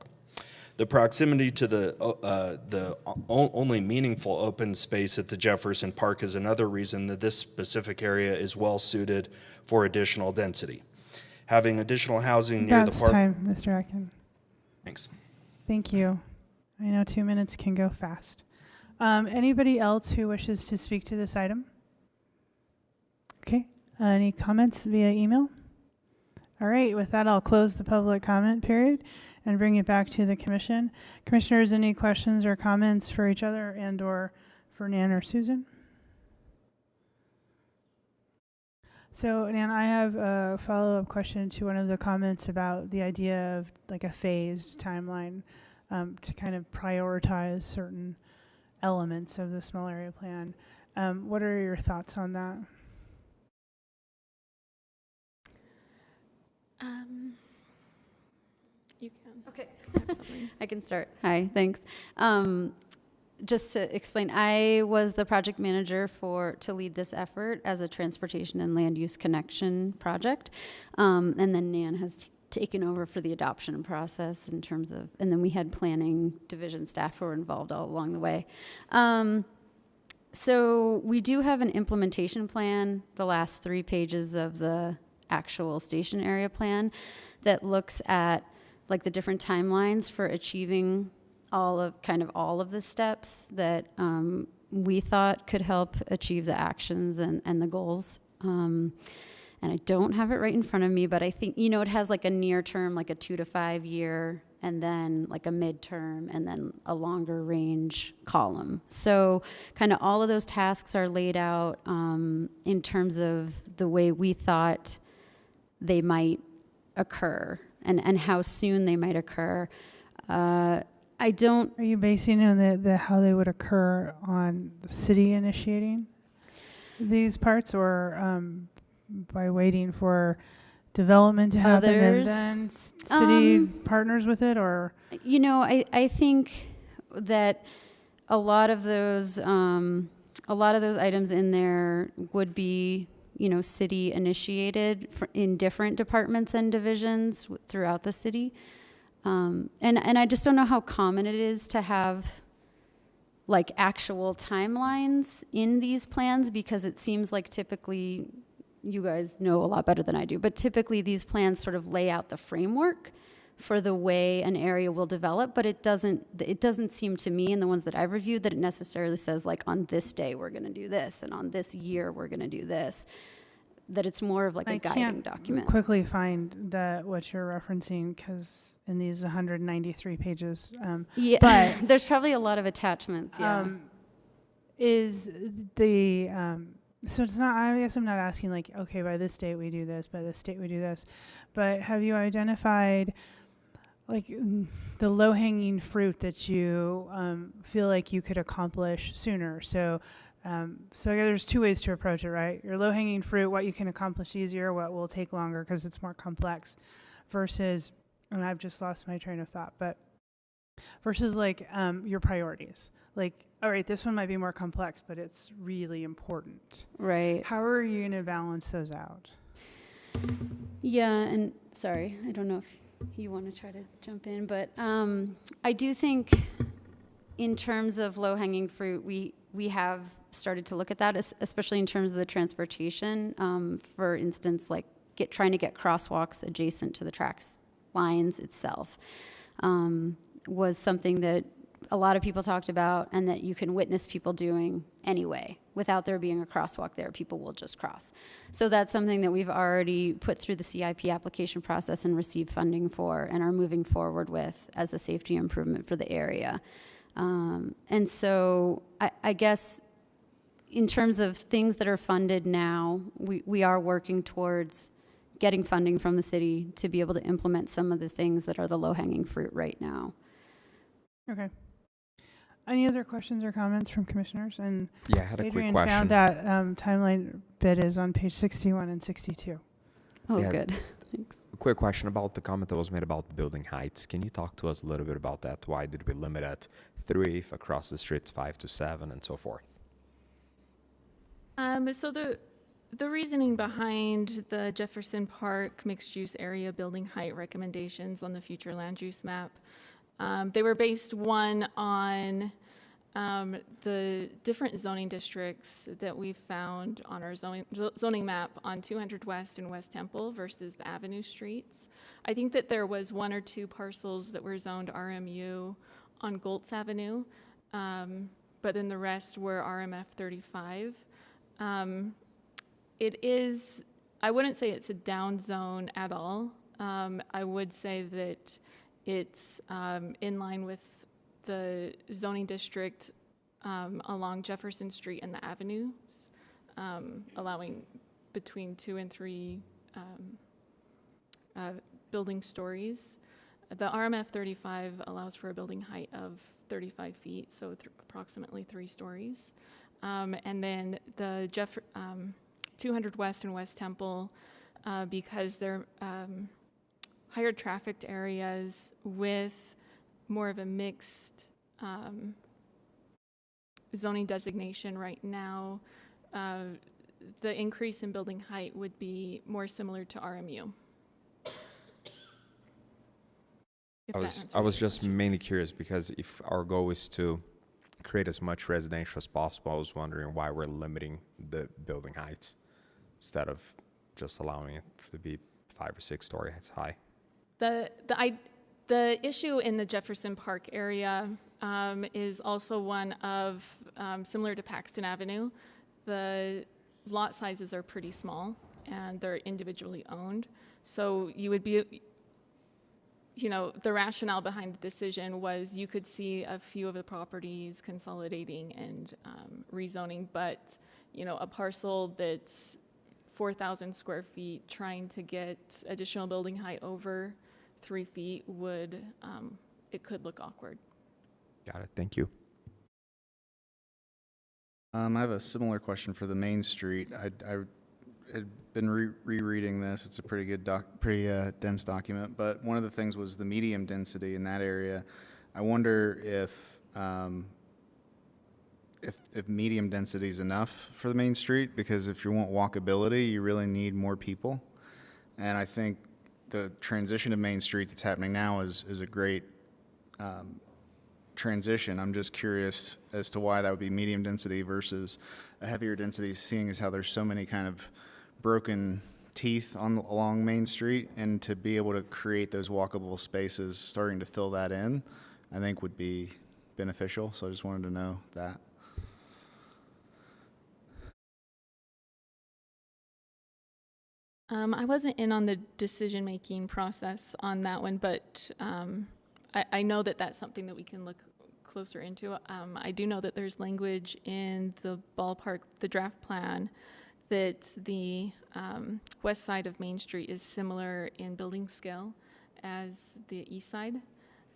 The proximity to the only meaningful open space at the Jefferson Park is another reason that this specific area is well suited for additional density. Having additional housing near the park. That's time, Mr. Atkin. Thanks. Thank you. I know 2 minutes can go fast. Anybody else who wishes to speak to this item? Okay. Any comments via email? All right. With that, I'll close the public comment period and bring it back to the commission. Commissioners, any questions or comments for each other and or for Nan or Susan? So, Nan, I have a follow-up question to one of the comments about the idea of like a phased timeline to kind of prioritize certain elements of the small area plan. What are your thoughts on that? You can. Okay. Absolutely. I can start. Hi, thanks. Just to explain, I was the project manager to lead this effort as a transportation and land use connection project. And then Nan has taken over for the adoption process in terms of, and then we had planning division staff who were involved all along the way. So we do have an implementation plan, the last 3 pages of the actual station area plan, that looks at like the different timelines for achieving all of the steps that we thought could help achieve the actions and the goals. And I don't have it right in front of me, but I think, it has like a near term, like a 2 to 5 year, and then like a midterm, and then a longer range column. So kind of all of those tasks are laid out in terms of the way we thought they might occur and how soon they might occur. Are you basing on how they would occur on the city initiating these parts, or by waiting for development to happen Others, and then city partners with it, or? You know, I think that a lot of those items in there would be, you know, city initiated in different departments and divisions throughout the city. And I just don't know how common it is to have like actual timelines in these plans, because it seems like typically, you guys know a lot better than I do, but typically these plans sort of lay out the framework for the way an area will develop, but it doesn't seem to me in the ones that I've reviewed that it necessarily says like on this day we're going to do this and on this year we're going to do this. That it's more of like a guiding document. Quickly find what you're referencing, because in these 193 pages. Yeah, but there's probably a lot of attachments. Yeah. Is the so it's not? I guess I'm not asking like, okay, by this date we do this, by this date we do this, but have you identified like the low-hanging fruit that you feel like you could accomplish sooner? So there's two ways to approach it, right? Your low-hanging fruit, what you can accomplish easier, what will take longer because it's more complex, versus, and I've just lost my train of thought, but versus like your priorities. Like, all right, this one might be more complex, but it's really important. Right. How are you going to balance those out? Yeah, and sorry, I don't know if you want to try to jump in, but I do think in terms of low-hanging fruit, we have started to look at that, especially in terms of the transportation. For instance, like trying to get crosswalks adjacent to the tracks lines itself was something that a lot of people talked about, and that you can witness people doing anyway. Without there being a crosswalk there, people will just cross. So that's something that we've already put through the CIP application process and received funding for and are moving forward with as a safety improvement for the area. And so I guess in terms of things that are funded now, we are working towards getting funding from the city to be able to implement some of the things that are the low-hanging fruit right now. Okay. Any other questions or comments from commissioners? And Yeah, I had a Adrian quick question. found that timeline bit is on page 61 and 62. Oh, Yeah. good. Thanks. A quick question about the comment that was made about building heights. Can you talk to us a little bit about that? Why did we limit at 3, if across the streets 5 to 7, and so forth? So the reasoning behind the Jefferson Park mixed-use area building height recommendations on the future land use map, they were based, one, on the different zoning districts that we found on our zoning map on 200 West and West Temple versus the Avenue Streets. I think that there was 1 or 2 parcels that were zoned RMU on Goltz Avenue, but then the rest were RMF 35. It is, I wouldn't say it's a down zone at all. I would say that it's in line with the zoning district along Jefferson Street and the avenues, allowing between 2 and 3 building stories. The RMF 35 allows for a building height of 35 feet, so approximately 3 stories. And then the 200 West and West Temple, because they're higher trafficked areas with more of a mixed zoning designation right now, the increase in building height would be more similar to RMU. I was just mainly curious because if our goal is to create as much residential as possible, I was wondering why we're limiting the building heights instead of just allowing it to be 5 or 6 stories high. The issue in the Jefferson Park area is also one of, similar to Paxton Avenue, the lot sizes are pretty small and they're individually owned. So you would be, the rationale behind the decision was you could see a few of the properties consolidating and rezoning, but, a parcel that's 4,000 square feet trying to get additional building height over 3 feet would, it could look awkward. Got it. Thank you. I have a similar question for the Main Street. had been rereading this. It's a pretty good dense document, but one of the things was the medium density in that area. I wonder if medium density is enough for the main street, because if you want walkability, you really need more people. And I think the transition to Main Street that's happening now is a great transition. I'm just curious as to why that would be medium density versus a heavier density, seeing as how there's so many kind of broken teeth along Main Street, and to be able to create those walkable spaces, starting to fill that in, I think would be beneficial. So I just wanted to know that. I wasn't in on the decision-making process on that one, but I know that that's something that we can look closer into. I do know that there's language in the ballpark, the draft plan, that the west side of Main Street is similar in building scale as the east side.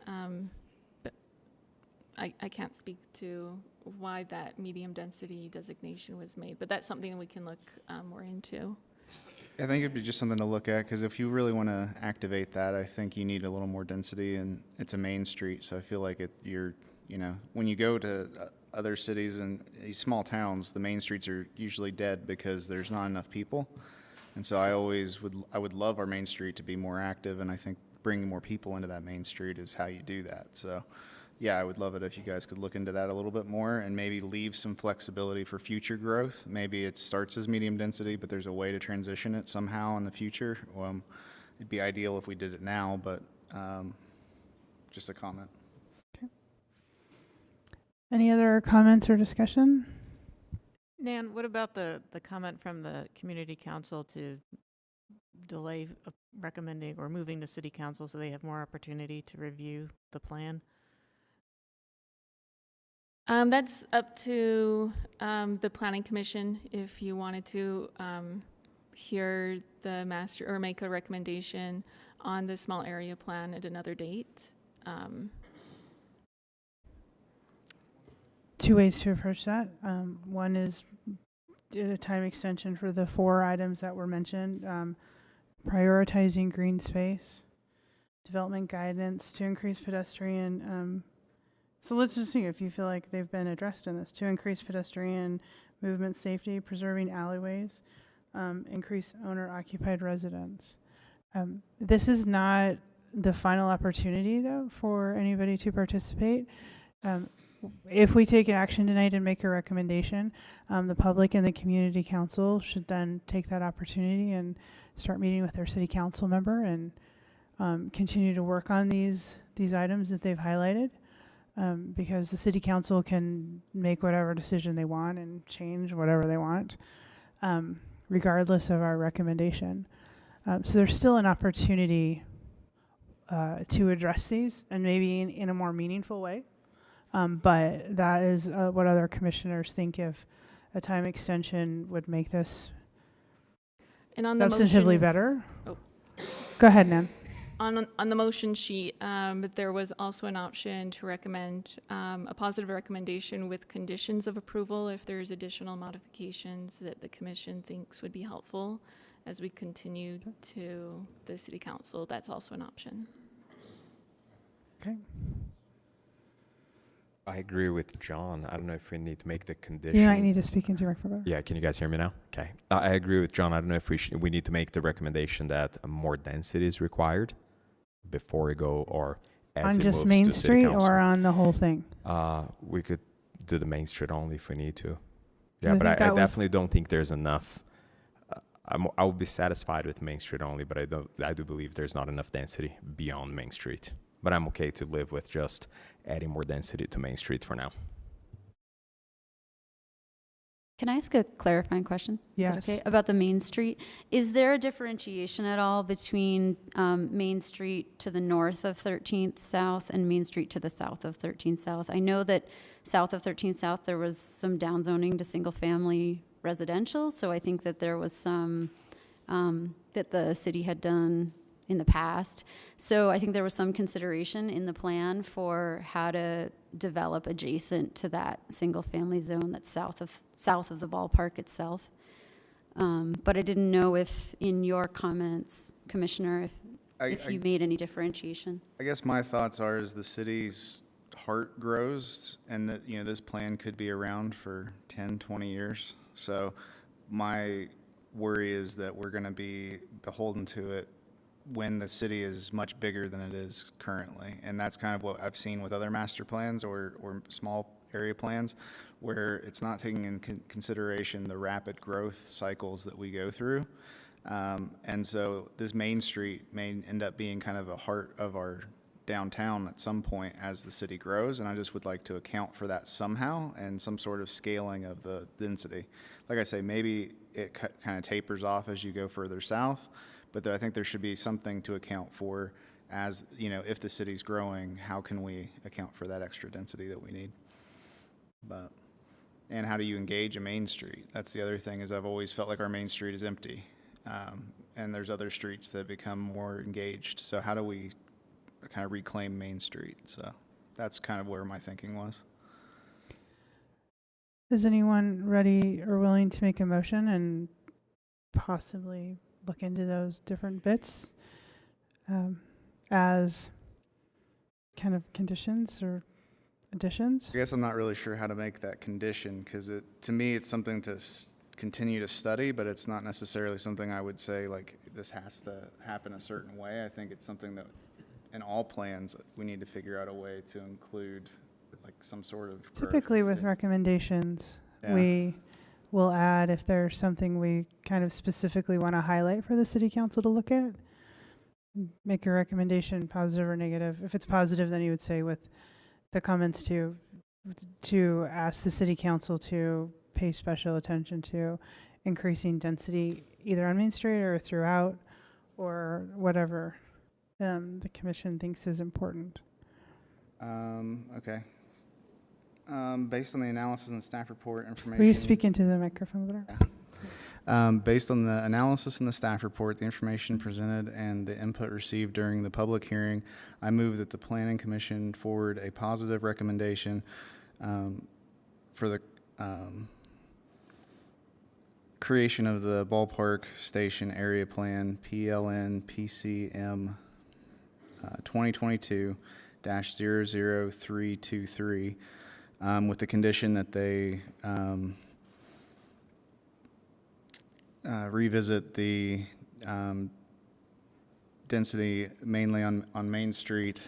But I can't speak to why that medium density designation was made, but that's something that we can look more into. I think it'd be just something to look at, because if you really want to activate that, I think you need a little more density, and it's a main street, so I feel like when you go to other cities and these small towns, the main streets are usually dead because there's not enough people. And so I would love our main street to be more active, and I think bringing more people into that main street is how you do that. So yeah, I would love it if you guys could look into that a little bit more and maybe leave some flexibility for future growth. Maybe it starts as medium density, but there's a way to transition it somehow in the future. It'd be ideal if we did it now, but just a comment. Okay. Any other comments or discussion? Nan, what about the comment from the community council to delay recommending or moving to city council so they have more opportunity to review the plan? That's up to the planning commission if you wanted to hear the master or make a recommendation on the small area plan at another date. Two ways to approach that. One is a time extension for the 4 items that were mentioned. Prioritizing green space, development guidance to increase pedestrian. So let's just see if you feel like they've been addressed in this. To increase pedestrian movement safety, preserving alleyways, increase owner-occupied residence. This is not the final opportunity, though, for anybody to participate. If we take action tonight and make a recommendation, the public and the community council should then take that opportunity and start meeting with their city council member and continue to work on these items that they've highlighted. Because the city council can make whatever decision they want and change whatever they want, regardless of our recommendation. So there's still an opportunity to address these, and maybe in a more meaningful way. But that is what other commissioners think if a time extension would make this substantively better. Oh. Go ahead, Nan. On the motion sheet, there was also an option to recommend a positive recommendation with conditions of approval if there's additional modifications that the commission thinks would be helpful as we continue to the city council. That's also an option. Okay. I agree with John. I don't know if we need to make the condition. You might need to speak into your microphone. Yeah, can you guys hear me now? Okay. I agree with John. I don't know if we need to make the recommendation that more density is required before we go, or as on it just moves Main to city Street council. or on the whole thing? We could do the Main Street only if we need to. I Yeah, but think I that was- definitely don't think there's enough. I would be satisfied with Main Street only, but I do believe there's not enough density beyond Main Street. But I'm okay to live with just adding more density to Main Street for now. Can I ask a clarifying question? Yes. Is that okay? About the Main Street. Is there a differentiation at all between Main Street to the north of 13th South and Main Street to the south of 13th South? I know that south of 13th South there was some downzoning to single-family residential, so I think that there was some that the city had done in the past. So I think there was some consideration in the plan for how to develop adjacent to that single-family zone that's south of the ballpark itself. But I didn't know if in your comments, Commissioner, if you made any differentiation. I guess my thoughts are as the city's heart grows and that, you know, this plan could be around for 10, 20 years. So my worry is that we're going to be beholden to it when the city is much bigger than it is currently. And that's kind of what I've seen with other master plans or small area plans, where it's not taking in consideration the rapid growth cycles that we go through. And so this Main Street may end up being kind of a heart of our downtown at some point as the city grows, and I just would like to account for that somehow and some sort of scaling of the density. Like I say, maybe it kind of tapers off as you go further south, but I think there should be something to account for as, you know, if the city's growing, how can we account for that extra density that we need? But, and how do you engage a Main Street? That's the other thing, is I've always felt like our Main Street is empty. And there's other streets that become more engaged. So how do we kind of reclaim Main Street? So that's kind of where my thinking was. Is anyone ready or willing to make a motion and possibly look into those different bits as kind of conditions or additions? I guess I'm not really sure how to make that condition, because to me it's something to continue to study, but it's not necessarily something I would say like this has to happen a certain way. I think it's something that in all plans we need to figure out a way to include like some sort of growth. Typically with recommendations, Yeah. we will add if there's something we kind of specifically want to highlight for the city council to look at. Make a recommendation, positive or negative. If it's positive, then you would say with the comments to ask the city council to pay special attention to increasing density either on Main Street or throughout or whatever the commission thinks is important. Okay. Based on the analysis and the staff report information. Will you speak into the microphone better? Yeah. Based on the analysis and the staff report, the information presented, and the input received during the public hearing, I move that the Planning Commission forward a positive recommendation for the creation of the Ballpark Station Area Plan, PLN PCM 2022-00323, with the condition that they revisit the density mainly on Main Street.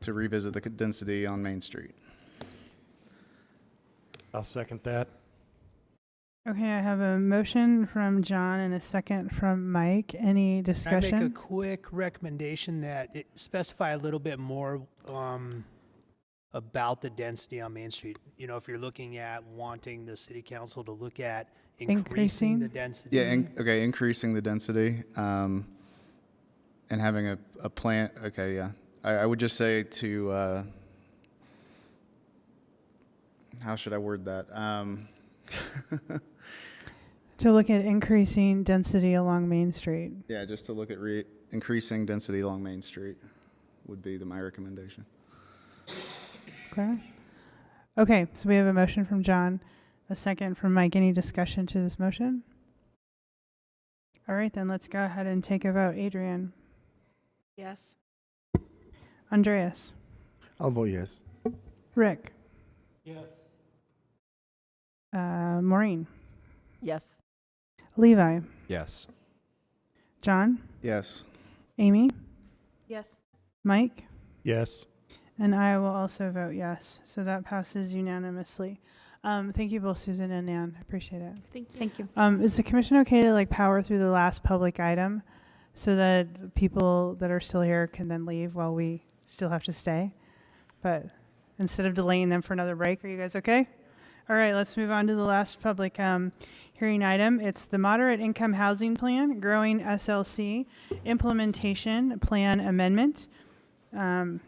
To revisit the density on Main Street. I'll second that. Okay, I have a motion from John and a second from Mike. Any discussion? Can I make a quick recommendation that it specify a little bit more about the density on Main Street? You know, if you're looking at wanting the city council to look at increasing the density. Yeah, increasing the density and having a plan. Okay, yeah. I would just say to, how should I word that? To look at increasing density along Main Street. Yeah, just to look at increasing density along Main Street would be my recommendation. Okay, so we have a motion from John, a second from Mike. Any discussion to this motion? All right, then let's go ahead and take a vote. Adrian? Yes. Andreas? I'll vote yes. Rick? Yes. Maureen? Yes. Levi? Yes. John? Yes. Amy? Yes. Mike? Yes. And I will also vote yes. So that passes unanimously. Thank you both, Susan and Nan. I appreciate it. Thank you. Is the commission okay to power through the last public item so that people that are still here can then leave while we still have to stay? But instead of delaying them for another break, are you guys okay? All right, let's move on to the last public hearing item. It's the Moderate Income Housing Plan, Growing SLC Implementation Plan Amendment. And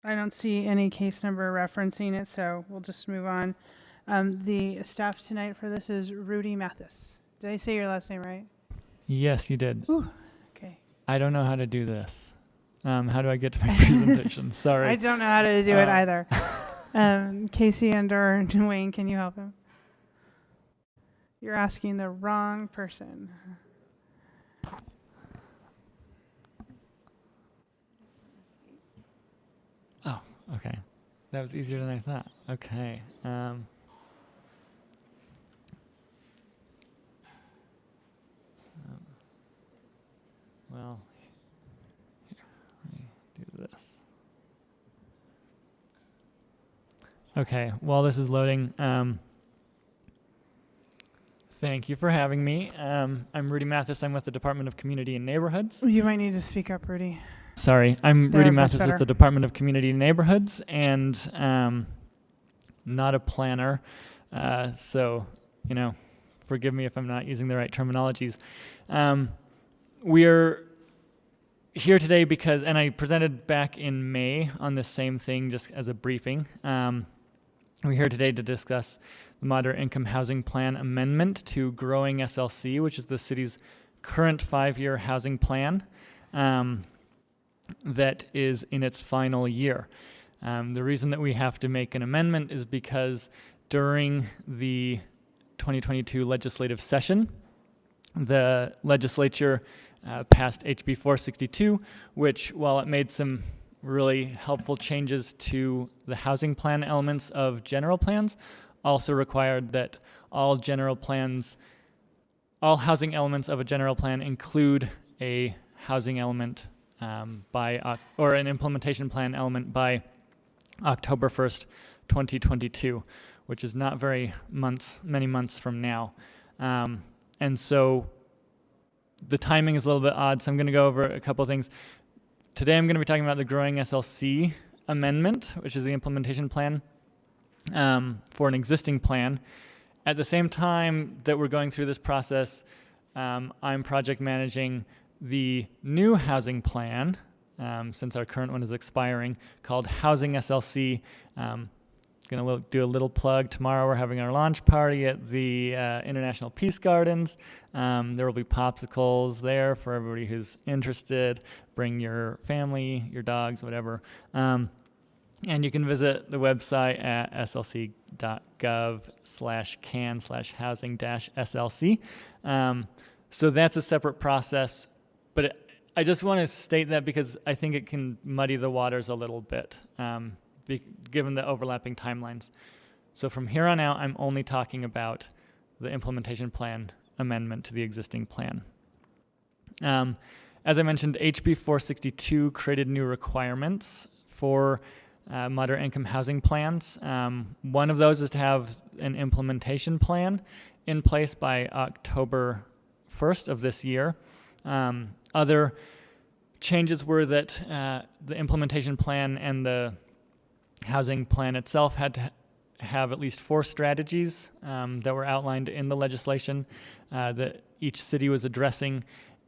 I don't see any case number referencing it, so we'll just move on. The staff tonight for this is Rudy Mathis. Did I say your last name right? Yes, you did. Ooh, okay. I don't know how to do this. How do I get to my presentation? Sorry. I don't know how to do it either. Casey and/or Wayne, can you help him? You're asking the wrong person. Oh, okay. That was easier than I thought. Okay. Well, here, let me do this. Okay, while this is loading, thank you for having me. I'm Rudy Mathis. I'm with the Department of Community and Neighborhoods. You might need to speak up, Rudy. Sorry, I'm There, Rudy much Mathis better. with the Department of Community and Neighborhoods, and not a planner. So, forgive me if I'm not using the right terminologies. We're here today because, and I presented back in May on the same thing just as a briefing. We're here today to discuss the Moderate Income Housing Plan Amendment to Growing SLC, which is the city's current 5-year housing plan that is in its final year. The reason that we have to make an amendment is because during the 2022 legislative session, the legislature passed HB 462, which, while it made some really helpful changes to the housing plan elements of general plans, also required that all housing elements of a general plan include a housing element or an implementation plan element by October 1st, 2022, which is not many months from now. And so the timing is a little bit odd, so I'm going to go over a couple of things. Today I'm going to be talking about the Growing SLC amendment, which is the implementation plan for an existing plan. At the same time that we're going through this process, I'm project managing the new housing plan, since our current one is expiring, called Housing SLC. Going to do a little plug. Tomorrow we're having our launch party at the International Peace Gardens. There will be popsicles there for everybody who's interested. Bring your family, your dogs, whatever. And you can visit the website at slc.gov/can/housing-SLC. So that's a separate process, but I just want to state that because I think it can muddy the waters a little bit. Given the overlapping timelines. So from here on out, I'm only talking about the implementation plan amendment to the existing plan. As I mentioned, HB 462 created new requirements for moderate income housing plans. One of those is to have an implementation plan in place by October 1st of this year. Other changes were that the implementation plan and the housing plan itself had to have at least 4 strategies that were outlined in the legislation that each city was addressing,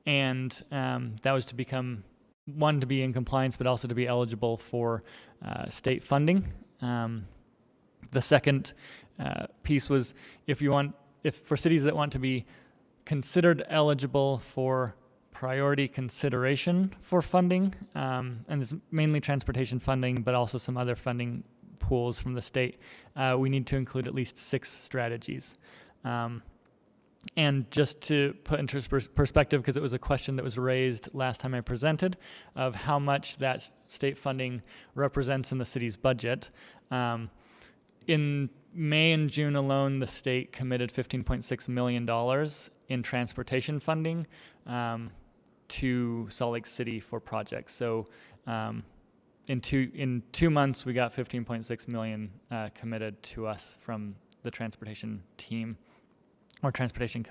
and that was to become, one, to be in compliance, but also to be eligible for state funding. The second piece was if for cities that want to be considered eligible for priority consideration for funding, and there's mainly transportation funding, but also some other funding pools from the state, we need to include at least 6 strategies. And just to put into perspective, because it was a question that was raised last time I presented, of how much that state funding represents in the city's budget. In May and June alone, the state committed $15.6 million in transportation funding to Salt Lake City for projects. So in 2 months, we got $15.6 million committed to us from the transportation team or transportation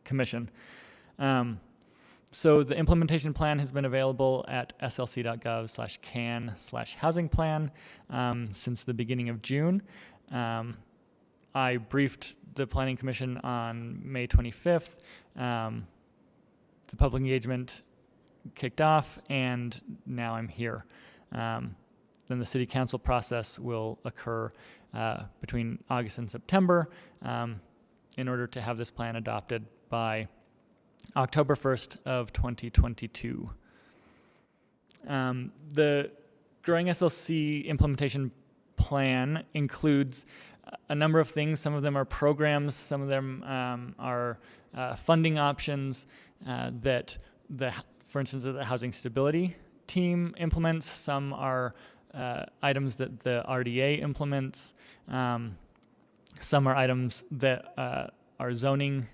commission. So the implementation plan has been available at slc.gov/can/housing plan since the beginning of June. I briefed the Planning Commission on May 25th. The public engagement kicked off, and now I'm here. Then the City Council process will occur between August and September in order to have this plan adopted by October 1st of 2022. The Growing SLC implementation plan includes a number of things. Some of them are programs, some of them are funding options that for instance, the housing stability team implements. Some are items that the RDA implements. Some are items that are zoning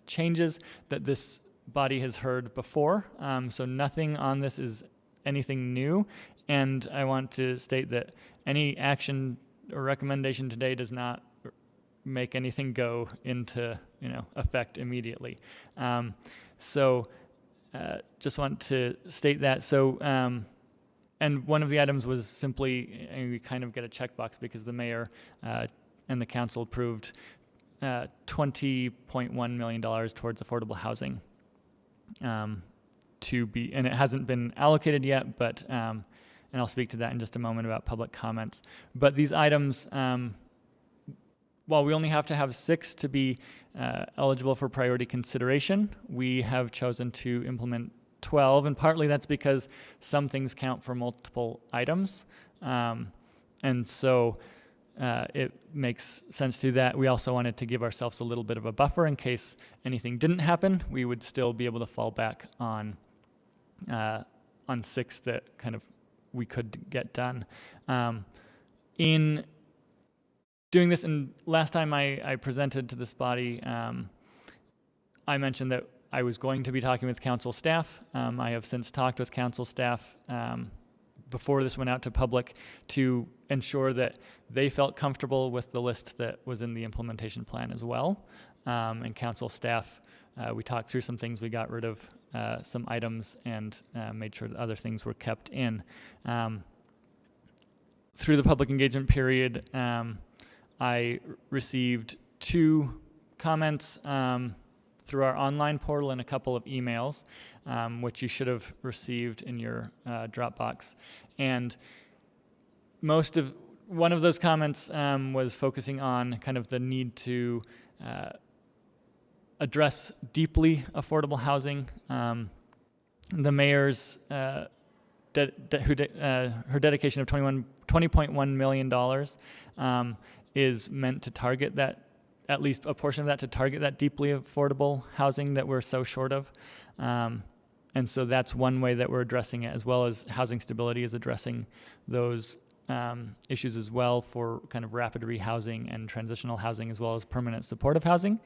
changes that this body has heard before. So nothing on this is anything new. And I want to state that any action or recommendation today does not make anything go into effect immediately. Just want to state that. So, and one of the items was simply, we kind of get a checkbox because the mayor and the council approved $20.1 million towards affordable housing and it hasn't been allocated yet, but, and I'll speak to that in just a moment about public comments. But these items, while we only have to have 6 to be eligible for priority consideration, we have chosen to implement 12, and partly that's because some things count for multiple items. And so it makes sense to do that. We also wanted to give ourselves a little bit of a buffer in case anything didn't happen. We would still be able to fall back on 6 that kind of we could get done. In doing this, and last time I presented to this body, I mentioned that I was going to be talking with council staff. I have since talked with council staff before this went out to public to ensure that they felt comfortable with the list that was in the implementation plan as well. And council staff, we talked through some things, we got rid of some items and made sure that other things were kept in. Through the public engagement period, I received 2 comments through our online portal and a couple of emails, which you should have received in your Dropbox. And one of those comments was focusing on kind of the need to address deeply affordable housing. The mayor's her dedication of $20.1 million is meant to target that, at least a portion of that, to target that deeply affordable housing that we're so short of. And so that's one way that we're addressing it, as well as housing stability is addressing those issues as well for kind of rapid rehousing and transitional housing, as well as permanent supportive housing.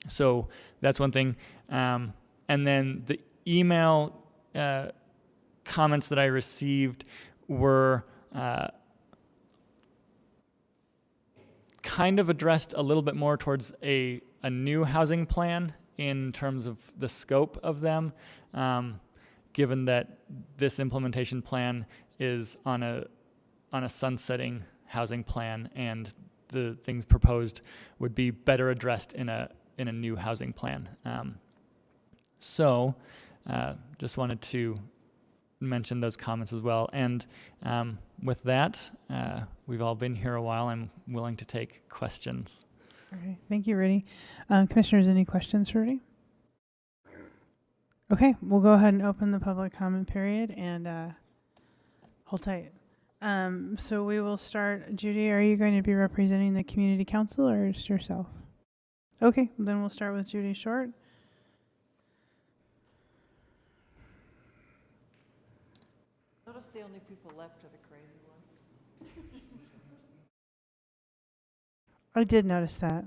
So that's one thing. And then the email comments that I received were kind of addressed a little bit more towards a new housing plan in terms of the scope of them, given that this implementation plan is on a sunsetting housing plan, and the things proposed would be better addressed in a new housing plan. So just wanted to mention those comments as well. And with that, we've all been here a while. I'm willing to take questions. Okay, thank you, Rudy. Commissioners, any questions for Rudy? Okay, we'll go ahead and open the public comment period and hold tight. So we will start. Judy, are you going to be representing the community council or just yourself? Okay, then we'll start with Judy Short. Notice the only people left are the crazy ones. I did notice that.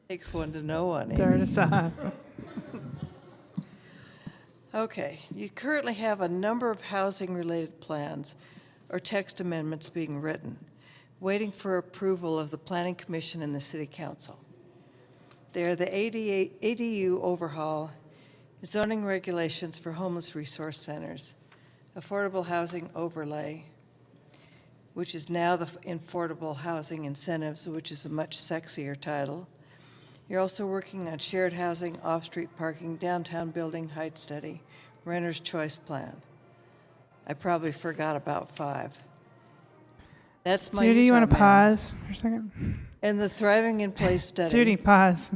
Takes one to know one. Start us off. Okay, you currently have a number of housing-related plans or text amendments being written, waiting for approval of the Planning Commission and the City Council. They are the ADU overhaul, zoning regulations for homeless resource centers, affordable housing overlay, which is now the affordable housing incentives, which is a much sexier title. You're also working on shared housing, off-street parking, downtown building height study, renter's choice plan. I probably forgot about 5. That's my Judy, you want to Utah man. pause for a second? And the thriving in place study. Judy, pause.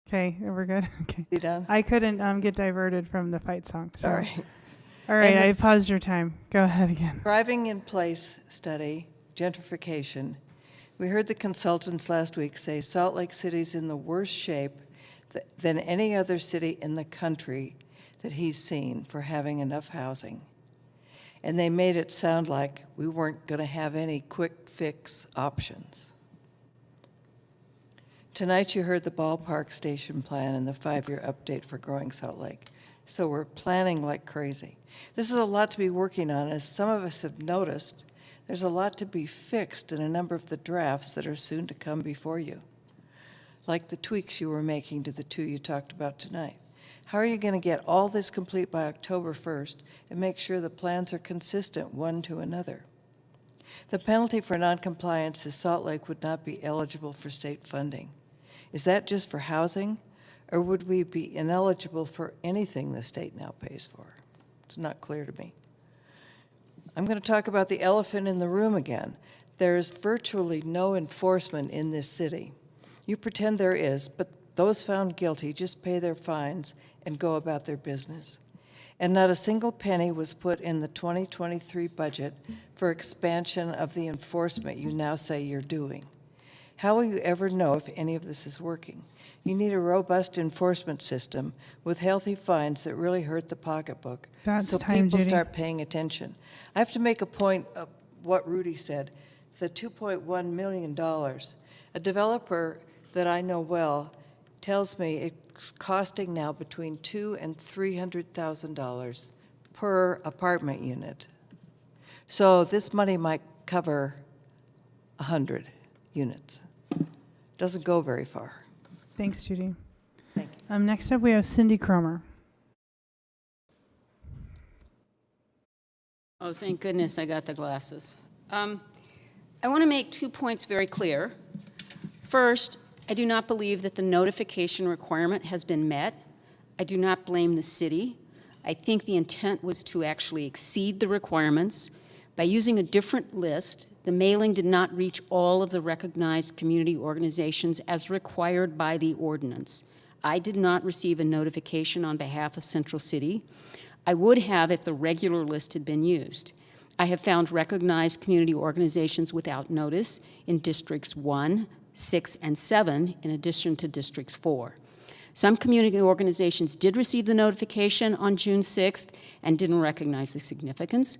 Okay, we're good. Okay. You done? I couldn't get diverted from the fight song. So. Sorry. All right, And the I paused your time. Go ahead again. Thriving in place study, gentrification. We heard the consultants last week say Salt Lake City's in the worst shape than any other city in the country that he's seen for having enough housing. And they made it sound like we weren't going to have any quick fix options. Tonight you heard the ballpark station plan and the 5-year update for growing Salt Lake. So we're planning like crazy. This is a lot to be working on. As some of us have noticed, there's a lot to be fixed in a number of the drafts that are soon to come before you, like the tweaks you were making to the 2 you talked about tonight. How are you going to get all this complete by October 1st and make sure the plans are consistent one to another? The penalty for noncompliance is Salt Lake would not be eligible for state funding. Is that just for housing, or would we be ineligible for anything the state now pays for? It's not clear to me. I'm going to talk about the elephant in the room again. There is virtually no enforcement in this city. You pretend there is, but those found guilty just pay their fines and go about their business. And not a single penny was put in the 2023 budget for expansion of the enforcement you now say you're doing. How will you ever know if any of this is working? You need a robust enforcement system with healthy fines that really hurt the pocketbook, That's so time, people Judy. start paying attention. I have to make a point of what Rudy said, the $2.1 million. A developer that I know well tells me it's costing now between $200,000 and $300,000 per apartment unit. So this money might cover 100 units. Doesn't go very far. Thanks, Judy. Thank you. Next up, we have Cindy Cromer. Oh, thank goodness I got the glasses. I want to make 2 points very clear. First, I do not believe that the notification requirement has been met. I do not blame the city. I think the intent was to actually exceed the requirements. By using a different list, the mailing did not reach all of the recognized community organizations as required by the ordinance. I did not receive a notification on behalf of Central City. I would have if the regular list had been used. I have found recognized community organizations without notice in Districts 1, 6, and 7, in addition to Districts 4. Some community organizations did receive the notification on June 6th and didn't recognize the significance.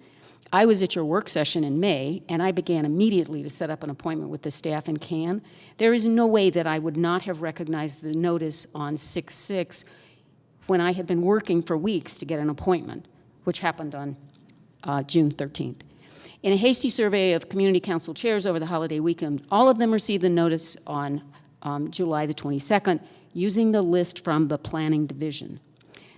I was at your work session in May, and I began immediately to set up an appointment with the staff in Cannes. There is no way that I would not have recognized the notice on 6/6 when I had been working for weeks to get an appointment, which happened on June 13th. In a hasty survey of community council chairs over the holiday weekend, all of them received the notice on July the 22nd using the list from the planning division.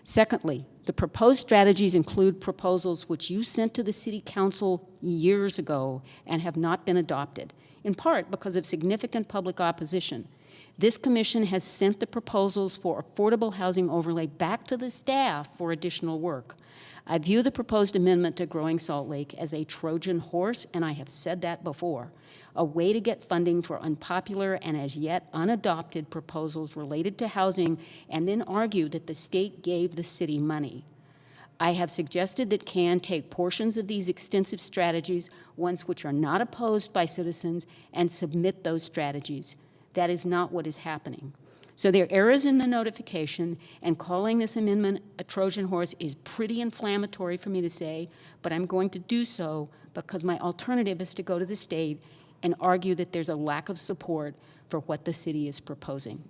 Secondly, the proposed strategies include proposals which you sent to the city council years ago and have not been adopted, in part because of significant public opposition. This commission has sent the proposals for affordable housing overlay back to the staff for additional work. I view the proposed amendment to Growing Salt Lake as a Trojan horse, and I have said that before, a way to get funding for unpopular and as yet unadopted proposals related to housing, and then argue that the state gave the city money. I have suggested that CAN take portions of these extensive strategies, ones which are not opposed by citizens, and submit those strategies. That is not what is happening. So there are errors in the notification, and calling this amendment a Trojan horse is pretty inflammatory for me to say, but I'm going to do so because my alternative is to go to the state and argue that there's a lack of support for what the city is proposing.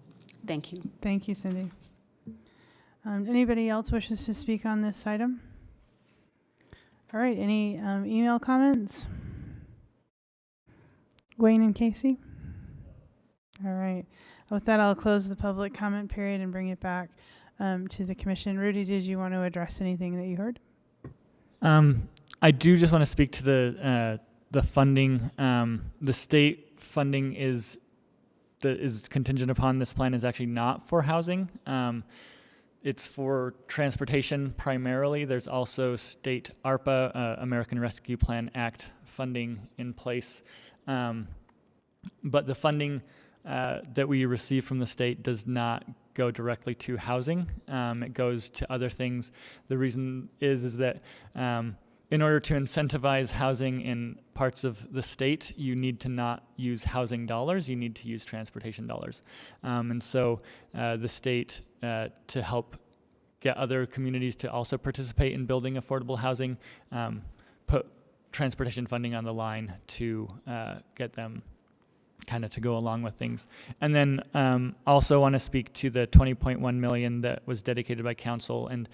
Thank you. Thank you, Cindy. Anybody else wishes to speak on this item? All right, any email comments? Wayne and Casey? All right. With that, I'll close the public comment period and bring it back to the commission. Rudy, did you want to address anything that you heard? I do just want to speak to the funding. The state funding is contingent upon this plan is actually not for housing. It's for transportation primarily. There's also state ARPA, American Rescue Plan Act funding in place. But the funding that we receive from the state does not go directly to housing. It goes to other things. The reason is that in order to incentivize housing in parts of the state, you need to not use housing dollars, you need to use transportation dollars. And so the state, to help get other communities to also participate in building affordable housing, put transportation funding on the line to get them kind of to go along with things. And then also want to speak to the 20.1 million that was dedicated by council. And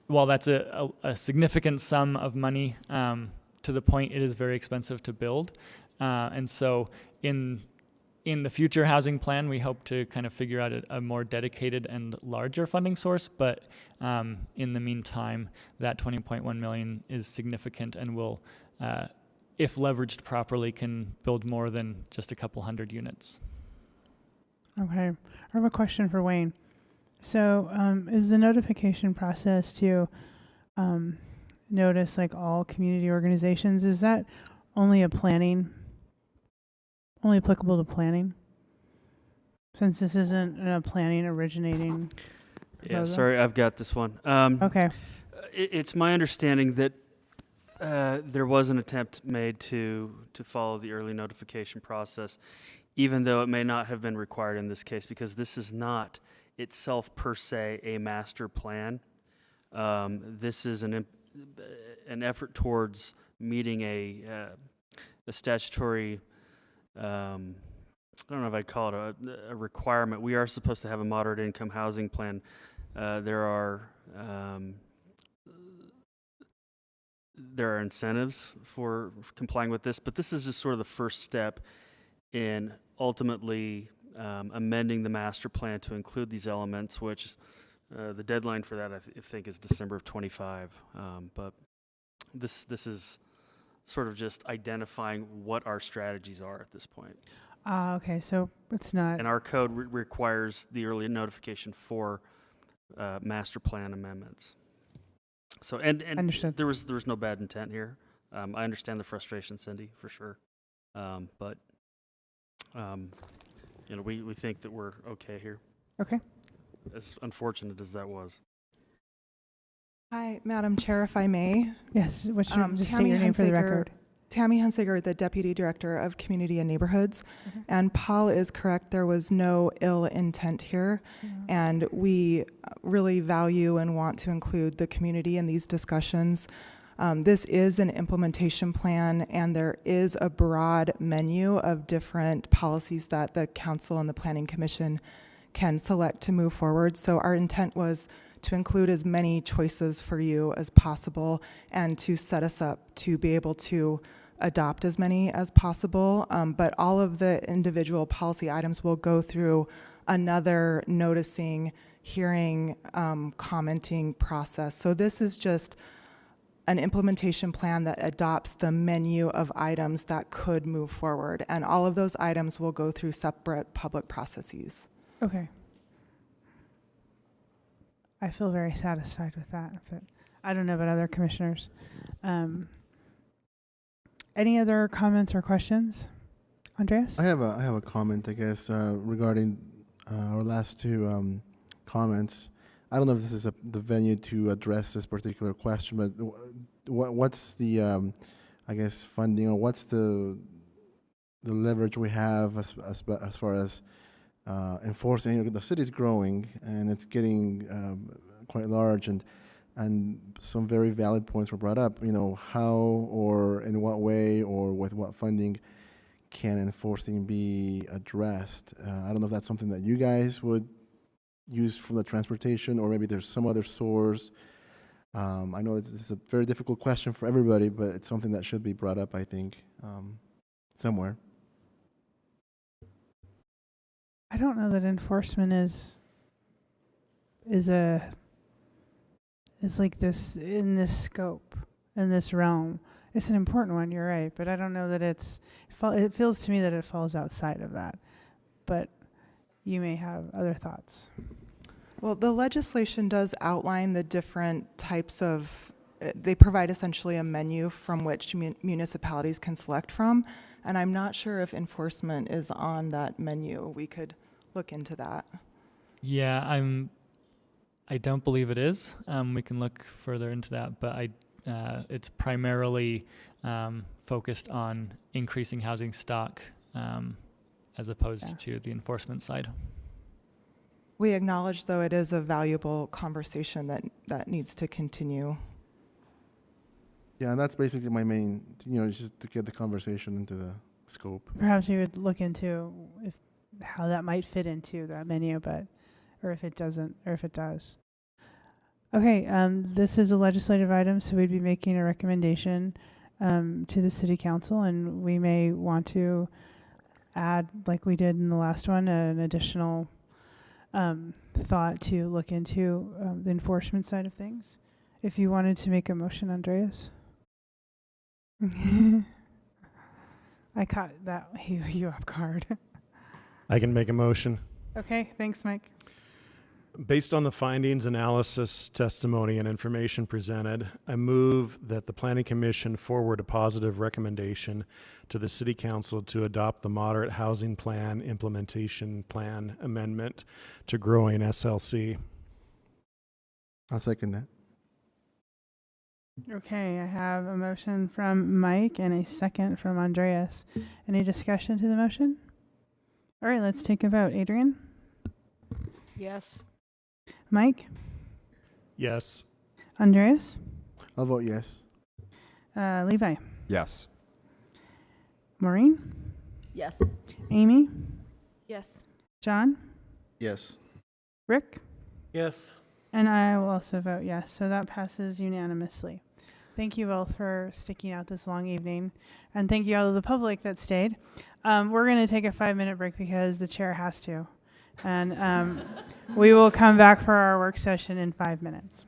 while that's a significant sum of money, to the point it is very expensive to build. And so in the future housing plan, we hope to kind of figure out a more dedicated and larger funding source. But in the meantime, that 20.1 million is significant and will, if leveraged properly, can build more than just a couple hundred units. Okay. I have a question for Wayne. So is the notification process to notice like all community organizations, is that only applicable to planning? Since this isn't a planning originating proposal? Yeah, sorry, I've got this one. Okay. It's my understanding that there was an attempt made to follow the early notification process, even though it may not have been required in this case, because this is not itself per se a master plan. This is an effort towards meeting a statutory, I don't know if I'd call it a requirement. We are supposed to have a moderate income housing plan. There are incentives for complying with this, but this is just sort of the first step in ultimately amending the master plan to include these elements, which the deadline for that I think is December of 25. But this is sort of just identifying what our strategies are at this point. Okay, so it's not. And our code requires the early notification for master plan amendments. So and Understood. there was no bad intent here. I understand the frustration, Cindy, for sure. But we think that we're okay here. Okay. As unfortunate as that was. Hi, Madam Chair, if I may. Yes, what's your, just state your name for the record. Tammy Hunsaker, the Deputy Director of Community and Neighborhoods. And Paul is correct, there was no ill intent here. And we really value and want to include the community in these discussions. This is an implementation plan, and there is a broad menu of different policies that the Council and the Planning Commission can select to move forward. So our intent was to include as many choices for you as possible and to set us up to be able to adopt as many as possible. But all of the individual policy items will go through another noticing, hearing, commenting process. So this is just an implementation plan that adopts the menu of items that could move forward. And all of those items will go through separate public processes. Okay. I feel very satisfied with that, but I don't know about other commissioners. Any other comments or questions? Andreas? I have a comment, I guess, regarding our last two comments. I don't know if this is the venue to address this particular question, but what's the, I guess, funding, or what's the leverage we have as far as enforcing? The city's growing and it's getting quite large, and some very valid points were brought up. How or in what way or with what funding can enforcing be addressed? I don't know if that's something that you guys would use from the transportation, or maybe there's some other source. I know this is a very difficult question for everybody, but it's something that should be brought up, I think, somewhere. I don't know that enforcement is like this in this scope, in this realm. It's an important one, you're right, but I don't know that it feels to me that it falls outside of that. But you may have other thoughts. Well, the legislation does outline the different types of, they provide essentially a menu from which municipalities can select from, and I'm not sure if enforcement is on that menu. We could look into that. Yeah, I don't believe it is. We can look further into that, but it's primarily focused on increasing housing stock as opposed to the enforcement side. We acknowledge, though, it is a valuable conversation that needs to continue. Yeah, and that's basically my main, just to get the conversation into the scope. Perhaps we would look into how that might fit into that menu, or if it doesn't, or if it does. Okay, this is a legislative item, so we'd be making a recommendation to the city council, and we may want to add, like we did in the last one, an additional thought to look into the enforcement side of things. If you wanted to make a motion, Andreas. I caught that you off guard. I can make a motion. Okay, thanks, Mike. Based on the findings, analysis, testimony, and information presented, I move that the Planning Commission forward a positive recommendation to the City Council to adopt the Moderate Housing Plan Implementation Plan Amendment to Growing SLC. I'll second that. Okay, I have a motion from Mike and a second from Andreas. Any discussion to the motion? All right, let's take a vote. Adrian? Yes. Mike? Yes. Andreas? I'll vote yes. Levi? Yes. Maureen? Yes. Amy? Yes. John? Yes. Rick? Yes. And I will also vote yes, so that passes unanimously. Thank you both for sticking out this long evening, and thank you all to the public that stayed. We're going to take a 5-minute break because the chair has to, and we will come back for our work session in 5 minutes.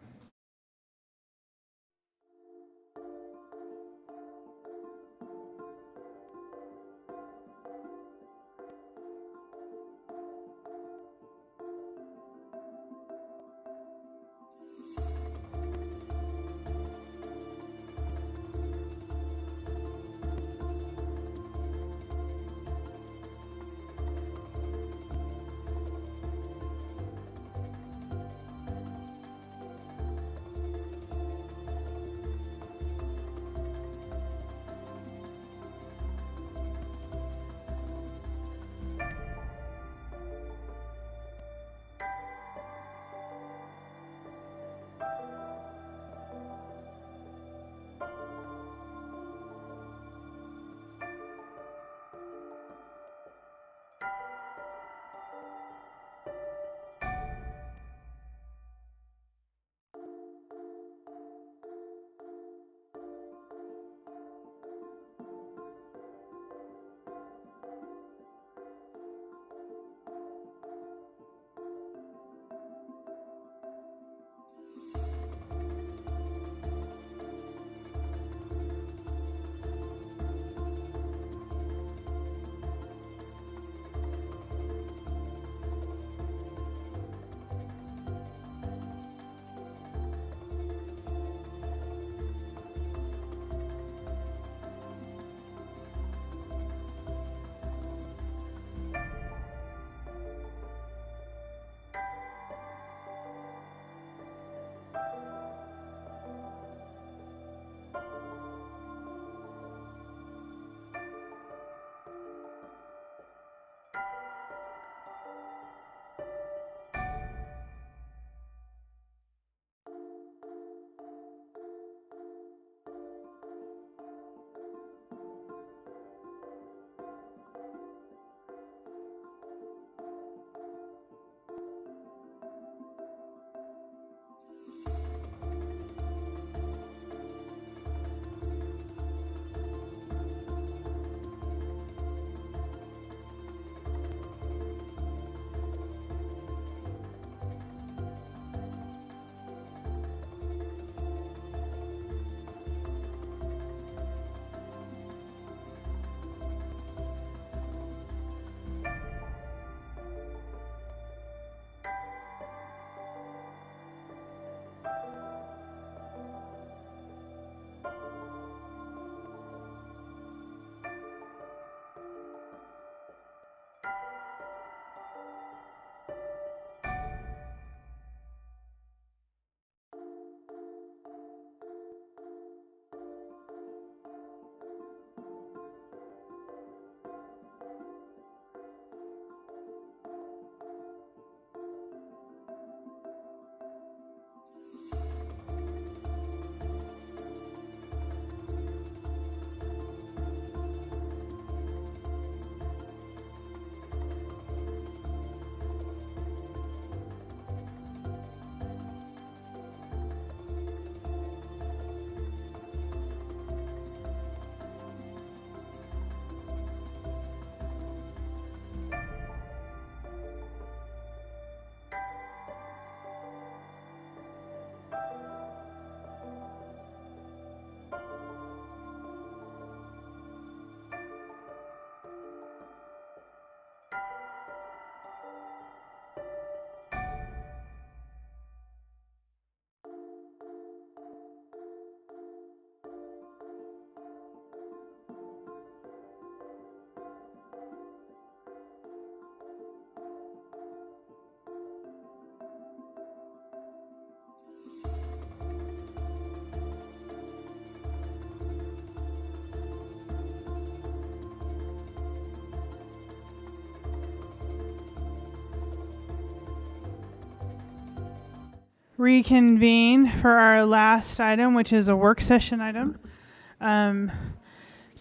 reconvene for our last item, which is a work session item.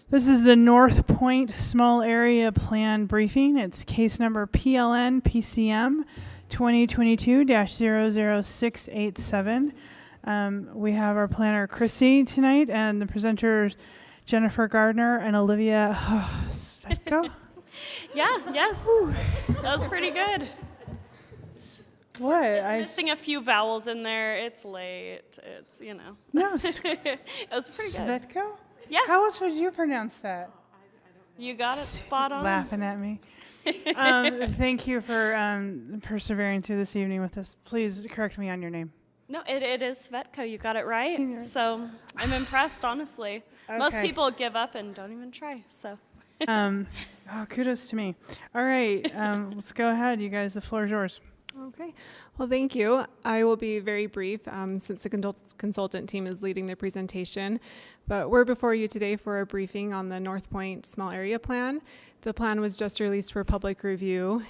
This is the North Point Small Area Plan briefing. It's case number PLN PCM 2022-00687. We have our planner Chrissy tonight and the presenters Jennifer Gardner and Olivia Svetko. Yes. That was pretty good. What? It's missing a few vowels in there. It's late. It's, No. It was pretty good. Svetko? Yeah. How else would you pronounce that? You got it spot on. Laughing at me. Thank you for persevering through this evening with us. Please correct me on your name. No, it is Svetko. You got it right. So I'm impressed, honestly. Most Okay. people give up and don't even try. So. Kudos to me. All right, let's go ahead, you guys. The floor is yours. Okay. Well, thank you. I will be very brief since the consultant team is leading the presentation. But we're before you today for a briefing on the North Point Small Area Plan. The plan was just released for public review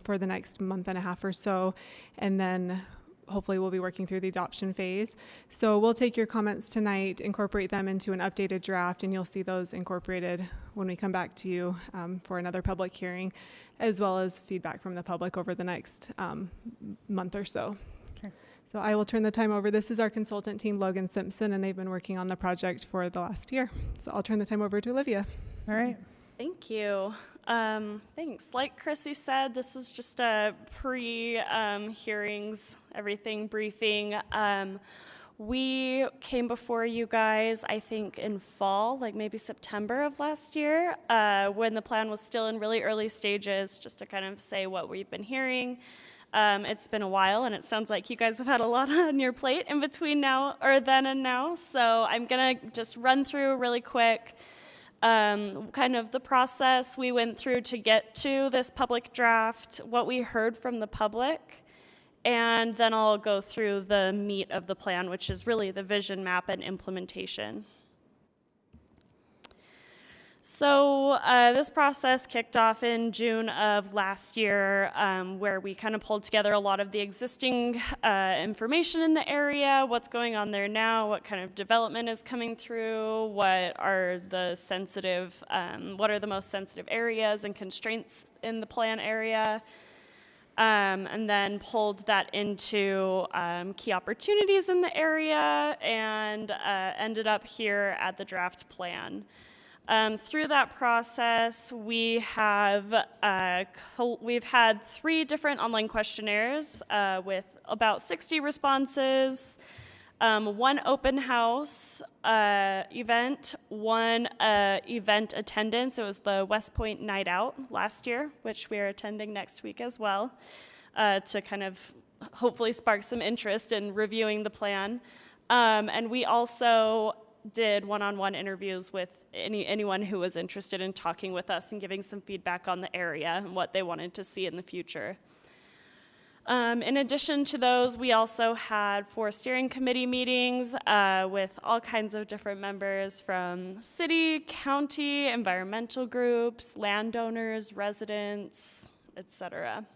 for the next month and a half or so. And then hopefully we'll be working through the adoption phase. So we'll take your comments tonight, incorporate them into an updated draft, and you'll see those incorporated when we come back to you for another public hearing, as well as feedback from the public over the next month or so. Okay. So I will turn the time over. This is our consultant team, Logan Simpson, and they've been working on the project for the last year. So I'll turn the time over to Olivia. All right. Thank you. Thanks. Like Chrissy said, this is just a pre-hearings, everything briefing. We came before you guys, I think, in fall, like maybe September of last year, when the plan was still in really early stages, just to kind of say what we've been hearing. It's been a while, and it sounds like you guys have had a lot on your plate in between now, or then and now. So I'm gonna just run through really quick kind of the process we went through to get to this public draft, what we heard from the public, and then I'll go through the meat of the plan, which is really the vision map and implementation. So this process kicked off in June of last year, where we kind of pulled together a lot of the existing information in the area, what's going on there now, what kind of development is coming through, what are the most sensitive areas and constraints in the plan area, and then pulled that into key opportunities in the area and ended up here at the draft plan. Through that process, we've had 3 different online questionnaires with about 60 responses, 1 open house event, 1 event attendance. It was the West Point Night Out last year, which we are attending next week as well, to kind of hopefully spark some interest in reviewing the plan. And we also did one-on-one interviews with anyone who was interested in talking with us and giving some feedback on the area and what they wanted to see in the future. In addition to those, we also had 4 steering committee meetings with all kinds of different members from city, county, environmental groups, landowners, residents, etc.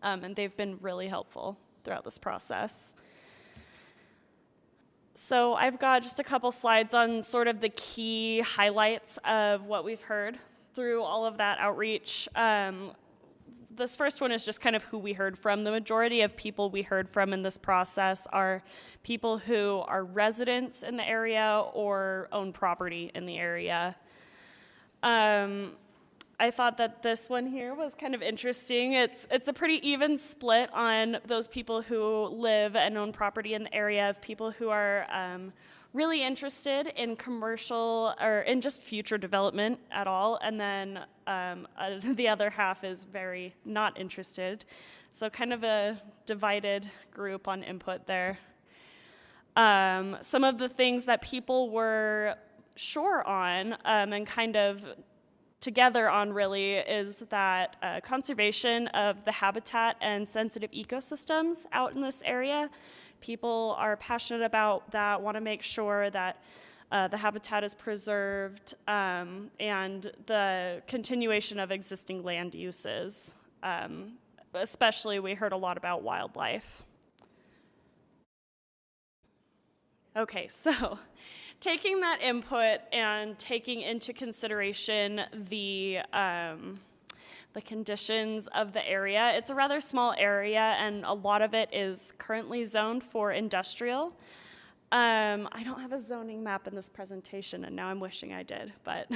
And they've been really helpful throughout this process. So I've got just a couple slides on sort of the key highlights of what we've heard through all of that outreach. This first one is just kind of who we heard from. The majority of people we heard from in this process are people who are residents in the area or own property in the area. I thought that this one here was kind of interesting. It's a pretty even split on those people who live and own property in the area, of people who are really interested in commercial or in just future development at all, and then the other half is very not interested. So kind of a divided group on input there. Some of the things that people were sure on and kind of together on really is that conservation of the habitat and sensitive ecosystems out in this area. People are passionate about that, want to make sure that the habitat is preserved and the continuation of existing land uses. Especially, we heard a lot about wildlife. Okay, so taking that input and taking into consideration the conditions of the area, it's a rather small area, and a lot of it is currently zoned for industrial. I don't have a zoning map in this presentation, and now I'm wishing I did, but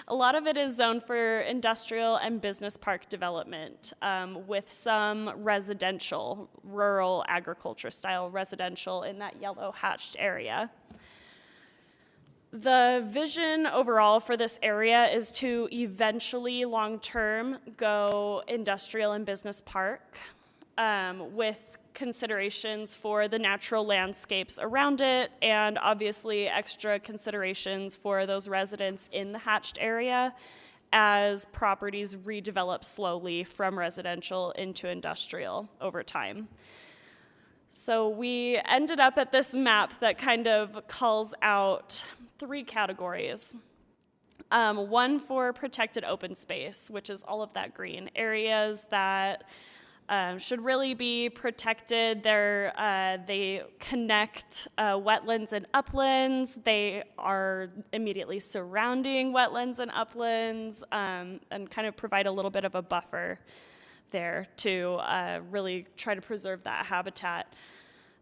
a lot of it is zoned for industrial and business park development, with some residential, rural agriculture style residential in that yellow hatched area. The vision overall for this area is to eventually, long-term, go industrial and business park, with considerations for the natural landscapes around it, and obviously extra considerations for those residents in the hatched area as properties redevelop slowly from residential into industrial over time. So we ended up at this map that kind of calls out 3 categories. One for protected open space, which is all of that green, areas that should really be protected. They connect wetlands and uplands. They are immediately surrounding wetlands and uplands, and kind of provide a little bit of a buffer there to really try to preserve that habitat.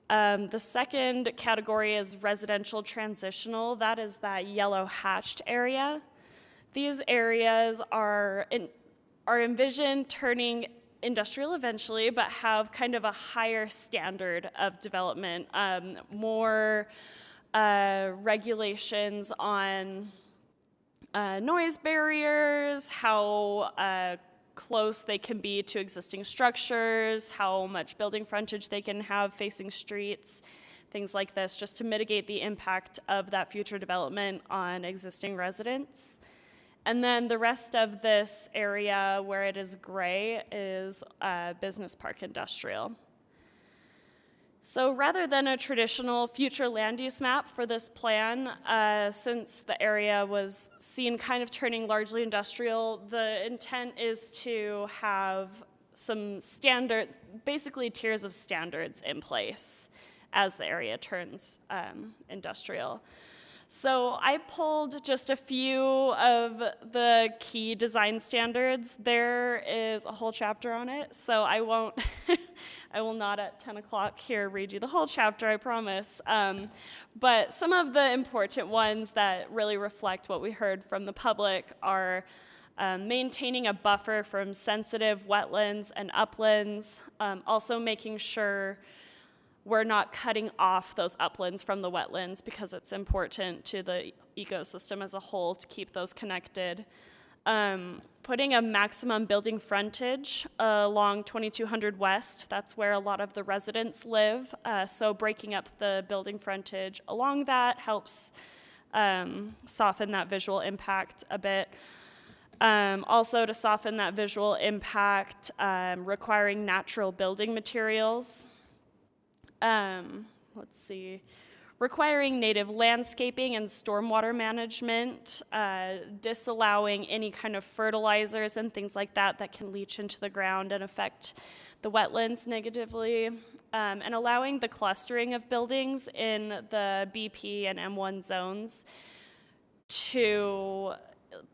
The second category is residential transitional. That is that yellow hatched area. These areas are envisioned turning industrial eventually, but have kind of a higher standard of development, more regulations on noise barriers, how close they can be to existing structures, how much building frontage they can have facing streets, things like this, just to mitigate the impact of that future development on existing residents. And then the rest of this area where it is gray is business park industrial. So rather than a traditional future land use map for this plan, since the area was seen kind of turning largely industrial, the intent is to have some standards, basically tiers of standards in place as the area turns industrial. So I pulled just a few of the key design standards. There is a whole chapter on it, so I won't, I will not at 10 o'clock here read you the whole chapter, I promise. But some of the important ones that really reflect what we heard from the public are maintaining a buffer from sensitive wetlands and uplands, also making sure we're not cutting off those uplands from the wetlands because it's important to the ecosystem as a whole to keep those connected. Putting a maximum building frontage along 2200 West, that's where a lot of the residents live. So breaking up the building frontage along that helps soften that visual impact a bit. Also to soften that visual impact, requiring natural building materials. Let's see, requiring native landscaping and stormwater management, disallowing any kind of fertilizers and things like that that can leach into the ground and affect the wetlands negatively, and allowing the clustering of buildings in the BP and M1 zones to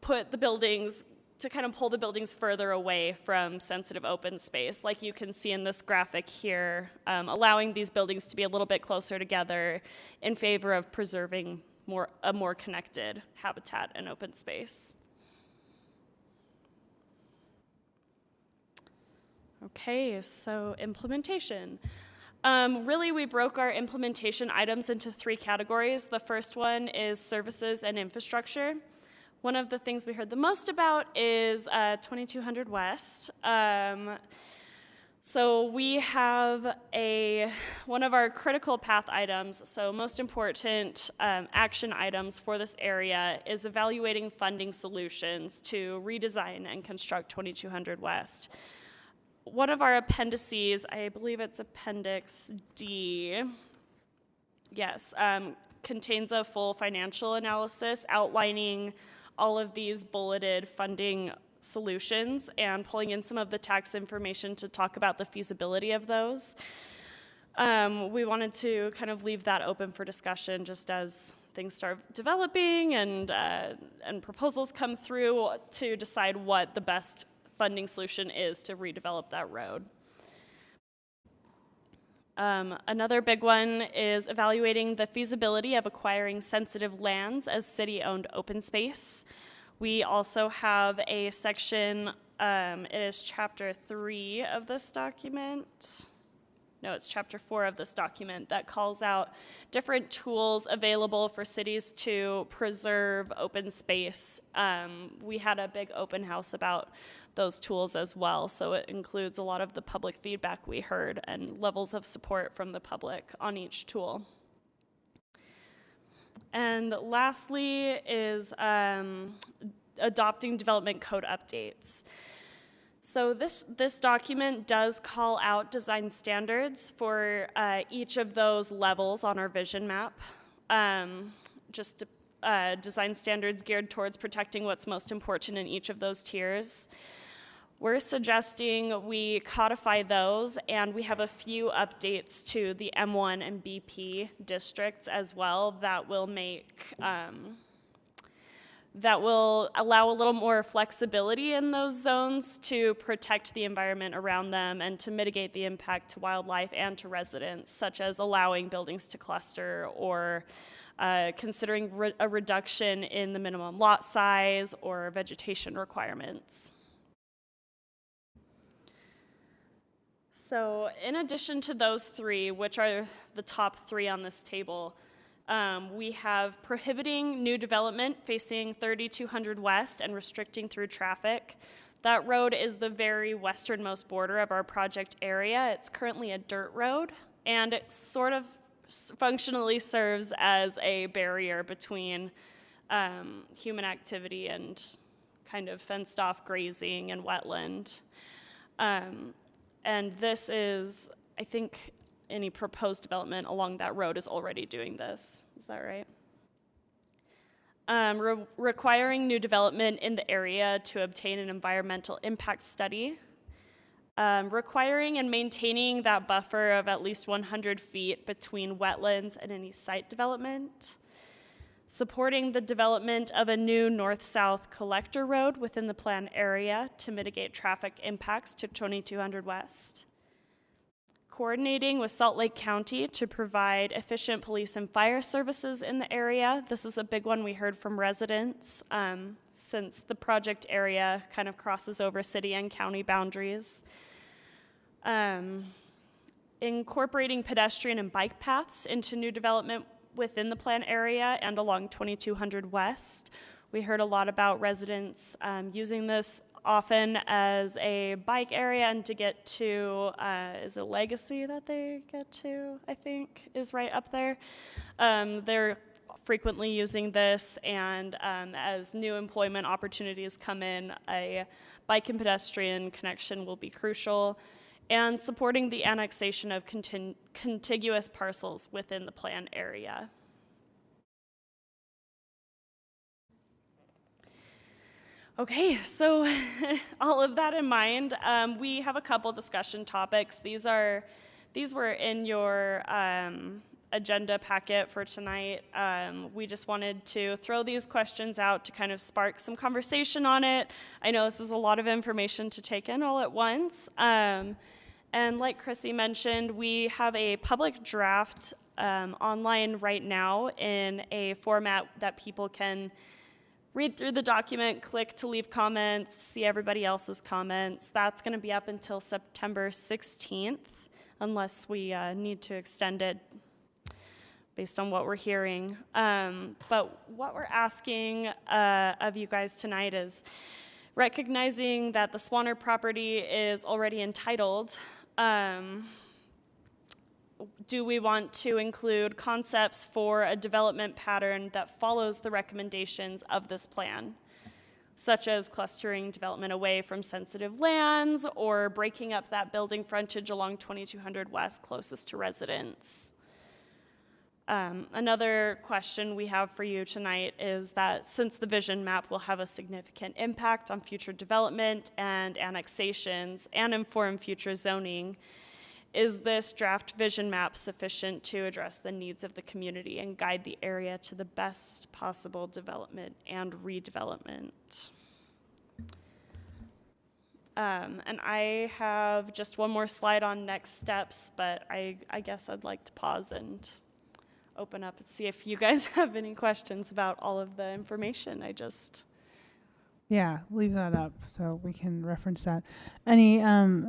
put the buildings, to kind of pull the buildings further away from sensitive open space, like you can see in this graphic here, allowing these buildings to be a little bit closer together in favor of preserving a more connected habitat and open space. Okay, so implementation. Really, we broke our implementation items into 3 categories. The first one is services and infrastructure. One of the things we heard the most about is 2200 West. So we have one of our critical path items, so most important action items for this area is evaluating funding solutions to redesign and construct 2200 West. One of our appendices, I believe it's Appendix D, yes, contains a full financial analysis outlining all of these bulleted funding solutions and pulling in some of the tax information to talk about the feasibility of those. We wanted to kind of leave that open for discussion just as things start developing and proposals come through to decide what the best funding solution is to redevelop that road. Another big one is evaluating the feasibility of acquiring sensitive lands as city-owned open space. We also have a section, it is chapter 3 of this document. No, it's chapter 4 of this document that calls out different tools available for cities to preserve open space. We had a big open house about those tools as well, so it includes a lot of the public feedback we heard and levels of support from the public on each tool. And lastly is adopting development code updates. So this document does call out design standards for each of those levels on our vision map. Design standards geared towards protecting what's most important in each of those tiers. We're suggesting we codify those, and we have a few updates to the M1 and BP districts as well that will make that will allow a little more flexibility in those zones to protect the environment around them and to mitigate the impact to wildlife and to residents, such as allowing buildings to cluster or considering a reduction in the minimum lot size or vegetation requirements. So in addition to those three, which are the top three on this table, we have prohibiting new development facing 3200 West and restricting through traffic. That road is the very westernmost border of our project area. It's currently a dirt road, and it sort of functionally serves as a barrier between human activity and kind of fenced off grazing and wetland. And this is, I think, any proposed development along that road is already doing this. Is that right? Requiring new development in the area to obtain an environmental impact study. Requiring and maintaining that buffer of at least 100 feet between wetlands and any site development. Supporting the development of a new north-south collector road within the planned area to mitigate traffic impacts to 2200 West. Coordinating with Salt Lake County to provide efficient police and fire services in the area. This is a big one we heard from residents since the project area kind of crosses over city and county boundaries. Incorporating pedestrian and bike paths into new development within the plan area and along 2200 West. We heard a lot about residents using this often as a bike area and to get to, is it Legacy that they get to, I think, is right up there. They're frequently using this, and as new employment opportunities come in, a bike and pedestrian connection will be crucial. And supporting the annexation of contiguous parcels within the planned area. Okay, so all of that in mind, we have a couple discussion topics. These were in your agenda packet for tonight. We just wanted to throw these questions out to kind of spark some conversation on it. I know this is a lot of information to take in all at once. And like Chrissy mentioned, we have a public draft online right now in a format that people can read through the document, click to leave comments, see everybody else's comments. That's going to be up until September 16th, unless we need to extend it based on what we're hearing. But what we're asking of you guys tonight is recognizing that the Swanner property is already entitled. Do we want to include concepts for a development pattern that follows the recommendations of this plan, such as clustering development away from sensitive lands or breaking up that building frontage along 2200 West closest to residents? Another question we have for you tonight is that since the vision map will have a significant impact on future development and annexations and inform future zoning, Is this draft vision map sufficient to address the needs of the community and guide the area to the best possible development and redevelopment? And I have just one more slide on next steps, but I guess I'd like to pause and open up and see if you guys have any questions about all of the information I just... Yeah, leave that up so we can reference that. Any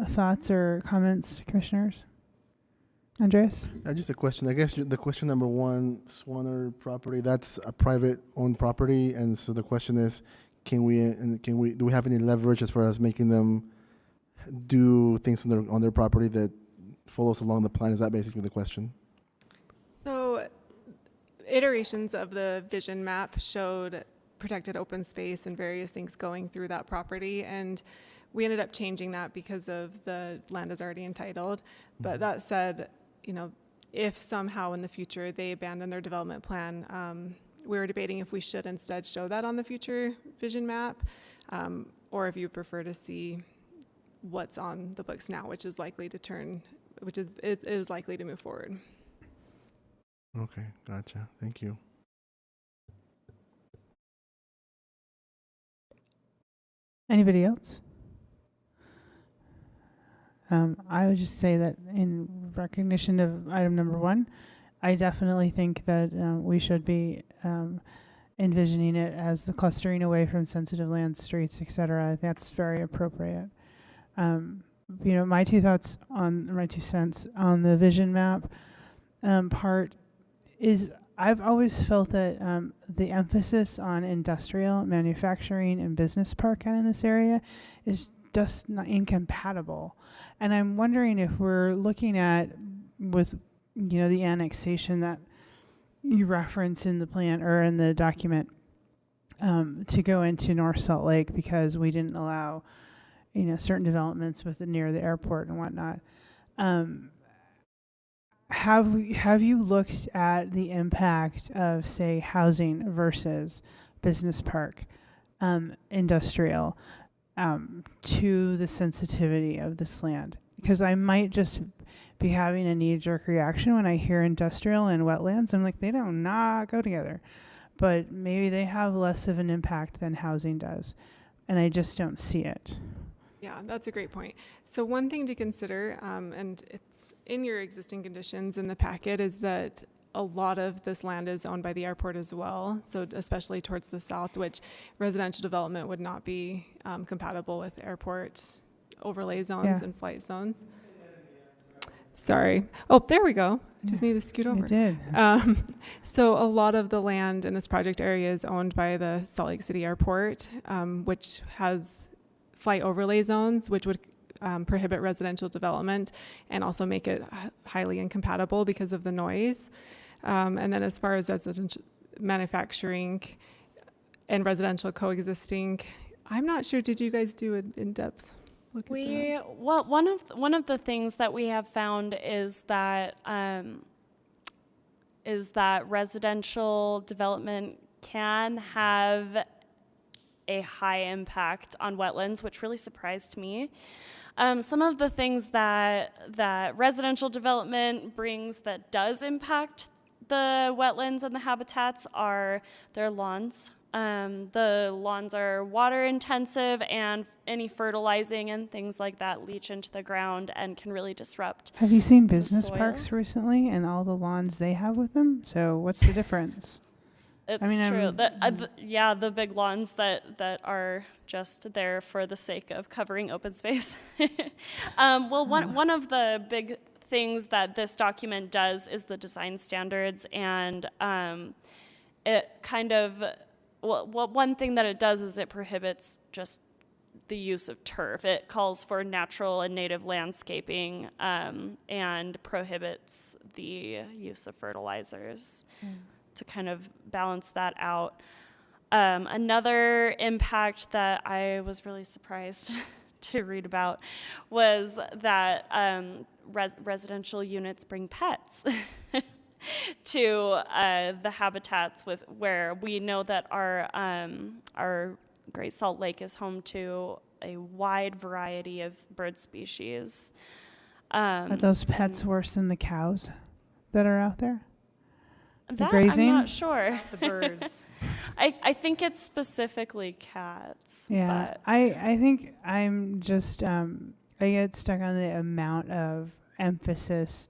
thoughts or comments, commissioners? Andreas? Just a question. I guess the question number one, Swanner property, that's a private owned property. And so the question is, do we have any leverage as far as making them do things on their property that follows along the plan? Is that basically the question? So iterations of the vision map showed protected open space and various things going through that property, and we ended up changing that because of the land is already entitled. But that said, you know, if somehow in the future they abandon their development plan, we were debating if we should instead show that on the future vision map, or if you prefer to see what's on the books now, which is likely to move forward. Okay, gotcha. Thank you. Anybody else? I would just say that in recognition of item number 1, I definitely think that we should be envisioning it as the clustering away from sensitive land, streets, etc. That's very appropriate. You know, my 2 cents on the vision map part is I've always felt that the emphasis on industrial, manufacturing, and business park out in this area is just not incompatible. And I'm wondering if we're looking at, with the annexation that you reference in the plan or in the document, to go into North Salt Lake because we didn't allow, certain developments near the airport and whatnot. Have you looked at the impact of, say, housing versus business park, industrial, to the sensitivity of this land? Because I might just be having a knee-jerk reaction when I hear industrial and wetlands. I'm like, they do not go together. But maybe they have less of an impact than housing does, and I just don't see it. Yeah, that's a great point. So one thing to consider, and it's in your existing conditions in the packet, is that a lot of this land is owned by the airport as well. So especially towards the south, which residential development would not be compatible with airport overlay zones and flight zones. Sorry. Oh, there we go. Just need to scoot over. I did. So a lot of the land in this project area is owned by the Salt Lake City Airport, which has flight overlay zones, which would prohibit residential development and also make it highly incompatible because of the noise. And then as far as residential manufacturing and residential coexisting, I'm not sure, did you guys do an in-depth look at that? Well, one of the things that we have found is that residential development can have a high impact on wetlands, which really surprised me. Some of the things that residential development brings that does impact the wetlands and the habitats are their lawns. The lawns are water intensive, and any fertilizing and things like that leach into the ground and can really disrupt. Have you seen business parks recently and all the lawns they have with them? So what's the difference? It's true. The big lawns that are just there for the sake of covering open space. One of the big things that this document does is the design standards, and it kind of, one thing that it does is it prohibits just the use of turf. It calls for natural and native landscaping, and prohibits the use of fertilizers. To kind of balance that out. Another impact that I was really surprised to read about was that residential units bring pets to the habitats where we know that our Great Salt Lake is home to a wide variety of bird species. Are those pets worse than the cows that are out there? That grazing? I'm not sure. The birds. I think it's specifically cats. Yeah, But I think I'm just I get stuck on the amount of emphasis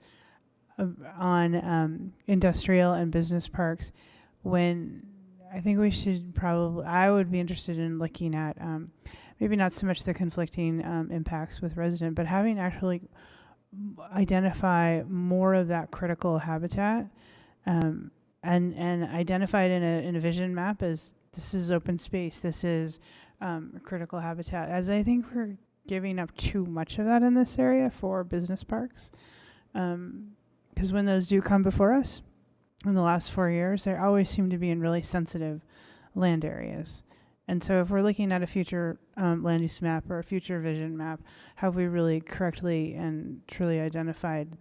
on industrial and business parks when I think we should probably, I would be interested in looking at maybe not so much the conflicting impacts with resident, but having actually identify more of that critical habitat and identify it in a vision map as this is open space, this is critical habitat, as I think we're giving up too much of that in this area for business parks. Because when those do come before us in the last 4 years, they always seem to be in really sensitive land areas. And so if we're looking at a future land use map or a future vision map, have we really correctly and truly identified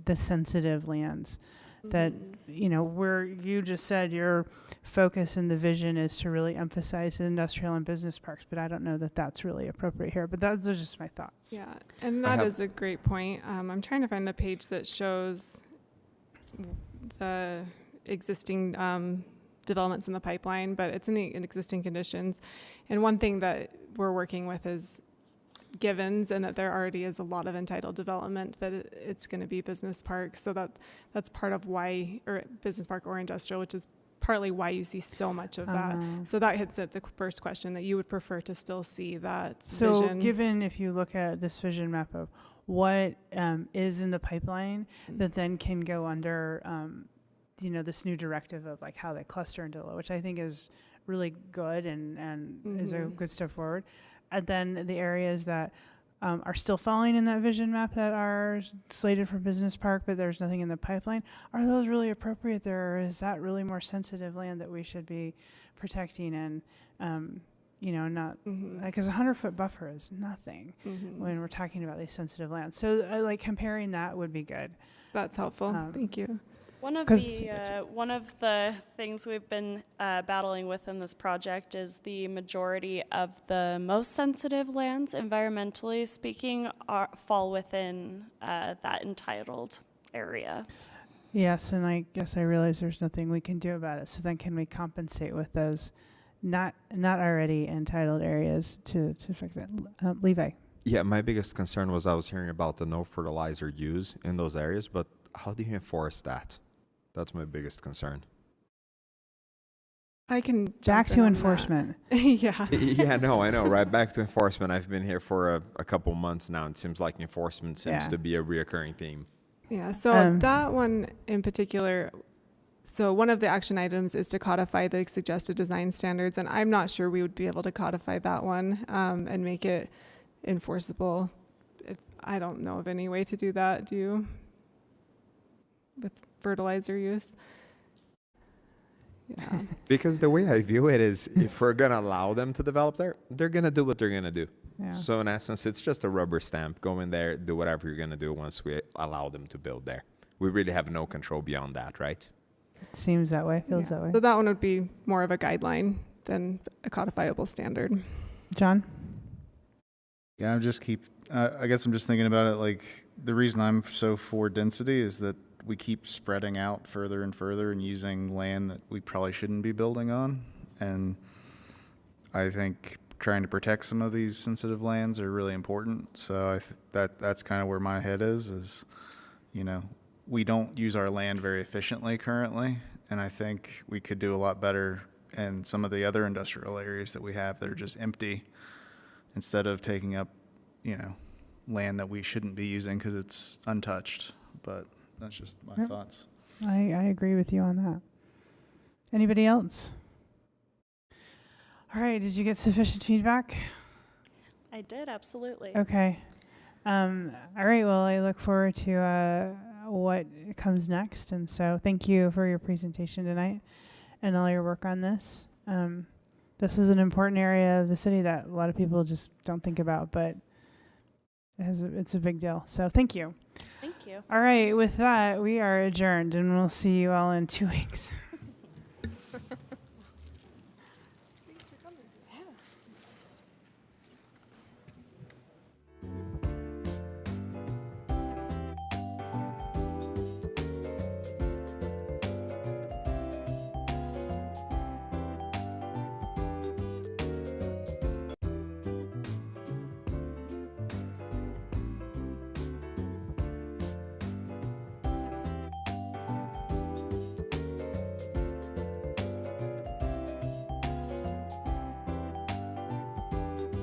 the sensitive lands that, you know, where you just said your focus in the vision is to really emphasize industrial and business parks, but I don't know that that's really appropriate here, but those are just my thoughts. Yeah, and that is a great point. I'm trying to find the page that shows the existing developments in the pipeline, but it's in the existing conditions. And one thing that we're working with is givens, and that there already is a lot of entitled development, that it's going to be business parks. So that's part of why, or business park or industrial, which is partly why you see so much of that. So that hits at the first question, that you would prefer to still see that vision. Given if you look at this vision map of what is in the pipeline that then can go under, you know, this new directive of like how they cluster into, which I think is really good and is a good step forward. And then the areas that are still falling in that vision map that are slated for business park, but there's nothing in the pipeline, are those really appropriate there, or is that really more sensitive land that we should be protecting and, you know, not, because a 100-foot buffer is nothing when we're talking about these sensitive lands. So like comparing that would be good. That's helpful. Thank you. One of the things we've been battling with in this project is the majority of the most sensitive lands, environmentally speaking, fall within that entitled area. Yes, and I guess I realize there's nothing we can do about it. So then can we compensate with those not already entitled areas to fix that? Levi? Yeah, my biggest concern was I was hearing about the no fertilizer use in those areas, but how do you enforce that? That's my biggest concern. I can back to enforcement. Yeah. Yeah, no, I know, right? Back to enforcement. I've been here for a couple months now. It seems like enforcement seems to be a reoccurring theme. Yeah, so that one in particular, so one of the action items is to codify the suggested design standards, and I'm not sure we would be able to codify that one and make it enforceable. I don't know of any way to do that. Do you? With fertilizer use? Yeah. Because the way I view it is, if we're going to allow them to develop there, they're going to do what they're going to do. Yeah. So in essence, it's just a rubber stamp. Go in there, do whatever you're going to do once we allow them to build there. We really have no control beyond that, right? It seems that way, feels that way. So that one would be more of a guideline than a codifiable standard. John? Yeah, I guess I'm just thinking about it like the reason I'm so for density is that we keep spreading out further and further and using land that we probably shouldn't be building on. And I think trying to protect some of these sensitive lands are really important. So that's kind of where my head is, you know, we don't use our land very efficiently currently. And I think we could do a lot better in some of the other industrial areas that we have that are just empty, instead of taking up, you know, land that we shouldn't be using because it's untouched. But that's just my thoughts. I agree with you on that. Anybody else? All right, did you get sufficient feedback? I did, absolutely. Okay. All right, well, I look forward to what comes next. And so thank you for your presentation tonight and all your work on this. This is an important area of the city that a lot of people just don't think about, but it's a big deal. So thank you. Thank you. All right, with that, we are adjourned, and we'll see you all in 2 weeks.